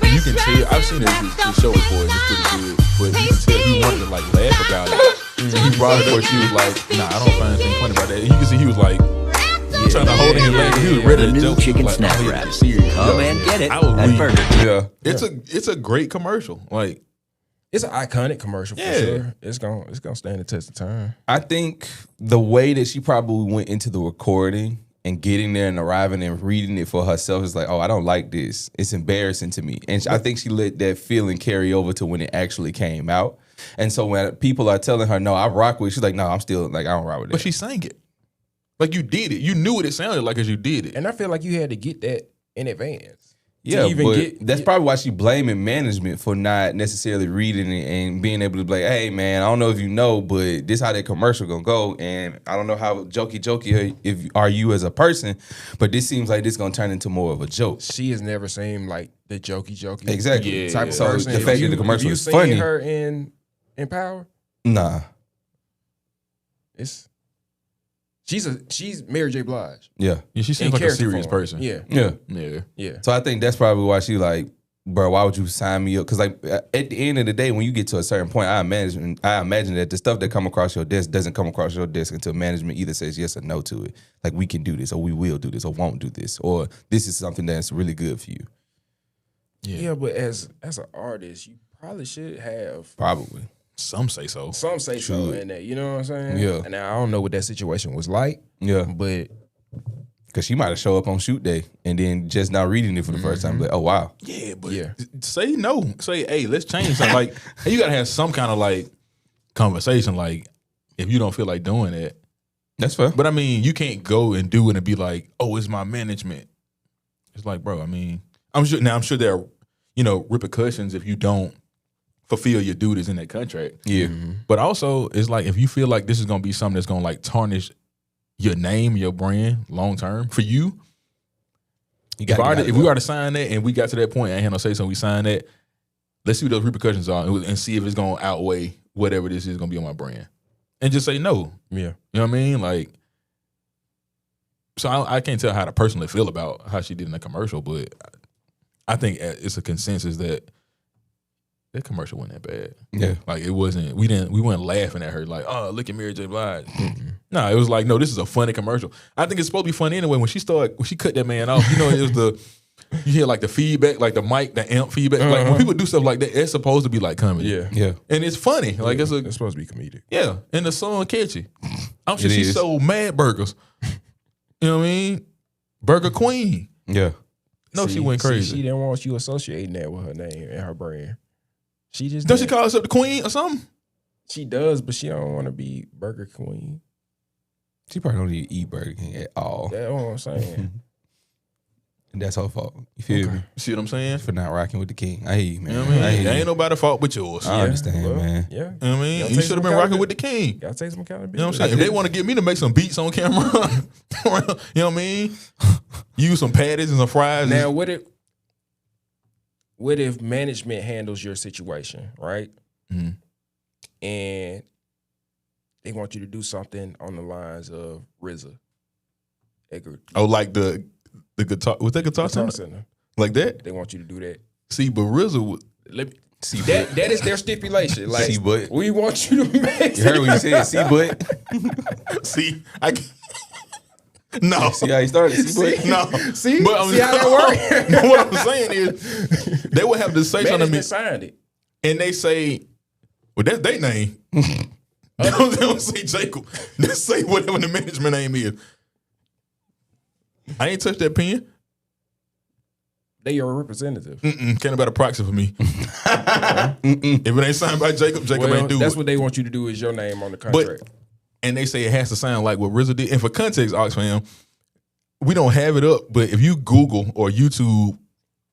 And you can tell. I've seen the show before, and it's pretty good. But you can tell he wanted to like laugh about it. And he brought it up. She was like, "Nah, I don't find anything funny about that." And you can see he was like trying to hold it in. Like, he was ready to joke. Chicken Like, snack wraps. Come and get it I would at leave. Burger King. Yeah. It's a great commercial. Like, it's an iconic commercial for sure. It's gonna stand the test of time. I think the way that she probably went into the recording and getting there and arriving and reading it for herself is like, oh, I don't like this. It's embarrassing to me. And I think she let that feeling carry over to when it actually came out. And so when people are telling her, no, I rock with it, she's like, no, I'm still like, I don't rock with it. but she sang it. Like, you did it. You knew what it sounded like as you did it. And I feel like you had to get that in advance. Yeah, that's probably why she blaming management for not necessarily reading it and being able to be like, hey, man, I don't know if you know, but this how that commercial gonna go. And I don't know how jokey are you as a person, but this seems like this gonna turn into more of a joke. She has never seemed like the jokey Exactly. type of So person. the fact that the commercial is seen funny. her in Power? Nah. She's Mary J. Blige. Yeah. She seems like a serious person. Yeah. Yeah. Yeah. Yeah. So I think that's probably why she like, bro, why would you sign me up? Because like at the end of the day, when you get to a certain point, I imagine that the stuff that come across your desk doesn't come across your desk until management either says yes or no to it. Like, we can do this, or we will do this, or won't do this, or this is something that's really good for you. Yeah, but as an artist, you probably should have. Probably. Some say so. Some say so, and that, you know what I'm saying? Yeah. And now I don't know what that situation was like. Yeah. But because she might have showed up on shoot day and then just now reading it for the first time, like, oh wow. Yeah, but say no. Say, hey, let's change something. Like, hey, you gotta have some kind of like conversation. Like, if you don't feel like doing it, that's fair. But I mean, you can't go and do it and be like, oh, it's my management. It's like, bro, I mean, I'm sure there are, repercussions if you don't fulfill your duties in that contract. Yeah. But also, it's like, if you feel like this is gonna be something that's gonna like tarnish your name, your brand, long term for you. If we were to sign that and we got to that point, I ain't had no say so, we signed that. Let's see what those repercussions are and see if it's gonna outweigh whatever this is gonna be on my brand, and just say no. Yeah, you know what I mean? Like, so I can't tell how to personally feel about how she did in the commercial, but I think it's a consensus that that commercial wasn't that bad. Yeah, like it wasn't. We weren't laughing at her like, oh, look at Mary J. Blige. No, it was like, no, this is a funny commercial. I think it's supposed to be funny anyway. When she cut that man off, it was you hear like the feedback, like the mic, the amp feedback. Like when people do stuff like that, it's supposed to be like comedy. Yeah. And it's funny. Like it's supposed to be comedic. Yeah, and the song catchy. I'm sure It she is. sold mad burgers. You know what I mean? Burger Queen. Yeah. No, she went crazy. She didn't want you associating that with her name and her brand. She just Does she call herself the Queen or something? She does, but she don't want to be Burger Queen. She probably don't even eat Burger King at all. That's what I'm saying. And that's her fault. You feel me? See what I'm saying? For not rocking with the king. I hear you, man. You know what I mean? I hear That you. ain't nobody's fault but yours. I understand, man. Yeah. You know what I mean? Gotta You take should have some been rocking with the king. Gotta take some accountability. You know what I'm saying? If they want to get me to make some beats on camera, you know what I mean? Use some patties and some fries. Now, what if management handles your situation, right? Mhm. And they want you to do something on the lines of RZA. Oh, like the guitar, was that guitar center? Like that? They want you to do that. See, but RZA Let me see that is their stipulation. Like, See, but we want you to make. you heard what you said. See, but see, no. See how he started. See, but No. See, But see how that works? what I'm saying is, they would have to say something to me, Management signed it. and they say, well, that's their name. They don't say Jacob. They say whatever the management name is. I ain't touched that pen. They are a representative. Can't about a proxy for me. If it ain't signed by Jacob ain't do that's it. what they want you to do is your name on the contract. And they say it has to sound like what RZA did. And for context, Oxfam, we don't have it up, but if you Google or YouTube,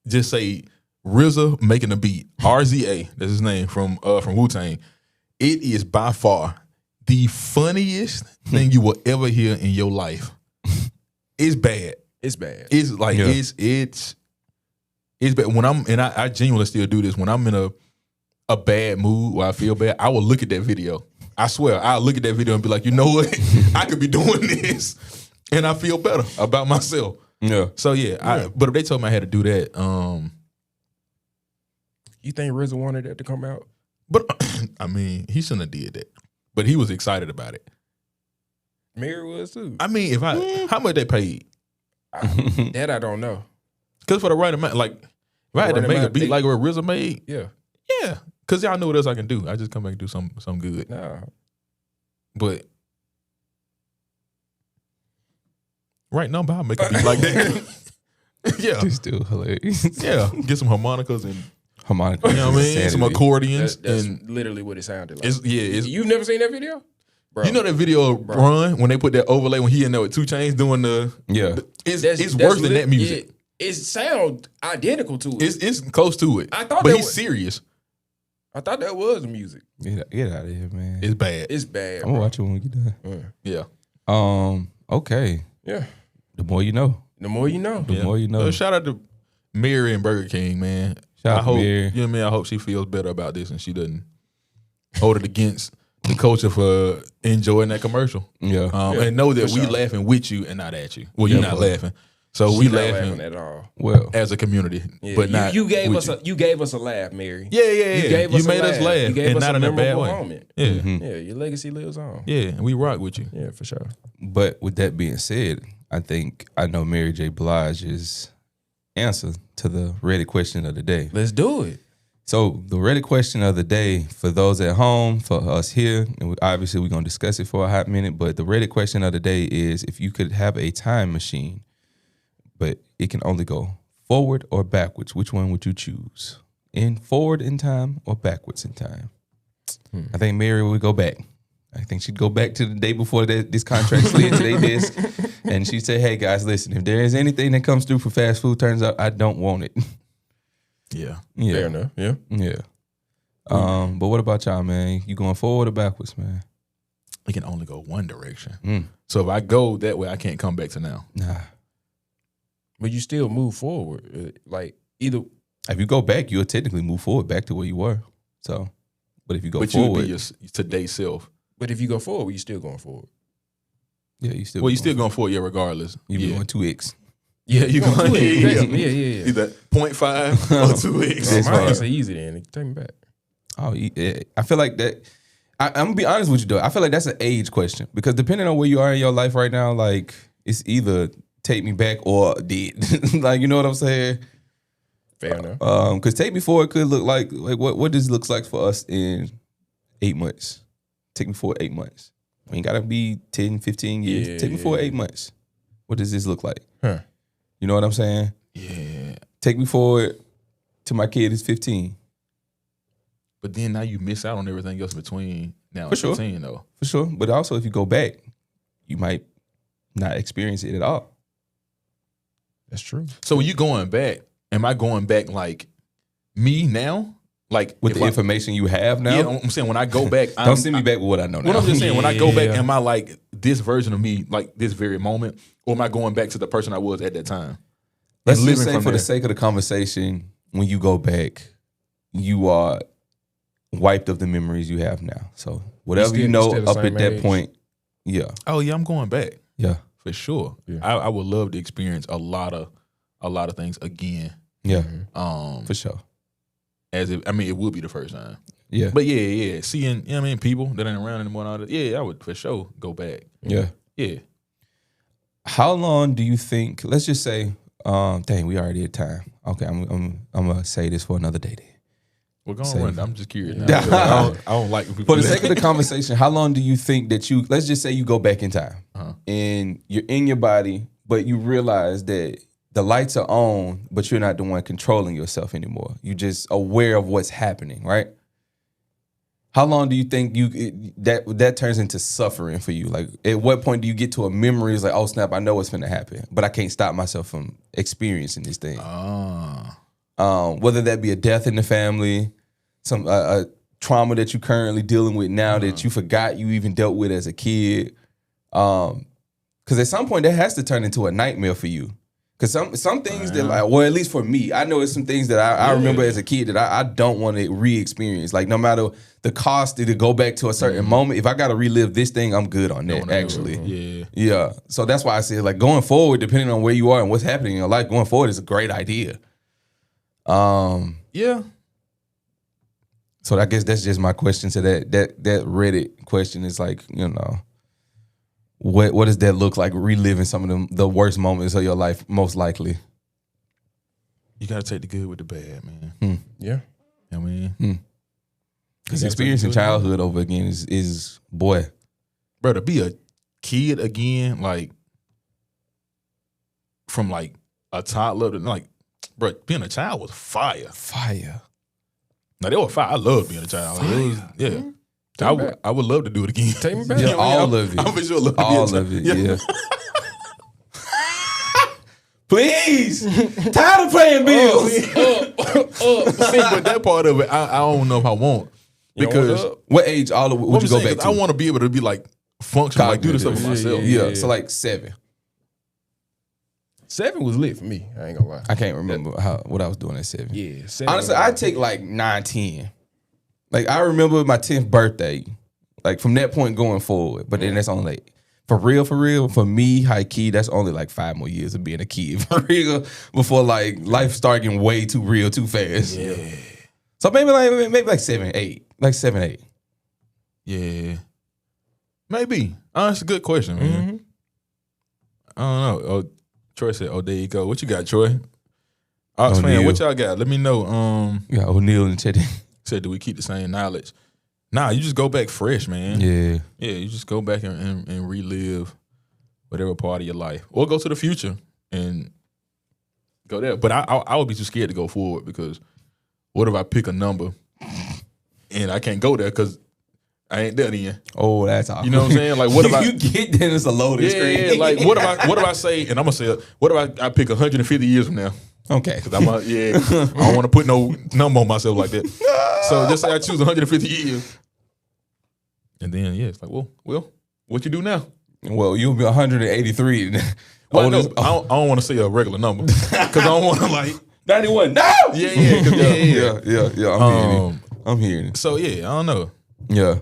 just say RZA making a beat, RZA, that's his name from Wu-Tang. It is by far the funniest thing you will ever hear in your life. It's bad. It's bad. It's like it's bad. When I genuinely still do this. When I'm in a bad mood where I feel bad, I will look at that video. I swear, I'll look at that video and be like, you know what? I could be doing this, and I feel better about myself. Yeah. So but if they told me I had to do that, You think RZA wanted that to come out? but I mean, he shouldn't have did that. But he was excited about it. Mary was too. I mean, how much they paid? That I don't know. Because for the right amount, like if I had to right make a amount, beat they- like what RZA made, Yeah. yeah. Because y'all know what else I can do. I just come back and do some good. Nah. But right now, I'll make a beat like that. Yeah. It's still hilarious. Yeah. Get some harmonicas and Harmonica. you know what I mean? Some accordions. That's and literally what it sounded like. it's You've never seen that video? Bro. you know that video of Run when they put that overlay when he in there with 2 Chainz doing the it's That's worse than that music. It sounds identical to it. It's close to it. I thought but that he's was- serious. I thought that was music. Get out of here, man. It's bad. It's bad. I'm gonna bro. watch it when we get done. Yeah. Okay. Yeah. The more you know. The more you know. The more you know. Shout out to Mary and Burger King, man. Shout out I to hope Mary. you know what I mean. I hope she feels better about this and she doesn't hold it against the culture for enjoying that commercial. Yeah. And know that for we sure. laughing with you and not at you. Well, you're Yeah, not bro. laughing. So She we not laughing at all. Well, as a community, Yeah, but not. you gave with us you gave us a laugh, Mary. Yeah. You gave us made a us laugh, You gave and us not a in a bad memorable way. moment. Yeah, Yeah, your legacy lives on. yeah, and we rock with you. Yeah, for sure. But with that being said, I know Mary J. Blige's answer to the Reddit question of the day. Let's do it. So the Reddit question of the day for those at home, for us here, and obviously we're going to discuss it for a hot minute, but the Reddit question of the day is if you could have a time machine, but it can only go forward or backwards, which one would you choose? Forward in time or backwards in time? I think Mary would go back. I think she'd go back to the day before this contract slid to their desk, and she'd say, hey guys, listen, if there is anything that comes through for fast food, turns out I don't want it. Yeah. Fair enough. Yeah. Yeah. But what about y'all, man? You going forward or backwards, man? It can only go one direction. So if I go that way, I can't come back to now. Nah. But you still move forward. Like either if you go back, you'll technically move forward back to where you were. So, but if you go but forward, you would be your today's self. But if you go forward, you still going forward. Yeah, you still. Well, you still going forward, yeah, regardless. You be going 2x. Yeah, you going. Yeah. Either 0.5 or 2x. My answer easy then. Take me back. Oh, yeah. I feel like that. I'm gonna be honest with you though. I feel like that's an age question because depending on where you are in your life right now, like it's either take me back or dead. Like you know what I'm saying? Fair enough. Because take me forward could look like what this looks like for us in 8 months. Take me forward 8 months. We ain't gotta be 10, 15 years. Yeah, take me forward 8 months. What does this look like? Huh. You know what I'm saying? Yeah. Take me forward to my kid is 15. But then now you miss out on everything else between now For and sure. 15, though. For sure. But also if you go back, you might not experience it at all. That's true. So when you going back, am I going back like me now? Like With the information you have now? Yeah, I'm saying when I go back, Don't send me back with what I know now. What I'm just saying, when I go back, Yeah. am I like this version of me, like this very moment, or am I going back to the person I was at that time? Let's And just living say from for the there? sake of the conversation, when you go back, you are wiped of the memories you have now. So whatever you know still the up same at that age? point, yeah. Oh yeah, I'm going back. Yeah. For sure. Yeah. I would love to experience a lot of things again. Yeah. Mm-hmm. For sure. As if it would be the first time. Yeah. But yeah. Seeing, people that ain't around anymore and all that. Yeah, I would for sure go back. Yeah. Yeah. How long do you think, let's just say, dang, we already at time. Okay, I'm gonna say this for another day then. We're going to Save run. it. I'm just curious now. I don't like when people For the do sake that. of the conversation, how long do you think that let's just say you go back in time and you're in your body, but you realize that the lights are on, but you're not the one controlling yourself anymore. You're just aware of what's happening, right? How long do you think that turns into suffering for you? Like, at what point do you get to a memory? It's like, oh snap, I know what's finna happen, but I can't stop myself from experiencing this thing. Whether that be a death in the family, some a trauma that you're currently dealing with now that you forgot you even dealt with as a kid. Because at some point that has to turn into a nightmare for you. Because some things that, like, well, at least for me, I know it's some things that I remember as a kid that I don't want to re-experience. Like, no matter the cost to go back to a certain moment, if I got to relive this thing, I'm good on that, actually. Yeah. So that's why I say, like, going forward, depending on where you are and what's happening in your life, going forward is a great idea. Yeah. So I guess that's just my question to that Reddit question is like, what does that look like, reliving some of the worst moments of your life, most likely? You got to take the good with the bad, man. Yeah. I mean. Because experiencing childhood over again is boy. Bro, to be a kid again, like, from like a toddler to like, bro, being a child was fire. Fire. Now, they were fire. I loved being a child. Like, it was, yeah. I would love to do it again. Take me back. Yeah, all of it. I'm for sure love to be a All child. of it, yeah. Please, tired of paying bills. See, but that part of it, I don't know if I want. Because What age would you go back to? I want to be able to be like functional, like do this stuff for myself. Yeah, so like 7. 7 was lit for me. I ain't gonna lie. I can't remember what I was doing at 7. Yeah. 7 Honestly, I'd take like 9, 10. Like, I remember my 10th birthday, like from that point going forward. But then that's only like For real, for me, high key, that's only like 5 more years of being a kid for real before like life start getting way too real too fast. Yeah. So maybe like 7, 8. Like 7, 8. Yeah. Maybe. That's a good question, man. I don't know. Oh, Troy said, "Oh, there you go." What you got, Troy? Ox fan, what y'all got? Let me know. You got O'Neal and Chetty. Said, do we keep the same knowledge? Nah, you just go back fresh, man. Yeah. Yeah, you just go back and relive whatever part of your life. Or go to the future and go there. But I would be too scared to go forward because what if I pick a number and I can't go there because I ain't there then? Oh, that's awkward. You know what I'm saying? Like, what if you get there, it's a loaded screen. Yeah, like what if I say, and I'm gonna say, what if I pick 150 years from now? Okay. Because I don't want to put no number on myself like that. So just say I choose 150 years. And then, it's like, well, what you do now? Well, you'll be 183. Well, no, I don't want to say a regular number. Because I don't want to like... 91, no! Yeah. I'm hearing it. So, I don't know. Yeah.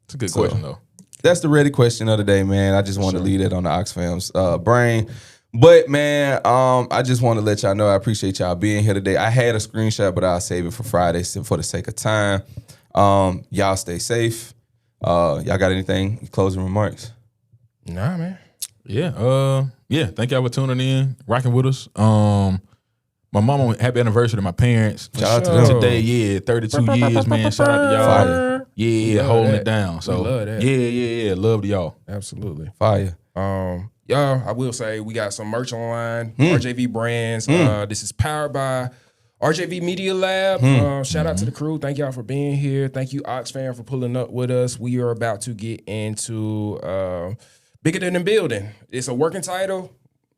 It's a good question, though. That's the ready question of the day, man. I just want to leave that on the Oxfam's brain. But, man, I just want to let y'all know I appreciate y'all being here today. I had a screenshot, but I'll save it for Friday for the sake of time. Y'all stay safe. Y'all got anything? Closing remarks? Nah, man. Yeah. Thank y'all for tuning in, rocking with us. My mama, happy anniversary to my parents. Shout out to them. Today, 32 years, man. Shout out to y'all. Fire. Yeah, holding it down. So, we love that. Yeah. Love to y'all. Absolutely. Fire. Y'all, I will say we got some merch online, RJV Brands. This is powered by RJV Media Lab. Shout out to the crew. Thank y'all for being here. Thank you, Ox Fam, for pulling up with us. We are about to get into Bigger Than the Building. It's a working title.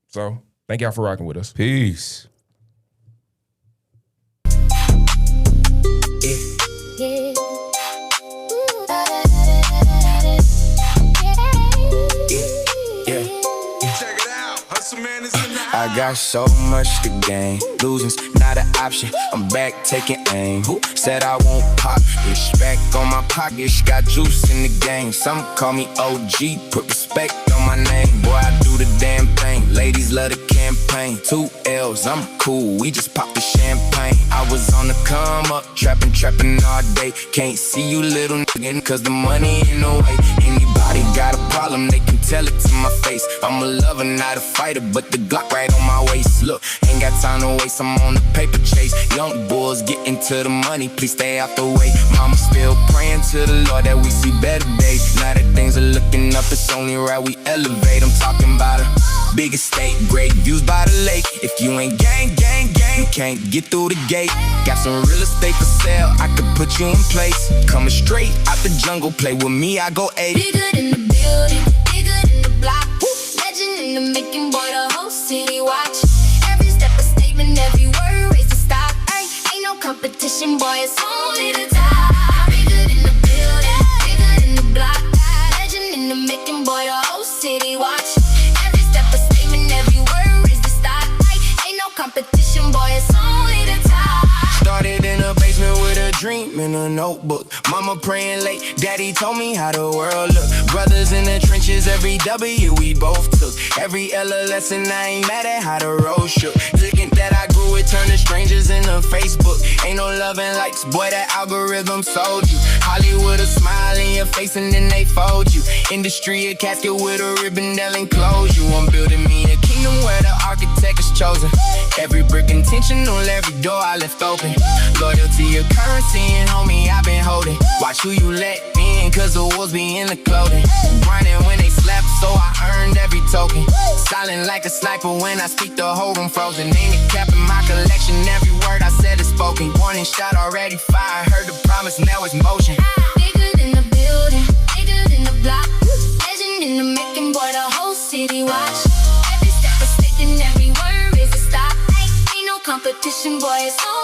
So thank y'all for rocking with us. Peace. Yeah. I got so much to gain. Losing's not an option. I'm back taking aim. Who said I won't pop? Respect on my pockets. Got juice in the game. Some call me OG. Put respect on my name. Boy, I do the damn thing. Ladies love the campaign. 2 L's, I'm cool. We just pop the champagne. I was on the come up. Trapping all day. Can't see you little nigga cause the money in the way. Anybody got a problem, they can tell it to my face. I'm a lover, not a fighter, but the Glock right on my waist. Look, ain't got time to waste, I'm on the paper chase. Young boys getting to the money, please stay out the way. Mama still praying to the Lord that we see better days. Now that things are looking up, it's only right we elevate. I'm talking about a big estate, great views by the lake. If you ain't gang, you can't get through the gate. Got some real estate for sale, I could put you in place. Coming straight out the jungle, play with me, I go 8. Bigger than the building, bigger than the block. Legend in the making, boy, the whole city watch. Every step a statement, every word raise the stock. Ain't no competition, boy, it's only the top. Bigger than the building, bigger than the block. Legend in the making, boy, the whole city watch. Every step a statement, every word raise the stock. Ain't no competition, boy, it's only the top. Started in a basement with a dream in a notebook. Mama praying late, daddy told me how the world look. Brothers in the trenches, every W we both took. Every L a lesson, I ain't mad at how the road shook. Thinking that I grew it, turning strangers into Facebook. Ain't no love and likes, boy, that algorithm sold you. Hollywood a smile in your face and then they fold you. Industry a casket with a ribbon that'll enclose you. I'm building me a kingdom where the architect is chosen. Every brick intentional, every door I left open. Loyalty a currency and homie I've been holding. Watch who you let in cause the wolves be in the clothing. Grinding when they slap so I earned every token. Silent like a sniper when I speak the whole room frozen. Ain't a cap in my collection, every word I said is spoken. Warning shot already fired, heard the promise now it's motion. Bigger than the building, bigger than the block. Legend in the making, boy, the whole city watch. Every step a statement, every word is a stop. Ain't no competition, boy, it's all